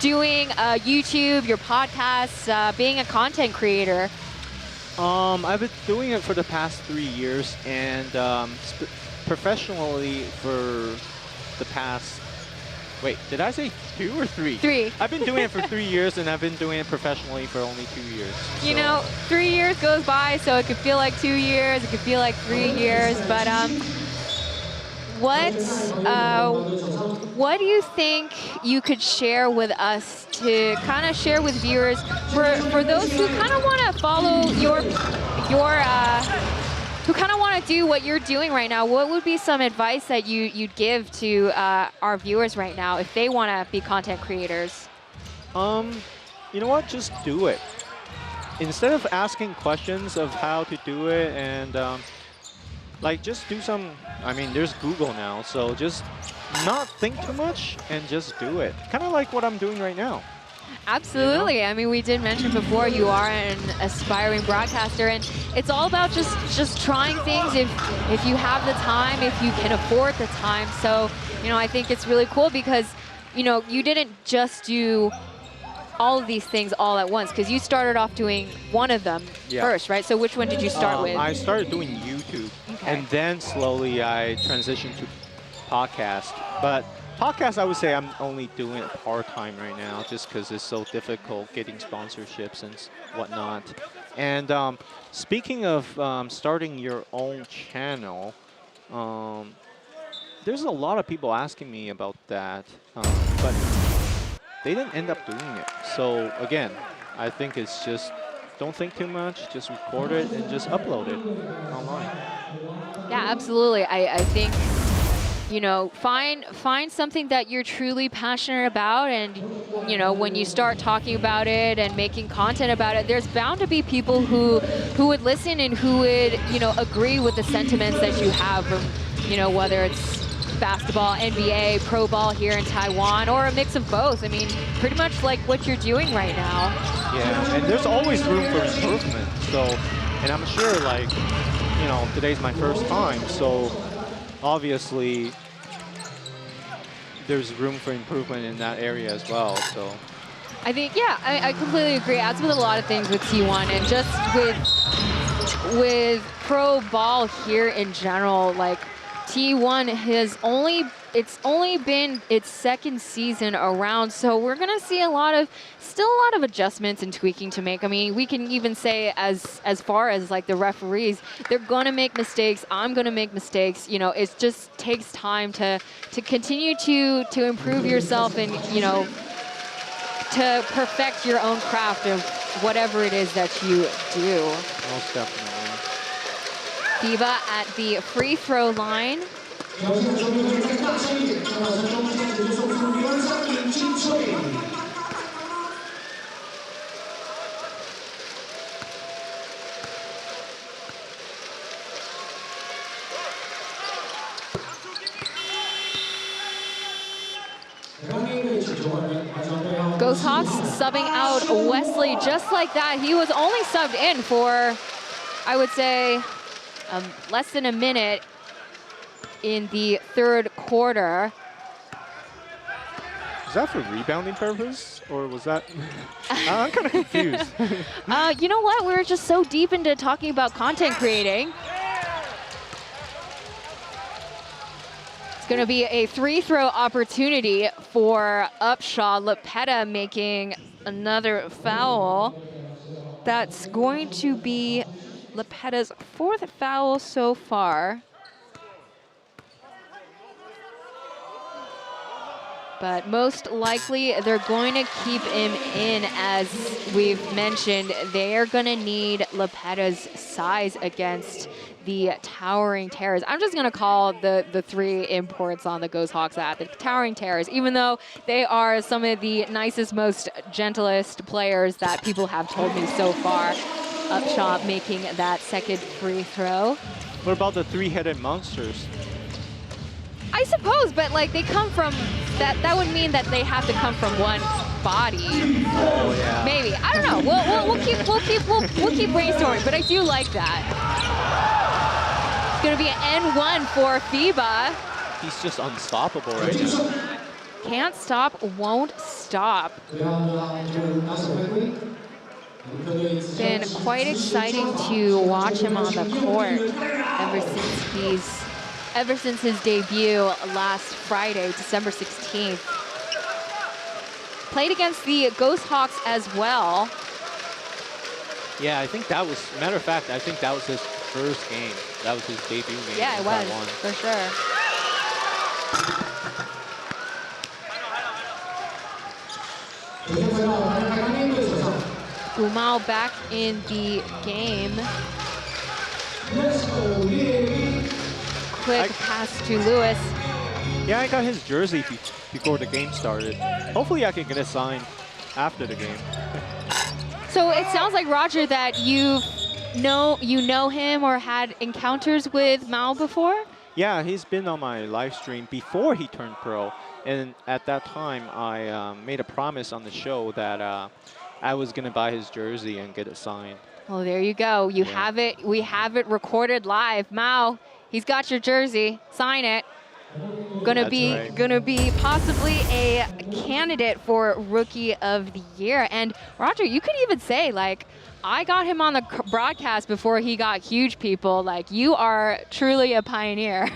doing YouTube, your podcasts, being a content creator? I've been doing it for the past 3 years, and professionally for the past. Wait, did I say 2 or 3? 3. I've been doing it for 3 years, and I've been doing it professionally for only 2 years. You know, 3 years goes by, so it could feel like 2 years, it could feel like 3 years, but what do you think you could share with us to kind of share with viewers for those who kind of want to follow who kind of want to do what you're doing right now? What would be some advice that you'd give to our viewers right now if they want to be content creators? You know what? Just do it. Instead of asking questions of how to do it, and like just do some. I mean, there's Google now, so just not think too much and just do it. Kind of like what I'm doing right now. Absolutely. You know? I mean, we did mention before you are an aspiring broadcaster, and it's all about just trying things if you have the time, if you can afford the time. So, you know, I think it's really cool because, you know, you didn't just do all of these things all at once, because you started off doing one of them first, right? So which one did you start with? I started doing YouTube, and then slowly I transitioned to podcast. But podcast, I would say I'm only doing it part-time right now, just because it's so difficult getting sponsorships and whatnot. And speaking of starting your own channel, there's a lot of people asking me about that, but they didn't end up doing it. So again, I think it's just don't think too much, just record it and just upload it online. Yeah, absolutely. I think, you know, find something that you're truly passionate about, and, you know, when you start talking about it and making content about it, there's bound to be people who would listen and who would, you know, agree with the sentiments that you have from, you know, whether it's basketball, NBA, pro ball here in Taiwan, or a mix of both. I mean, pretty much like what you're doing right now. Yeah, and there's always room for improvement. So, and I'm sure, like, you know, today's my first time, so obviously there's room for improvement in that area as well. So I think, yeah, I completely agree. As with a lot of things with T1, and just with pro ball here in general, like, T1 has only been its second season around, so we're gonna see still a lot of adjustments and tweaking to make. I mean, we can even say as far as like the referees, they're gonna make mistakes. I'm gonna make mistakes. You know, it just takes time to continue to improve yourself and, you know, to perfect your own craft of whatever it is that you do. Most definitely. Diva at the free throw line. Ghosthawks subbing out Wesley just like that. He was only subbed in for, I would say, less than a minute in the third quarter. Is that for rebounding purpose, or was that? I'm kind of confused. You know what? We were just so deep into talking about content creating. It's going to be a free throw opportunity for Upshaw. Lepeta making another foul. That's going to be Lepeta's 4th foul so far. But most likely, they're going to keep him in. As we've mentioned, they're going to need Lepeta's size against the Towering Terrors. I'm just going to call the 3 imports on the Ghosthawks that the Towering Terrors, even though they are some of the nicest, most gentlest players that people have told me so far. Upshot making that second free throw. What about the 3-headed monsters? I suppose, but like they come from that would mean that they have to come from one body. Oh yeah. Maybe, I don't know. We'll keep brainstorming, but I do like that. going to be an N1 for FIBA. He's just unstoppable right now. Can't stop, won't stop. Been quite exciting to watch him on the court ever since his debut last Friday, December 16th. Played against the Ghosthawks as well. Yeah, I think that was, matter of fact, I think that was his first game. That was his debut game. Yeah, it was, Taiwan. for sure. Gumao back in the game. Quick pass to Lewis. Yeah, I got his jersey before the game started. Hopefully I can get it signed after the game. So it sounds like, Roger, that you know him or had encounters with Mao before? Yeah, he's been on my live stream before he turned pro. And at that time, I made a promise on the show that I was going to buy his jersey and get it signed. Well, there you go. You have it. We have it recorded live. Mao, he's got your jersey. Sign it. Gonna be possibly a candidate for Rookie of the Year. And Roger, you could even say, like, I got him on the broadcast before he got huge people. Like, you are truly a pioneer.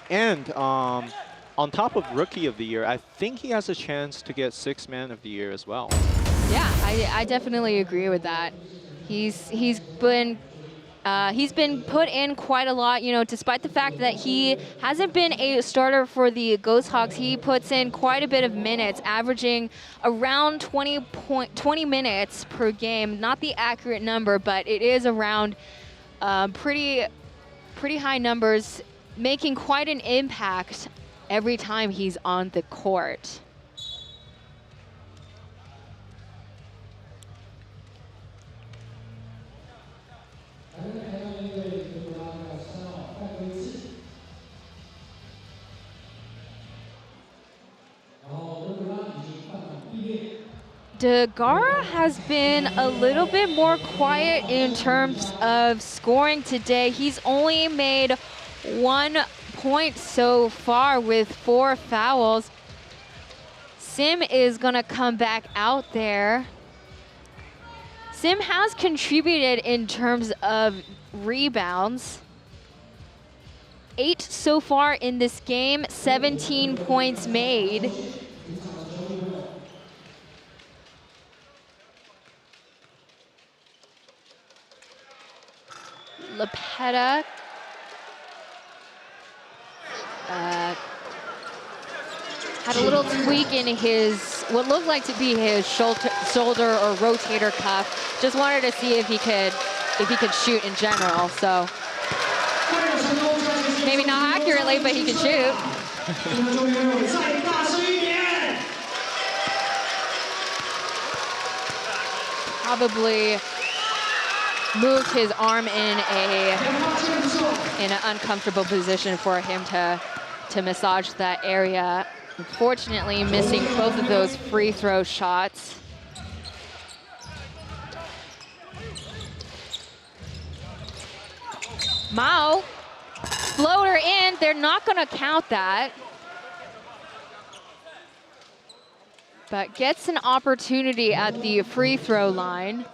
And on top of Rookie of the Year, I think he has a chance to get Sixth Man of the Year as well. Yeah, I definitely agree with that. He's been put in quite a lot, you know, despite the fact that he hasn't been a starter for the Ghosthawks. He puts in quite a bit of minutes, averaging around 20 minutes per game. Not the accurate number, but it is around pretty high numbers, making quite an impact every time he's on the court. DeGara has been a little bit more quiet in terms of scoring today. He's only made 1 point so far with 4 fouls. Sim is gonna come back out there. Sim has contributed in terms of rebounds. 8 so far in this game, 17 points made. Lepeta had a little tweak in his, what looked like to be his shoulder or rotator cuff. Just wanted to see if he could shoot in general. So maybe not accurately, but he can shoot. Probably moved his arm in an uncomfortable position for him to massage that area. Unfortunately, missing both of those free throw shots. Mao, floater in. They're not going to count that. But gets an opportunity at the free throw line.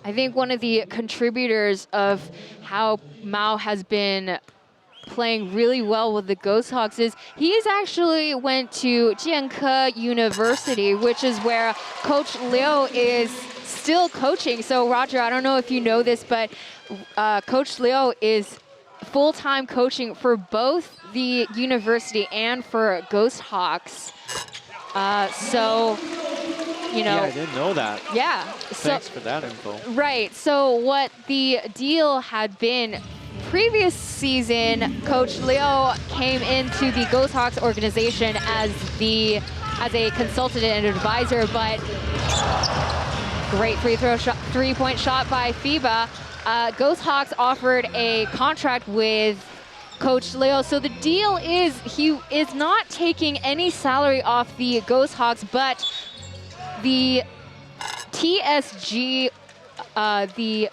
I think one of the contributors of how Mao has been playing really well with the Ghosthawks is he's actually went to Jianke University, which is where Coach Liu is still coaching. So Roger, I don't know if you know this, but Coach Liu is full-time coaching for both the university and for Ghosthawks. So, you know. Yeah, I didn't know that. Yeah. Thanks for that info. Right. So what the deal had been, previous season, Coach Liu came into the Ghosthawks organization as a consultant and advisor, but great three-point shot by FIBA. Ghosthawks offered a contract with Coach Liu. So the deal is he is not taking any salary off the Ghosthawks, but the TSG, the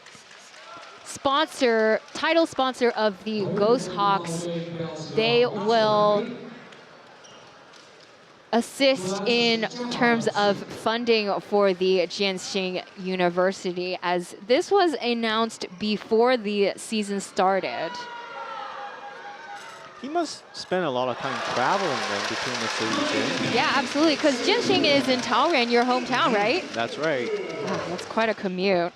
title sponsor of the Ghosthawks, they will assist in terms of funding for the Jianxing University, as this was announced before the season started. He must spend a lot of time traveling then between the cities. Yeah, absolutely, because Jianxing is in Taoyuan, your hometown, right? That's right. Oh, that's quite a commute.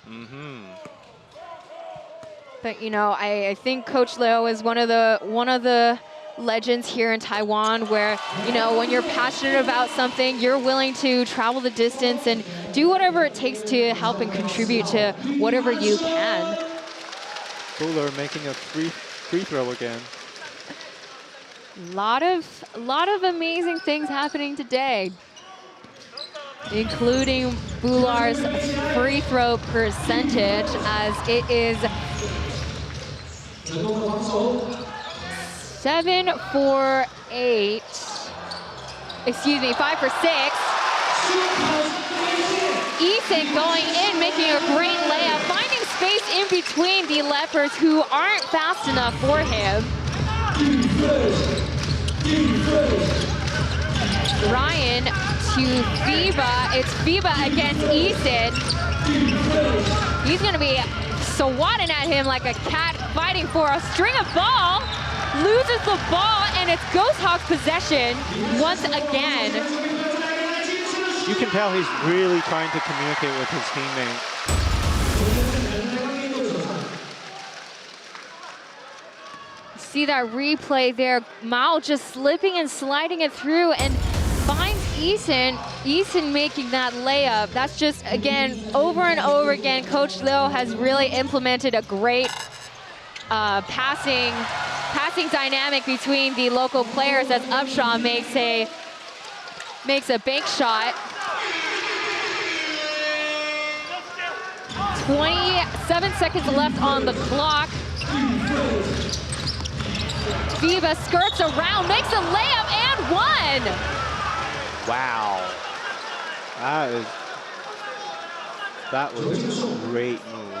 But you know, I think Coach Leo is one of the legends here in Taiwan, where, you know, when you're passionate about something, you're willing to travel the distance and do whatever it takes to help and contribute to whatever you can. Buller making a free throw again. Lot of amazing things happening today, including Bular's free throw percentage, as it is 7 for 8. Excuse me, 5 for 6. Ethan going in, making a great layup, finding space in between the Leopards, who aren't fast enough for him. Ryan to FIBA. It's FIBA against Ethan. He's going to be swatting at him like a cat fighting for a string of ball. Loses the ball, and it's Ghosthawks possession once again. You can tell he's really trying to communicate with his teammate. See that replay there, Mao just slipping and sliding it through and finds Eason. Eason making that layup. That's just, again, over and over again, Coach Leo has really implemented a great passing dynamic between the local players, as Upshaw makes a bank shot. 27 seconds left on the clock. FIBA skirts around, makes a layup, and one! Wow. That was a great move.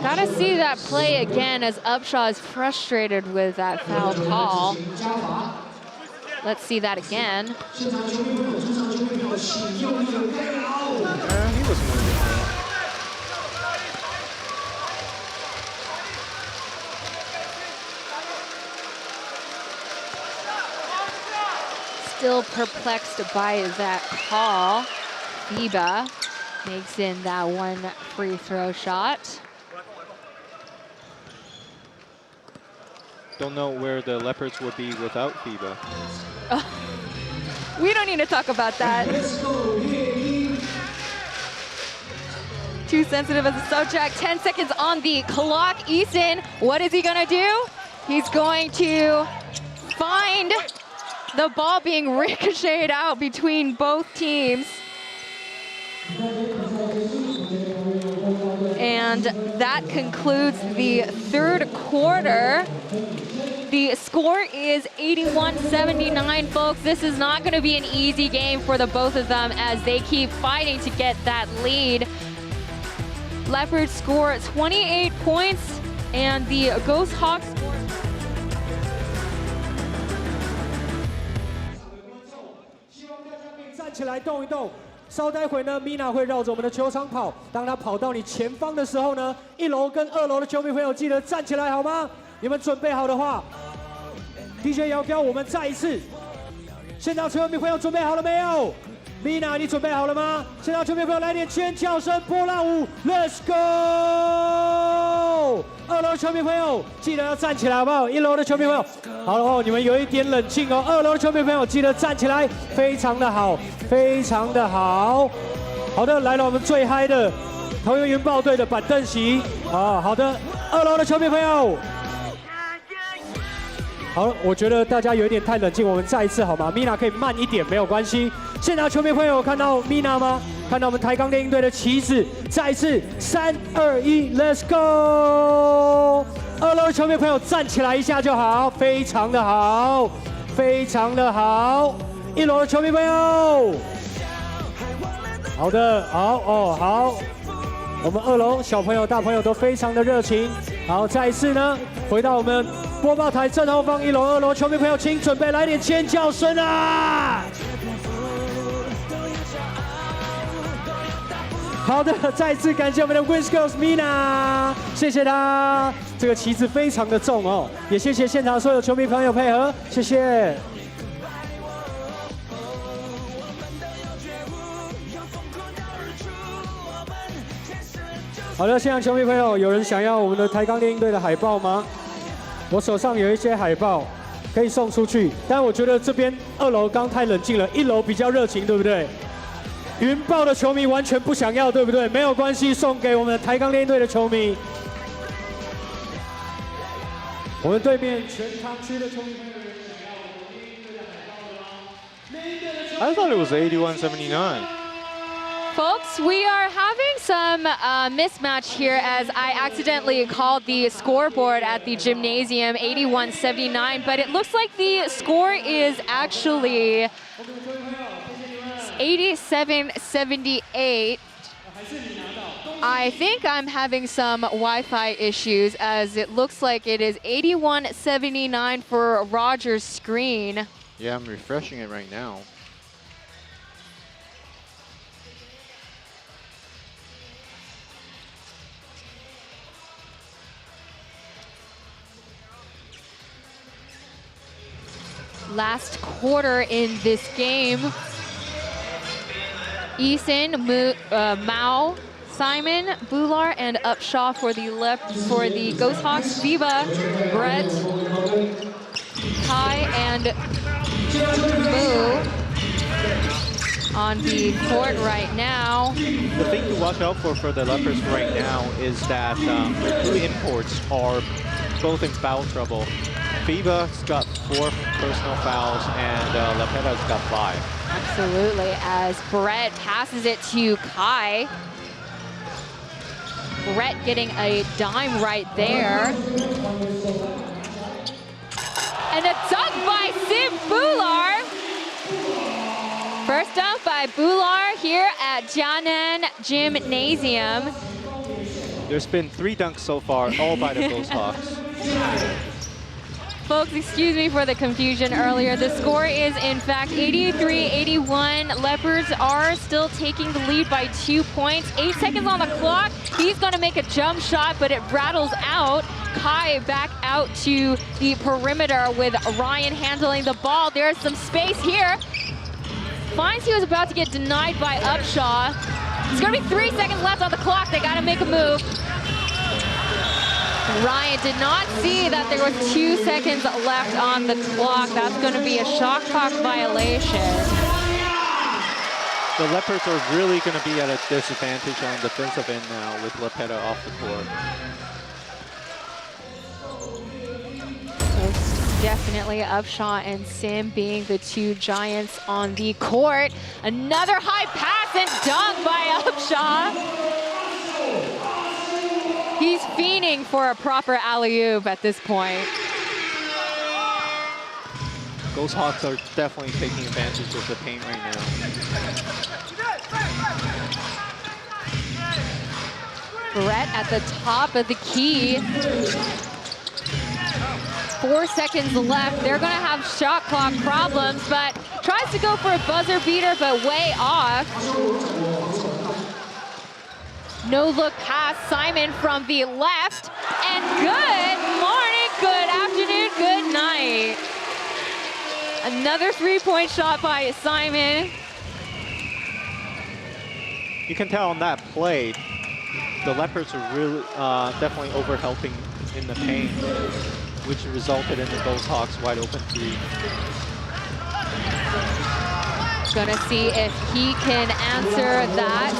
Gotta see that play again, as Upshaw is frustrated with that foul call. Let's see that again. He was moving. Still perplexed by that call. FIBA makes in that one free throw shot. Don't know where the Leopards would be without FIBA. Oh, we don't need to talk about that. Too sensitive as a subject. 10 seconds on the clock. Eason, what is he gonna do? He's going to find the ball being ricocheted out between both teams. And that concludes the third quarter. The score is 81-79, folks. This is not going to be an easy game for the both of them, as they keep fighting to get that lead. Leopards score 28 points, and the Ghosthawks score... 站起来动一动，稍待会呢 ，Mina 会绕着我们的球场跑。当她跑到你前方的时候呢，1楼跟2楼的球迷朋友记得站起来好吗？你们准备好的话 ，DJ 摇标，我们再一次。现场球迷朋友准备好了没有 ？Mina， 你准备好了吗？现场球迷朋友来点尖叫声，波浪舞 ，Let's go！ 2楼球迷朋友记得要站起来好不好？1楼的球迷朋友，好了哦，你们有一点冷静哦。2楼的球迷朋友记得站起来，非常的好，非常的好。好的，来了我们最嗨的桃园云豹队的板凳席啊，好的，2楼的球迷朋友。好了，我觉得大家有一点太冷静，我们再一次好吗 ？Mina 可以慢一点，没有关系。现场球迷朋友有看到 Mina 吗？看到我们台钢猎鹰队的旗子，再一次3、2、1 ，Let's go！ 2楼的球迷朋友站起来一下就好，非常的好，非常的好。1楼的球迷朋友。好的，好哦，好。我们2楼小朋友、大朋友都非常的热情。好，再一次呢，回到我们播报台正后方1楼、2楼，球迷朋友请准备来点尖叫声啊！好的，再次感谢我们的 vs.TainanTSG Mina， 谢谢他。这个旗子非常的重哦，也谢谢现场所有球迷朋友配合，谢谢。好的，现场球迷朋友，有人想要我们的台钢猎鹰队的海报吗？我手上有一些海报，可以送出去。但我觉得这边2楼刚太冷静了，1楼比较热情，对不对？云豹的球迷完全不想要，对不对？没有关系，送给我们台钢猎鹰队的球迷。我们对面全堂区的球迷朋友有想要我们猎鹰队的海报的吗？ I thought it was 81-79. Folks, we are having some mismatch here as I accidentally called the scoreboard at the gymnasium 81-79, but it looks like the score is actually 87-78. I think I'm having some Wi-Fi issues as it looks like it is 81-79 for Roger's screen. Yeah, I'm refreshing it right now. Last quarter in this game, Eason, Mao, Simon, Bular, and Upshaw for the Ghosthawks, Viva, Brett, Kai, and Moo on the court right now. The thing to watch out for the Leopards right now is that the 2 imports are both in foul trouble. Viva's got 4 personal fouls and Lepeda's got 5. Absolutely, as Brett passes it to Kai. Brett getting a dime right there. And a dunk by Sim Bular. First dunk by Bular here at Jianan Gymnasium. There's been 3 dunks so far, all by the Ghosthawks. Folks, excuse me for the confusion earlier. The score is, in fact, 83-81. Leopards are still taking the lead by 2 points. 8 seconds on the clock. He's going to make a jump shot, but it rattles out. Kai back out to the perimeter with Ryan handling the ball. There's some space here. Finds he was about to get denied by Upshaw. It's going to be 3 seconds left on the clock. They got to make a move. Ryan did not see that there was 2 seconds left on the clock. That's going to be a shot clock violation. The Leopards are really going to be at a disadvantage on the defensive end now with Lepeda off the court. Definitely Upshaw and Sim being the 2 giants on the court. Another high pass and dunk by Upshaw. He's fiending for a proper alley-oop at this point. Ghosthawks are definitely taking advantage of the paint right now. Brett at the top of the key. 4 seconds left. They're going to have shot clock problems, but tries to go for a buzzer beater, but way off. No look pass, Simon from the left. And good morning, good afternoon, good night. Another 3-point shot by Simon. You can tell on that play, the Leopards are really definitely over-helping in the paint, which resulted in the Ghosthawks wide open 3. Gonna see if he can answer that.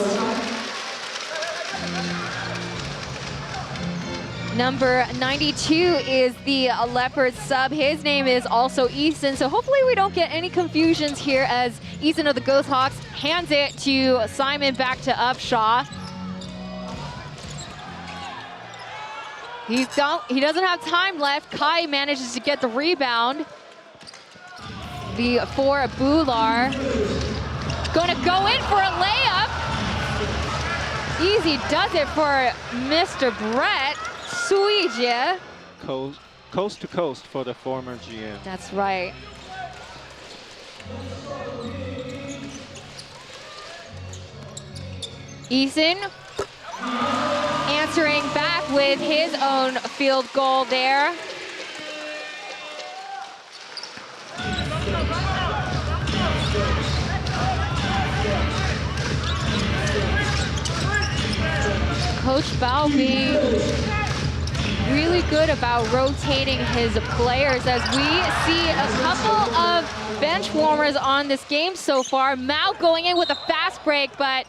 Number 92 is the Leopard sub. His name is also Easton, so hopefully we don't get any confusions here as Easton of the Ghosthawks hands it to Simon back to Upshaw. He doesn't have time left. Kai manages to get the rebound. The 4 Bular. Gonna go in for a layup. Easy does it for Mr. Brett Suijie. Coast to coast for the former GM. That's right. Eason answering back with his own field goal there. Coach Bao being really good about rotating his players as we see a couple of bench warmers on this game so far. Mao going in with a fast break, but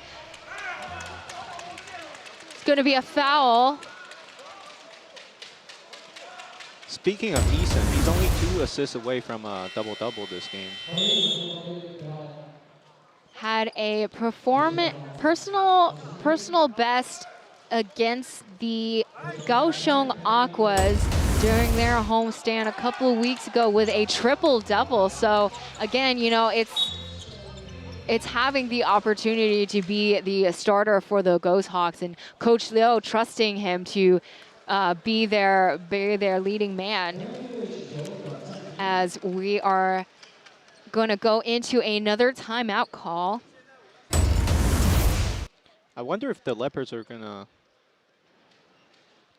it's going to be a foul. Speaking of Eason, he's only 2 assists away from a double-double this game. Had a personal best against the Kaohsiung Aquas during their homestand a couple of weeks ago with a triple-double. So again, you know, it's having the opportunity to be the starter for the Ghosthawks, and Coach Liu trusting him to be their leading man. As we are going to go into another timeout call. I wonder if the Leopards are going to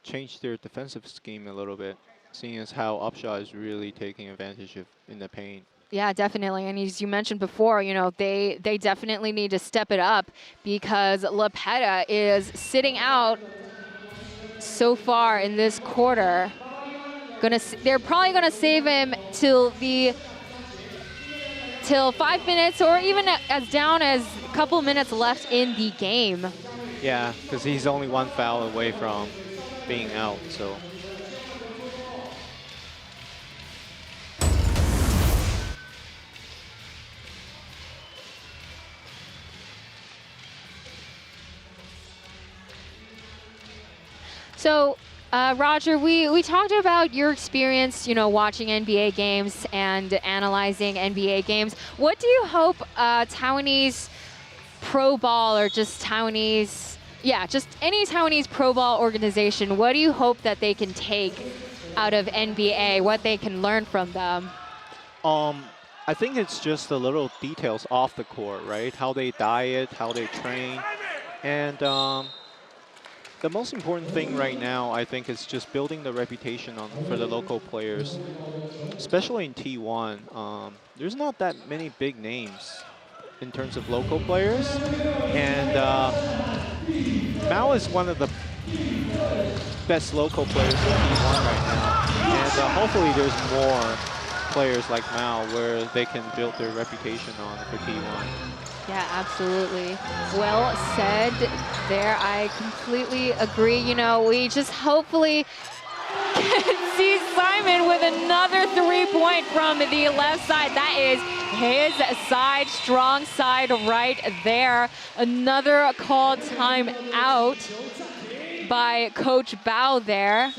change their defensive scheme a little bit, seeing as how Upshaw is really taking advantage of in the paint. Yeah, definitely. And as you mentioned before, you know, they definitely need to step it up because Lepeta is sitting out so far in this quarter. They're probably gonna save him till 5 minutes, or even as down as a couple minutes left in the game. Yeah, because he's only 1 foul away from being out, so. So, Roger, we talked about your experience, you know, watching NBA games and analyzing NBA games. What do you hope Taiwanese pro ball, or just Taiwanese, just any Taiwanese pro ball organization, what do you hope that they can take out of NBA, what they can learn from them? I think it's just the little details off the court, right? How they diet, how they train, and the most important thing right now, I think, is just building the reputation for the local players, especially in T1. There's not that many big names in terms of local players, and Mao is one of the best local players in T1 right now, and hopefully there's more players like Mao where they can build their reputation on for T1. Yeah, absolutely. Well said there. I completely agree. You know, we just hopefully can see Simon with another 3-point from the left side. That is his side, strong side right there. Another called time out by Coach Bao there.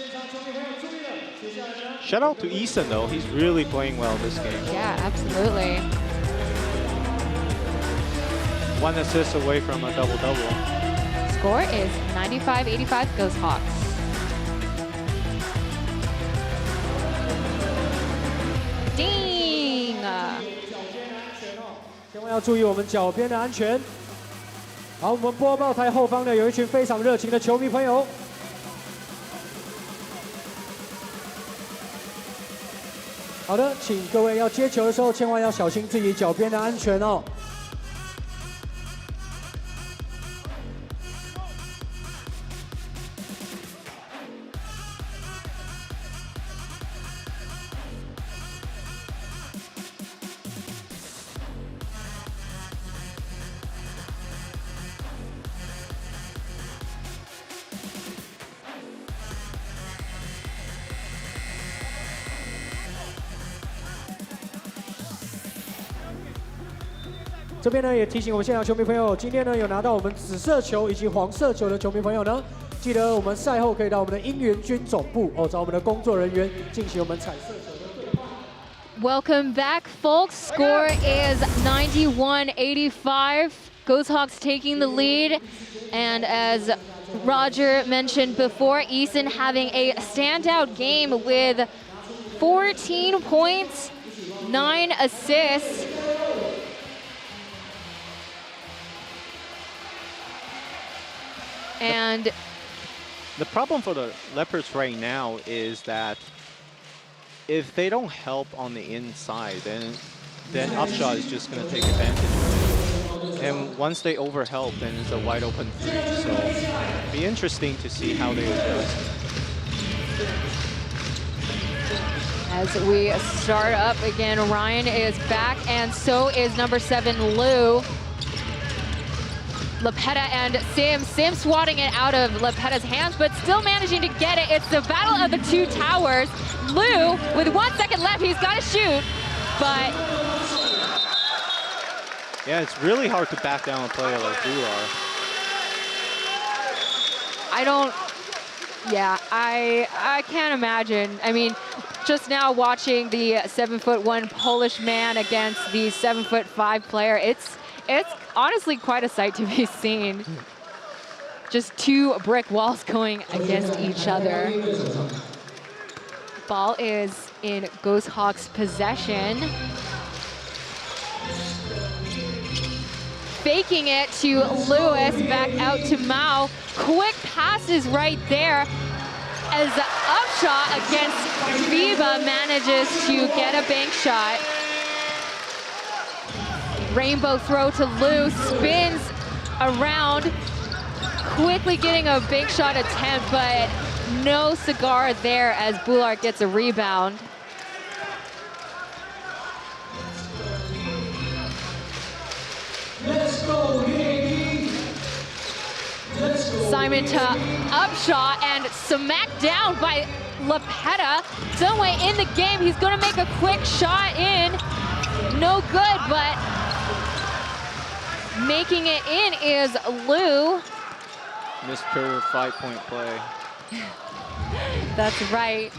Shout out to Eason, though. He's really playing well this game. Yeah, absolutely. 1 assist away from a double-double. Score is 95-85 Ghosthawks. Ding! 千万要注意我们脚边的安全。好，我们播报台后方呢有一群非常热情的球迷朋友。好的，请各位要接球的时候，千万要小心自己脚边的安全哦。这边呢也提醒我们现场球迷朋友，今天呢有拿到我们紫色球以及黄色球的球迷朋友呢，记得我们赛后可以到我们的鹰援军总部找我们的工作人员进行我们彩色球的对话。Welcome back, folks. Score is 91-85. Ghosthawks taking the lead, and as Roger mentioned before, Eason having a standout game with 14 points, 9 assists. And the problem for the Leopards right now is that if they don't help on the inside, then Upshot is just going to take advantage of it. And once they overhelp, then it's a wide open three. So it'll be interesting to see how they adjust. As we start up again, Ryan is back, and so is number 7, Lou. Lepeta and Sim swatting it out of Lepeta's hands, but still managing to get it. It's the battle of the two towers. Lou, with 1 second left, he's got to shoot, but... Yeah, it's really hard to back down a player like you are. I can't imagine. I mean, just now watching the 7'1" Polish man against the 7'5" player, it's honestly quite a sight to be seen. Just two brick walls going against each other. Ball is in Ghosthawks' possession. Faking it to Lewis, back out to Mao. Quick passes right there as Upshot against Viva manages to get a bank shot. Rainbow throw to Lou, spins around, quickly getting a bank shot attempt, but no cigar there as Boulard gets a rebound. Let's go, Simon to Upshot and smacked down by Lepeta. Someway in the game, he's gonna make a quick shot in. No good, but making it in is Lou. Mr. 5-point play. That's right.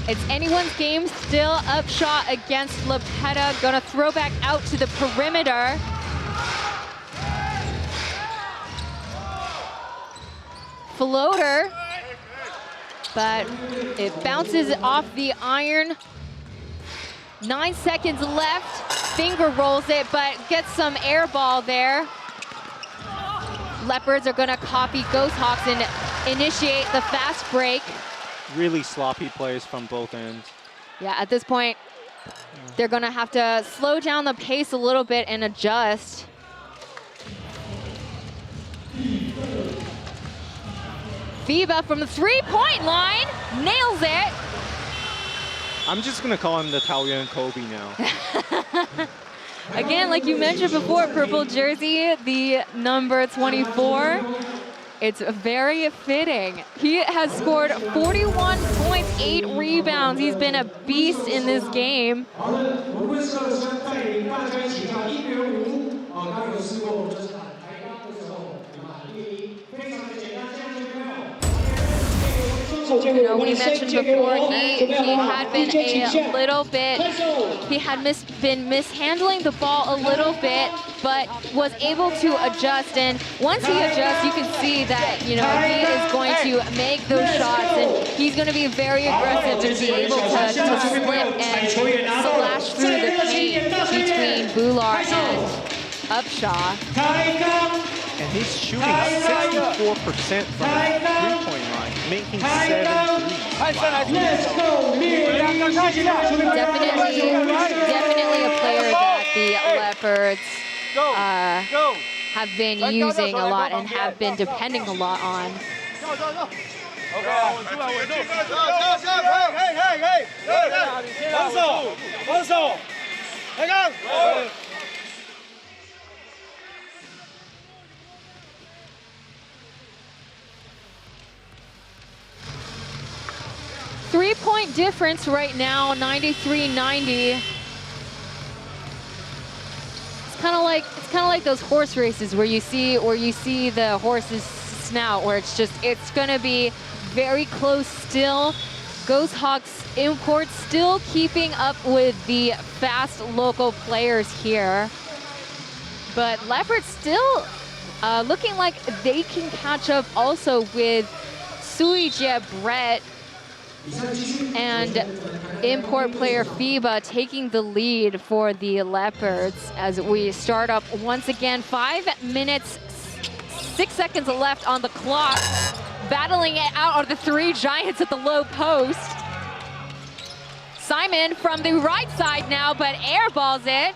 It's anyone's game still. Upshot against Lepeta. Gonna throw back out to the perimeter. Floater, but it bounces off the iron. 9 seconds left. Finger rolls it, but gets some air ball there. Leopards are gonna copy Ghosthawks and initiate the fast break. Really sloppy plays from both ends. Yeah, at this point, they're gonna have to slow down the pace a little bit and adjust. Viva from the three-point line, nails it. I'm just gonna call him the Taoyuan Kobe now. Again, like you mentioned before, purple jersey, the number 24. It's very fitting. He has scored 41 points, 8 rebounds. He's been a beast in this game. You know, we mentioned before he had been a little bit, he had been mishandling the ball a little bit, but was able to adjust. And once he adjusts, you can see that, you know, he is going to make those shots, and he's going to be very aggressive to be able to slip and slash through the paint between Boulard and Upshaw. And he's shooting 64% from the three-point line, making 7 threes. Definitely a player that the Leopards have been using a lot and have been depending a lot on. Three-point difference right now, 93-90. It's kind of like those horse races where you see the horse's snout, where it's gonna be very close still. Ghosthawks imports still keeping up with the fast local players here. But Leopards still looking like they can catch up also with Suijie Brett and import player FIBA taking the lead for the Leopards as we start up once again. 5 minutes, 6 seconds left on the clock. Battling it out are the 3 Giants at the low post. Simon from the right side now, but airballs it.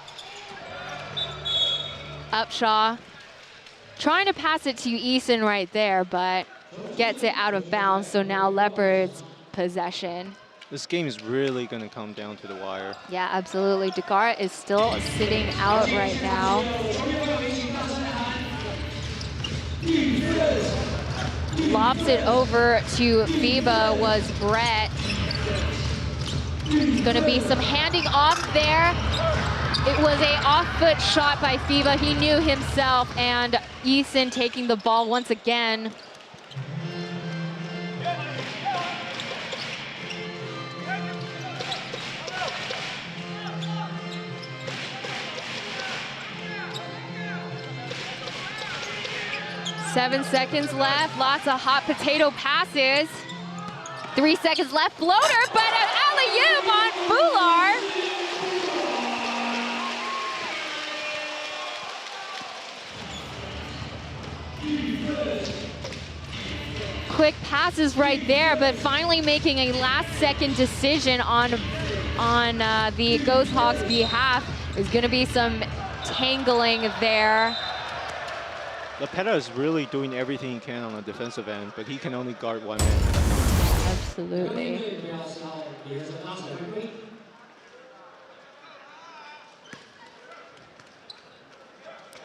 Upshaw trying to pass it to Eason right there, but gets it out of bounds. So now Leopards possession. This game is really going to come down to the wire. Yeah, absolutely. Dakar is still sitting out right now. Lobs it over to FIBA was Brett. It's gonna be some handing off there. It was a off-foot shot by FIBA. He knew himself, and Eason taking the ball once again. Seven seconds left, lots of hot potato passes. 3 seconds left, floater, but an alley-oop on Bular. Quick passes right there, but finally making a last-second decision on the Ghosthawks' behalf. There's going to be some tangling there. Lepeta is really doing everything he can on the defensive end, but he can only guard 1 man. Absolutely.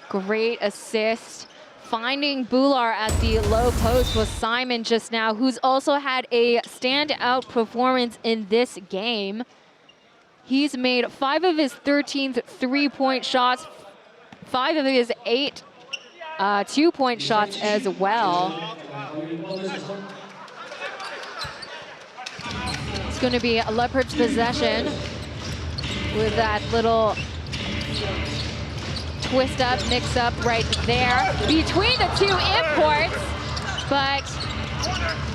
Great assist. Finding Bular at the low post was Simon just now, who's also had a standout performance in this game. He's made 5 of his 13 three-point shots, 5 of his 8 2-point shots as well. It's going to be a Leopards possession with that little twist up, mix up right there between the 2 imports, but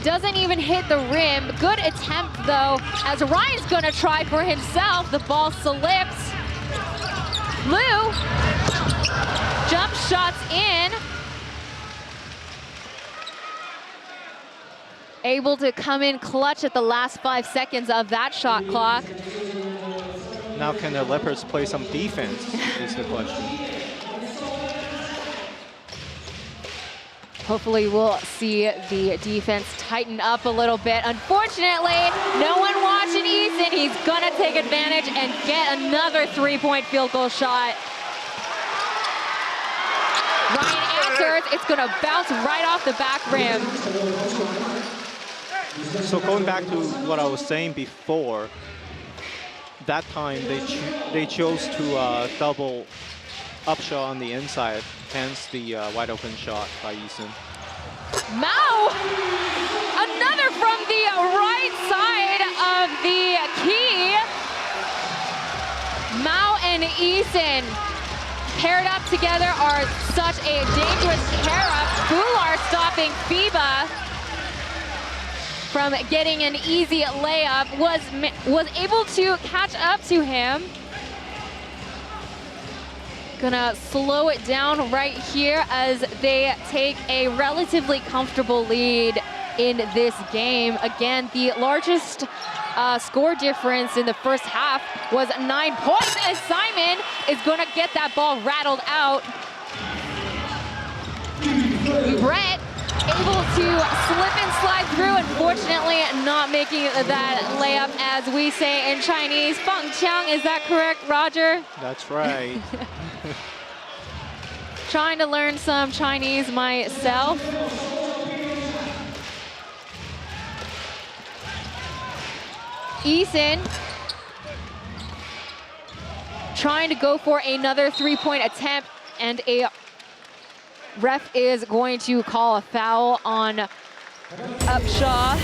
doesn't even hit the rim. Good attempt though, as Ryan's going to try for himself. The ball slips. Lou, jump shots in. Able to come in clutch at the last 5 seconds of that shot clock. Now can the Leopards play some defense is the question. Hopefully we'll see the defense tighten up a little bit. Unfortunately, no one watching Eason. He's gonna take advantage and get another 3-point field goal shot. Ryan answers, it's gonna bounce right off the back rim. So going back to what I was saying before, that time they chose to double Upshaw on the inside, hence the wide open shot by Eason. Mao, another from the right side of the key. Mao and Eason paired up together are such a dangerous pair-up. Bular stopping FIBA from getting an easy layup, was able to catch up to him. Gonna slow it down right here as they take a relatively comfortable lead in this game. Again, the largest score difference in the first half was 9 points, as Simon is gonna get that ball rattled out. Brett able to slip and slide through, unfortunately not making that layup, as we say in Chinese. Fang Qiang, is that correct, Roger? That's right. Trying to learn some Chinese myself. Eason trying to go for another 3-point attempt, and a ref is going to call a foul on Upshaw.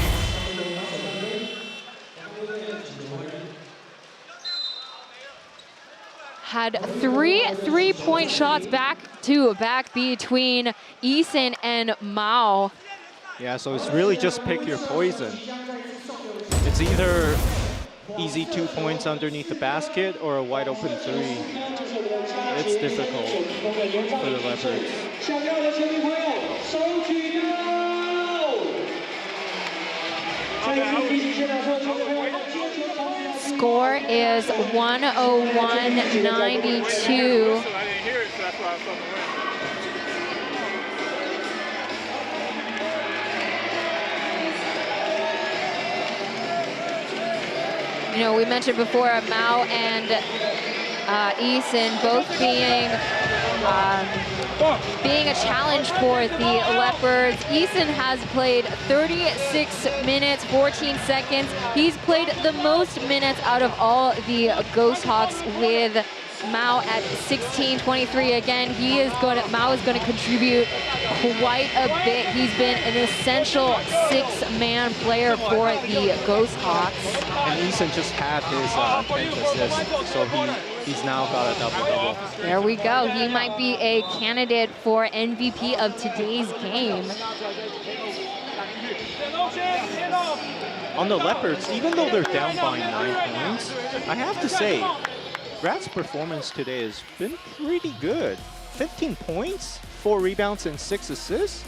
had 3 3-point shots back to back between Eason and Mao. Yeah, so it's really just pick your poison. It's either easy 2 points underneath the basket or a wide open 3. It's difficult for the Leopards. Score is 101-92. You know, we mentioned before Mao and Eason both being a challenge for the Leopards. Eason has played 36 minutes, 14 seconds. He's played the most minutes out of all the Ghosthawks, with Mao at 16-23. Again, Mao is going to contribute quite a bit. He's been an essential 6-man player for the Ghosthawks. And Eason just had his 10th assist, so he's now got a double-double. There we go. He might be a candidate for MVP of today's game. On the Leopards, even though they're down by 9 points, I have to say, Brad's performance today has been pretty good. 15 points, 4 rebounds, and 6 assists.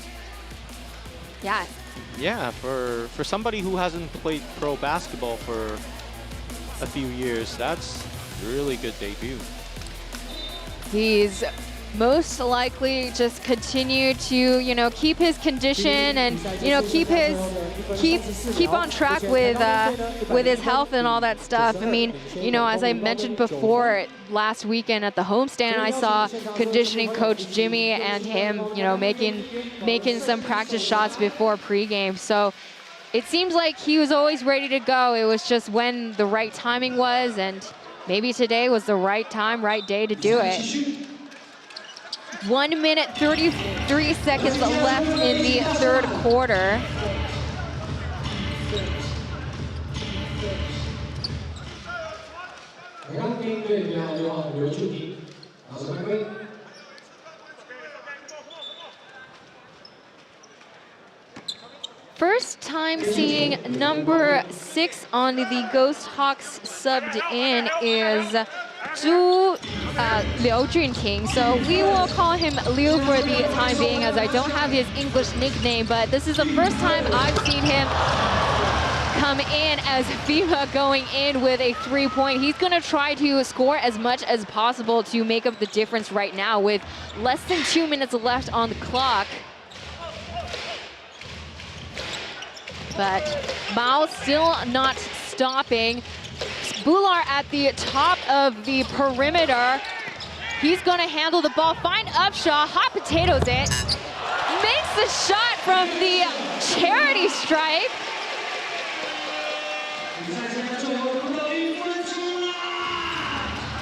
Yeah. Yeah, for somebody who hasn't played pro basketball for a few years, that's a really good debut. He's most likely just continue to, you know, keep his condition and, you know, keep on track with his health and all that stuff. I mean, you know, as I mentioned before, last weekend at the homestand, I saw conditioning coach Jimmy and him, you know, making some practice shots before pregame. So it seems like he was always ready to go. It was just when the right timing was, and maybe today was the right time, right day to do it. 1 minute, 33 seconds left in the third quarter. First time seeing number 6 on the Ghosthawks subbed in is Liu Junting. So we will call him Liu for the time being, as I don't have his English nickname, but this is the first time I've seen him come in as FIBA going in with a 3-point. He's gonna try to score as much as possible to make up the difference right now with less than 2 minutes left on the clock. But Mao still not stopping. Bular at the top of the perimeter. He's gonna handle the ball, find Upshaw, hot potatoes it. Makes the shot from the charity stripe.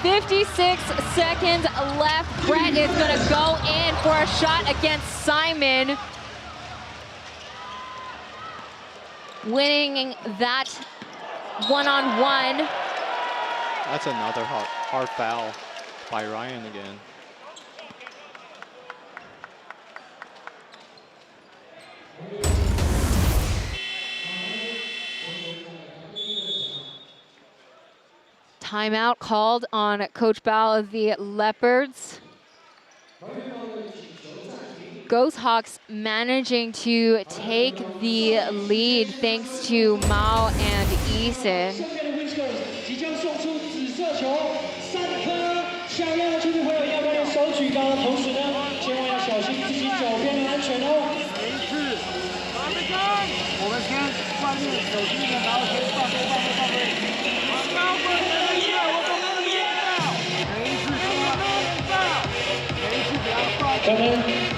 "56 seconds left. Brett is gonna go in for a shot against Simon. Winning that one-on-one. That's another hard foul by Ryan again. Timeout called on Coach Bao of the Leopards. Ghosthawks managing to take the lead thanks to Mao and Eason. 即将送出紫色球3颗，想要的球迷朋友要把你手举高，同时呢，千万要小心自己脚边的安全哦。每一次，我们先上面手机的，然后先放飞。高分的一我刚刚练到，每一次都要练到，每一次不要放。我们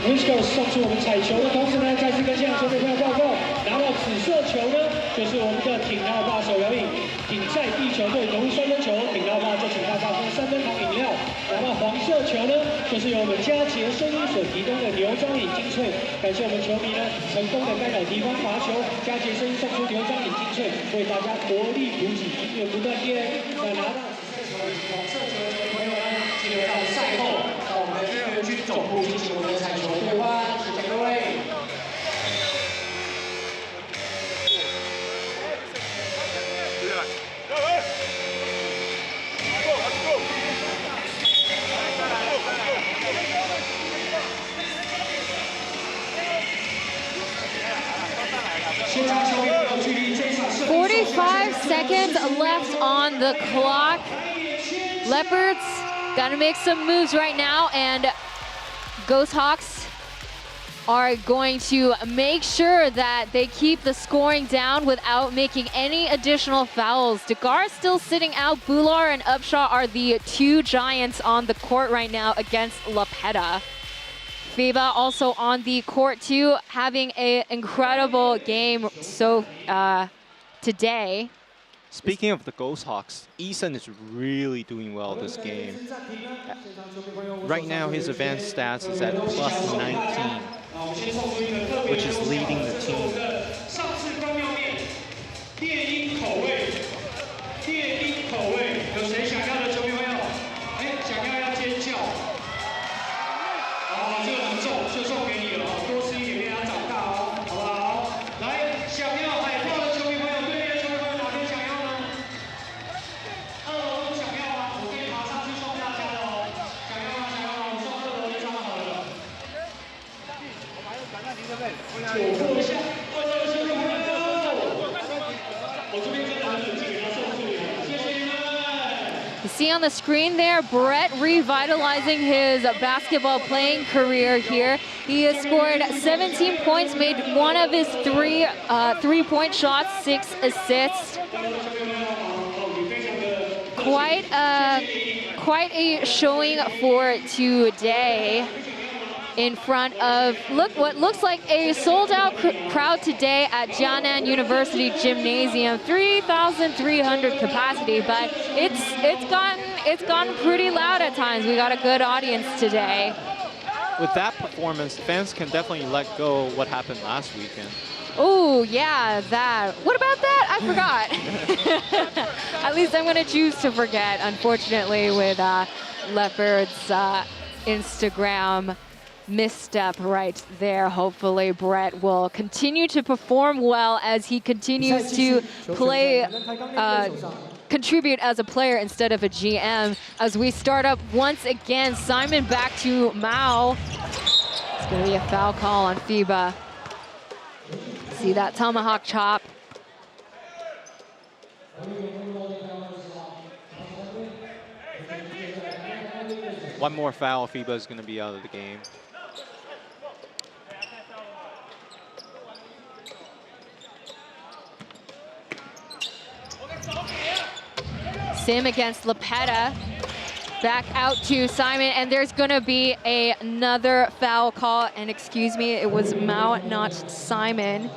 Wisco 送出我们彩球的同时呢，再次跟现场球迷朋友报告，拿到紫色球呢，就是我们的挺到霸手摇饮。 顶在地球队投入3分球，顶到霸就请他发送3分糖饮料。拿到黄色球呢，就是由我们佳杰生意所提供的牛樟饮精粹。感谢我们球迷呢成功的干扰敌方罚球，佳杰生意送出牛樟饮精粹，为大家活力补给，音乐不断电。那拿到紫色球、黄色球的朋友呢，总部进行我们的彩球兑换，谢谢各位。45 seconds left on the clock. Leopards gotta make some moves right now, and Ghosthawks are going to make sure that they keep the scoring down without making any additional fouls. Degar still sitting out. Bular and Upshaw are the two giants on the court right now against Lepeta. FIBA also on the court too, having an incredible game today. Speaking of the Ghosthawks, Eason is really doing well this game. Right now, his advanced stats is at +19, which is leading the team. 这个很重，就送给你了，多吃一点，让它长大哦，好不好？来，想要海豹的球迷朋友，对面的球迷朋友哪边想要呢？2楼都想要啊，我可以马上去送大家的哦。想要吗？想要吗？我送2楼那张好了。我过一下，2楼的球迷朋友，我这边真的很冷静，给他送出去了，谢谢你们。 You see on the screen there, Brett revitalizing his basketball playing career here. He has scored 17 points, made one of his three-point shots, 6 assists. Quite a showing for today. In front of what looks like a sold-out crowd today at Jianan University Gymnasium, 3,300 capacity, but it's gotten pretty loud at times. We got a good audience today. With that performance, fans can definitely let go what happened last weekend. Oh yeah, that. What about that? I forgot. At least I'm gonna choose to forget. Unfortunately, with Leopards' Instagram misstep right there. Hopefully Brett will continue to perform well as he continues to play, contribute as a player instead of a GM. As we start up once again, Simon back to Mao. It's gonna be a foul call on FIBA. See that tomahawk chop. One more foul, FIBA is going to be out of the game. Sim against Lepeta. Back out to Simon, and there's gonna be another foul call. And excuse me, it was Mao, not Simon.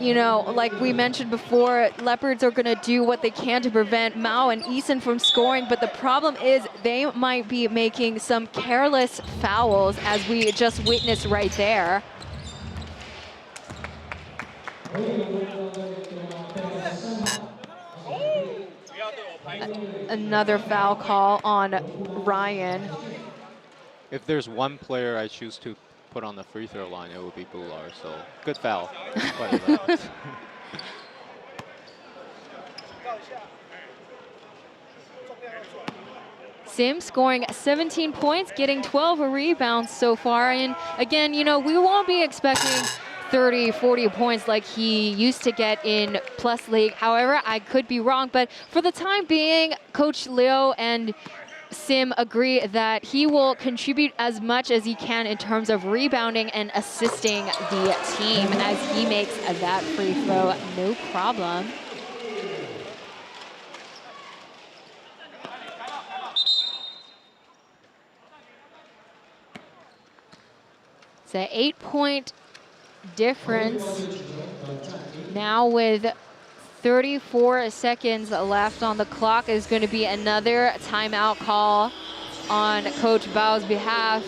You know, like we mentioned before, Leopards are gonna do what they can to prevent Mao and Eason from scoring, but the problem is they might be making some careless fouls, as we just witnessed right there. Another foul call on Ryan. If there's one player I choose to put on the free throw line, it would be Bular, so good foul. Sim scoring 17 points, getting 12 rebounds so far. And again, you know, we won't be expecting 30, 40 points like he used to get in Plus League. However, I could be wrong, but for the time being, Coach Leo and Sim agree that he will contribute as much as he can in terms of rebounding and assisting the team as he makes that free throw no problem. It's an 8-point difference now with 34 seconds left on the clock. Is going to be another timeout call on Coach Bao's behalf.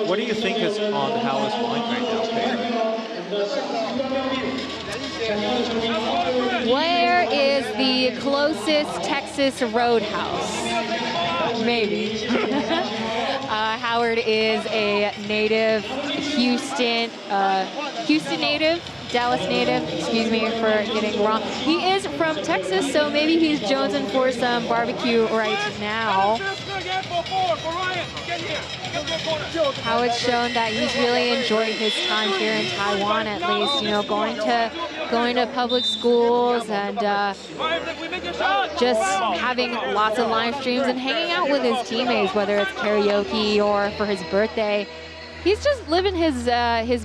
What do you think is on Howard's mind right now, Taylor? Where is the closest Texas Roadhouse? Maybe. Howard is a native Houston native, Dallas native, excuse me for getting wrong. He is from Texas, so maybe he's jonesing for some barbecue right now. Howard's shown that he's really enjoyed his time here in Taiwan, at least, you know, going to public schools and just having lots of live streams and hanging out with his teammates, whether it's karaoke or for his birthday. He's just living his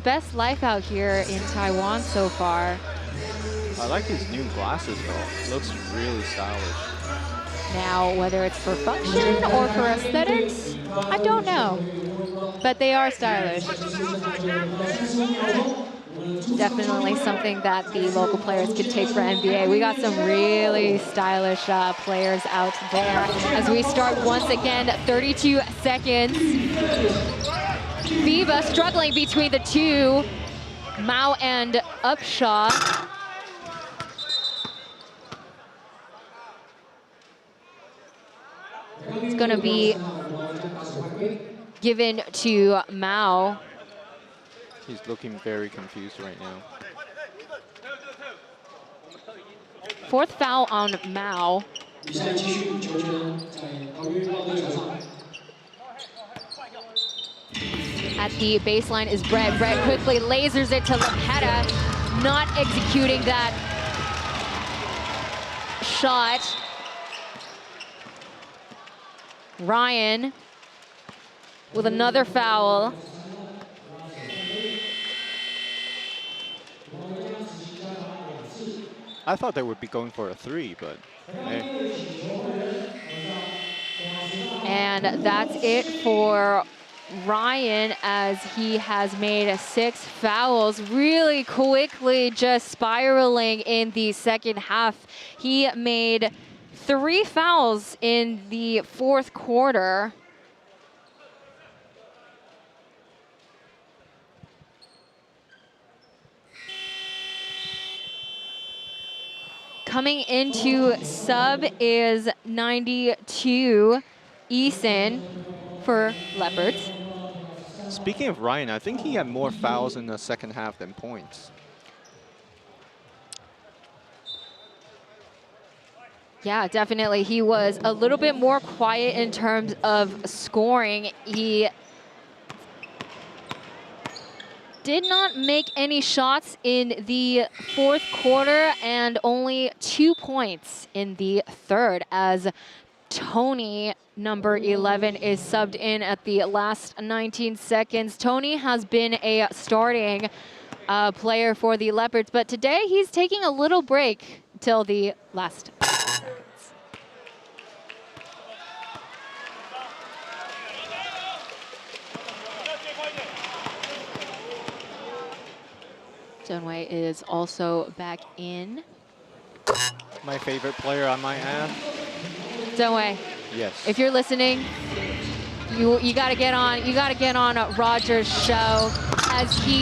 best life out here in Taiwan so far. I like his new glasses though. Looks really stylish. Now, whether it's for function or for aesthetics, I don't know, but they are stylish. Definitely something that the local players could take for NBA. We got some really stylish players out there. As we start once again, 32 seconds. FIBA struggling between the two, Mao and Upshaw. It's going to be given to Mao. He's looking very confused right now. Fourth foul on Mao. At the baseline is Brett. Brett quickly lasers it to Lepeta, not executing that shot. Ryan with another foul. I thought they would be going for a three, but hey. And that's it for Ryan, as he has made 6 fouls really quickly, just spiraling in the second half. He made 3 fouls in the fourth quarter. Coming into sub is 92 Eason for Leopards. Speaking of Ryan, I think he had more fouls in the second half than points. Yeah, definitely. He was a little bit more quiet in terms of scoring. He did not make any shots in the fourth quarter and only 2 points in the third, as Tony, number 11, is subbed in at the last 19 seconds. Tony has been a starting player for the Leopards, but today he's taking a little break till the last seconds. Dunway is also back in. My favorite player, I might add. Dunway. Yes. If you're listening, you got to get on. You got to get on Roger's show, as he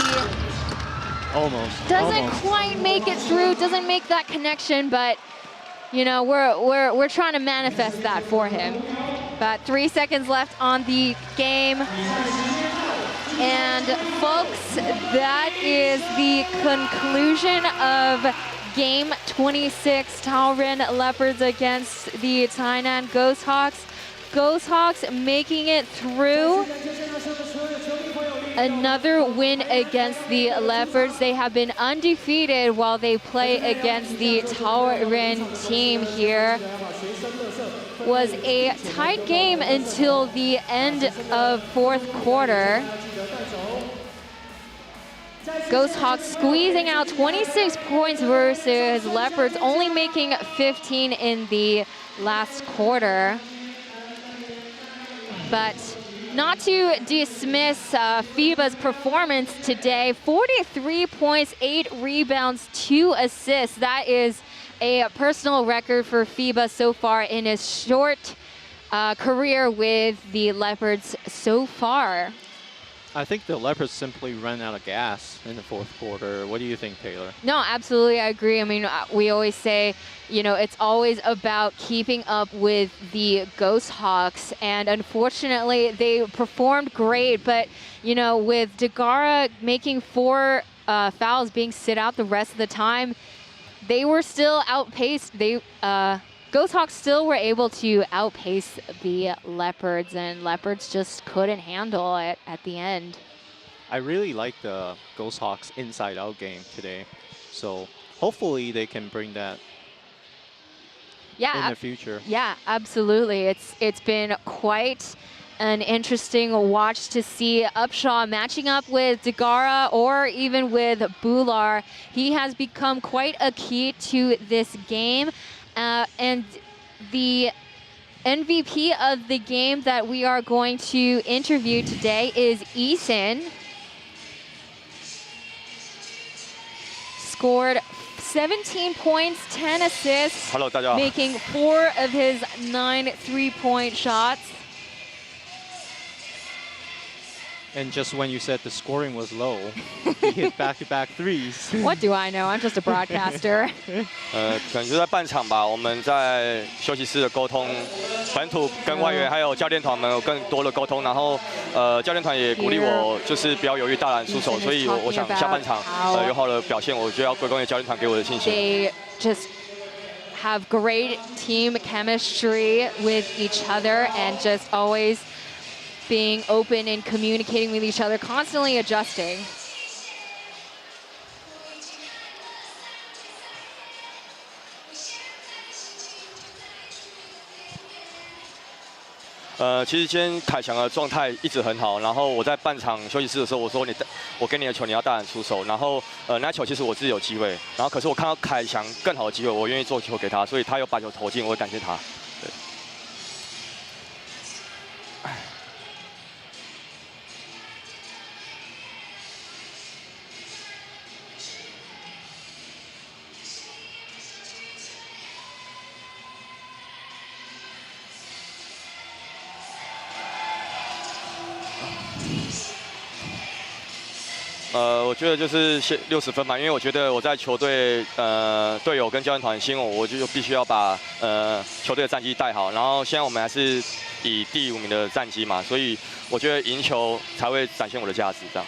doesn't quite make it through. Doesn't make that connection, but you know we're trying to manifest that for him. But 3 seconds left on the game. And folks, that is the conclusion of Game 26, Taoyuan Leopards against the Tainan Ghosthawks. Ghosthawks making it through. Another win against the Leopards. They have been undefeated while they play against the Taoyuan team here. Was a tight game until the end of fourth quarter. Ghosthawks squeezing out 26 points versus Leopards only making 15 in the last quarter. But not to dismiss FIBA's performance today, 43 points, 8 rebounds, 2 assists. That is a personal record for FIBA so far in his short career with the Leopards so far. I think the Leopards simply ran out of gas in the fourth quarter. What do you think, Taylor? No, absolutely, I agree. I mean, we always say, you know, it's always about keeping up with the Ghosthawks, and unfortunately, they performed great, but, you know, with Degara making 4 fouls being sit out the rest of the time, they were still outpaced. Ghosthawks still were able to outpace the Leopards, and Leopards just couldn't handle it at the end. I really like the Ghosthawks inside-out game today, so hopefully they can bring that in the future. Yeah, absolutely. It's been quite an interesting watch to see Upshaw matching up with Degara or even with Bular. He has become quite a key to this game. And the MVP of the game that we are going to interview today is Eason. Scored 17 points, 10 assists, Hello, 大家好. making 4 of his 9 3-point shots. And just when you said the scoring was low, he hit back-to-back threes. What do I know? I'm just a broadcaster. 可能就在半场吧，我们在休息室的沟通，本土跟外援还有教练团们有更多的沟通，然后教练团也鼓励我，就是不要犹豫大胆出手，所以我想下半场有好的表现，我就要归功于教练团给我的信心。They just have great team chemistry with each other and just always being open and communicating with each other, constantly adjusting. 其实今天凯翔的状态一直很好，然后我在半场休息室的时候，我说我给你的球你要大胆出手，然后那球其实我自己有机会，然后可是我看到凯翔更好的机会，我愿意做球给他，所以他有把球投进，我感谢他。对。我觉得就是60分嘛，因为我觉得我在球队队友跟教练团信任我就必须要把球队的战绩带好。然后现在我们还是以第5名的战绩嘛，所以我觉得赢球才会展现我的价值，这样。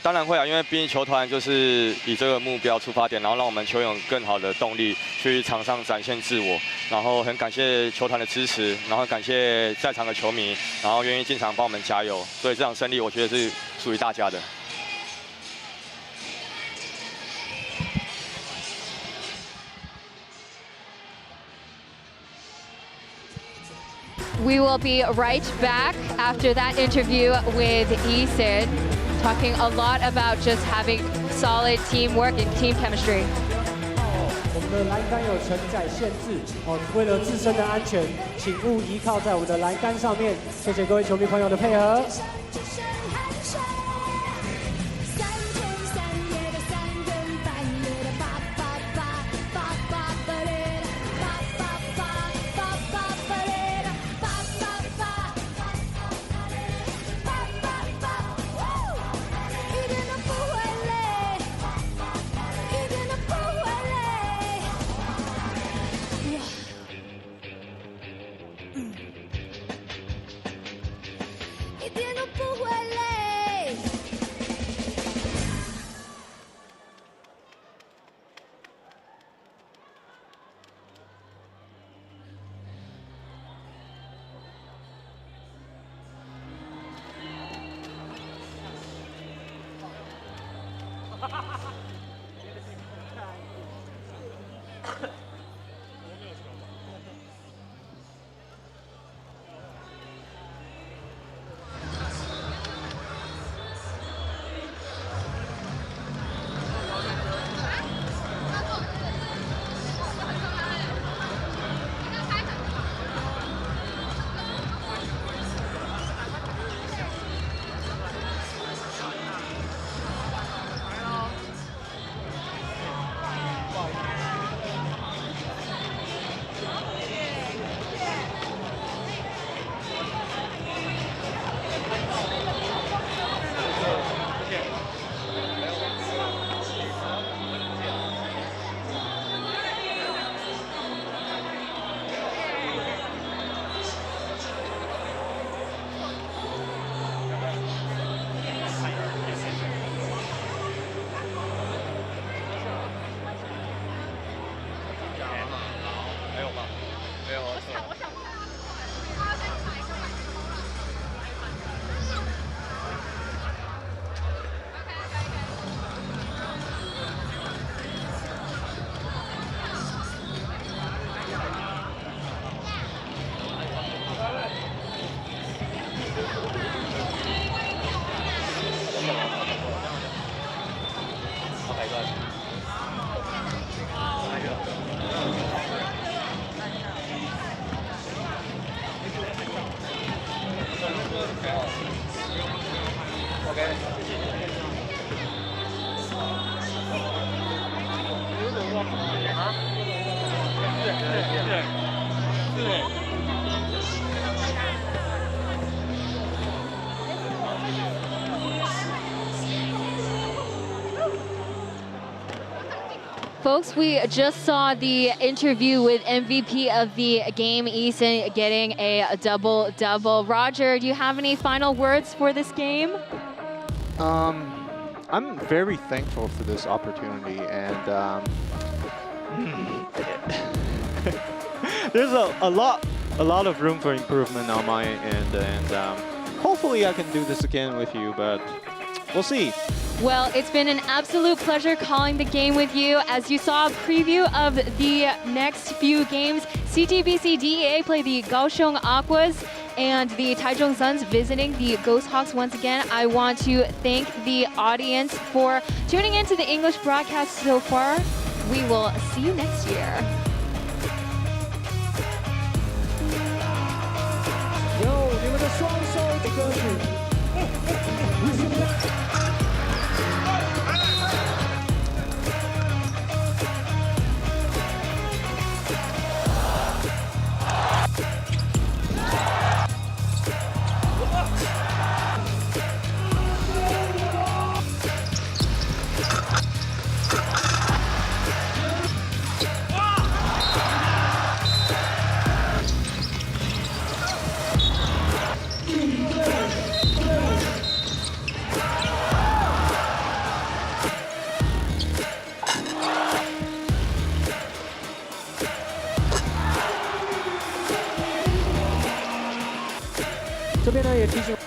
当然会啊，因为毕竟球团就是以这个目标出发点，然后让我们球员有更好的动力去场上展现自我。然后很感谢球团的支持，然后感谢在场的球迷，然后愿意进场帮我们加油。所以这场胜利，我觉得是属于大家的。We will be right back after that interview with Eason, talking a lot about just having solid teamwork and team chemistry. 我们的栏杆有承载限制哦，为了自身的安全，请勿依靠在我们的栏杆上面。谢谢各位球迷朋友的配合。Folks, we just saw the interview with MVP of the game, Eason, getting a double-double. Roger, do you have any final words for this game? I'm very thankful for this opportunity, and there's a lot of room for improvement on my end, and hopefully I can do this again with you, but we'll see. Well, it's been an absolute pleasure calling the game with you. As you saw a preview of the next few games, CTBC DEA play the Kaohsiung Aquas and the Taichung Suns visiting the Ghosthawks once again. I want to thank the audience for tuning into the English broadcast so far. We will see you next year. Yo, 你们的双手的歌曲。这边呢也提醒。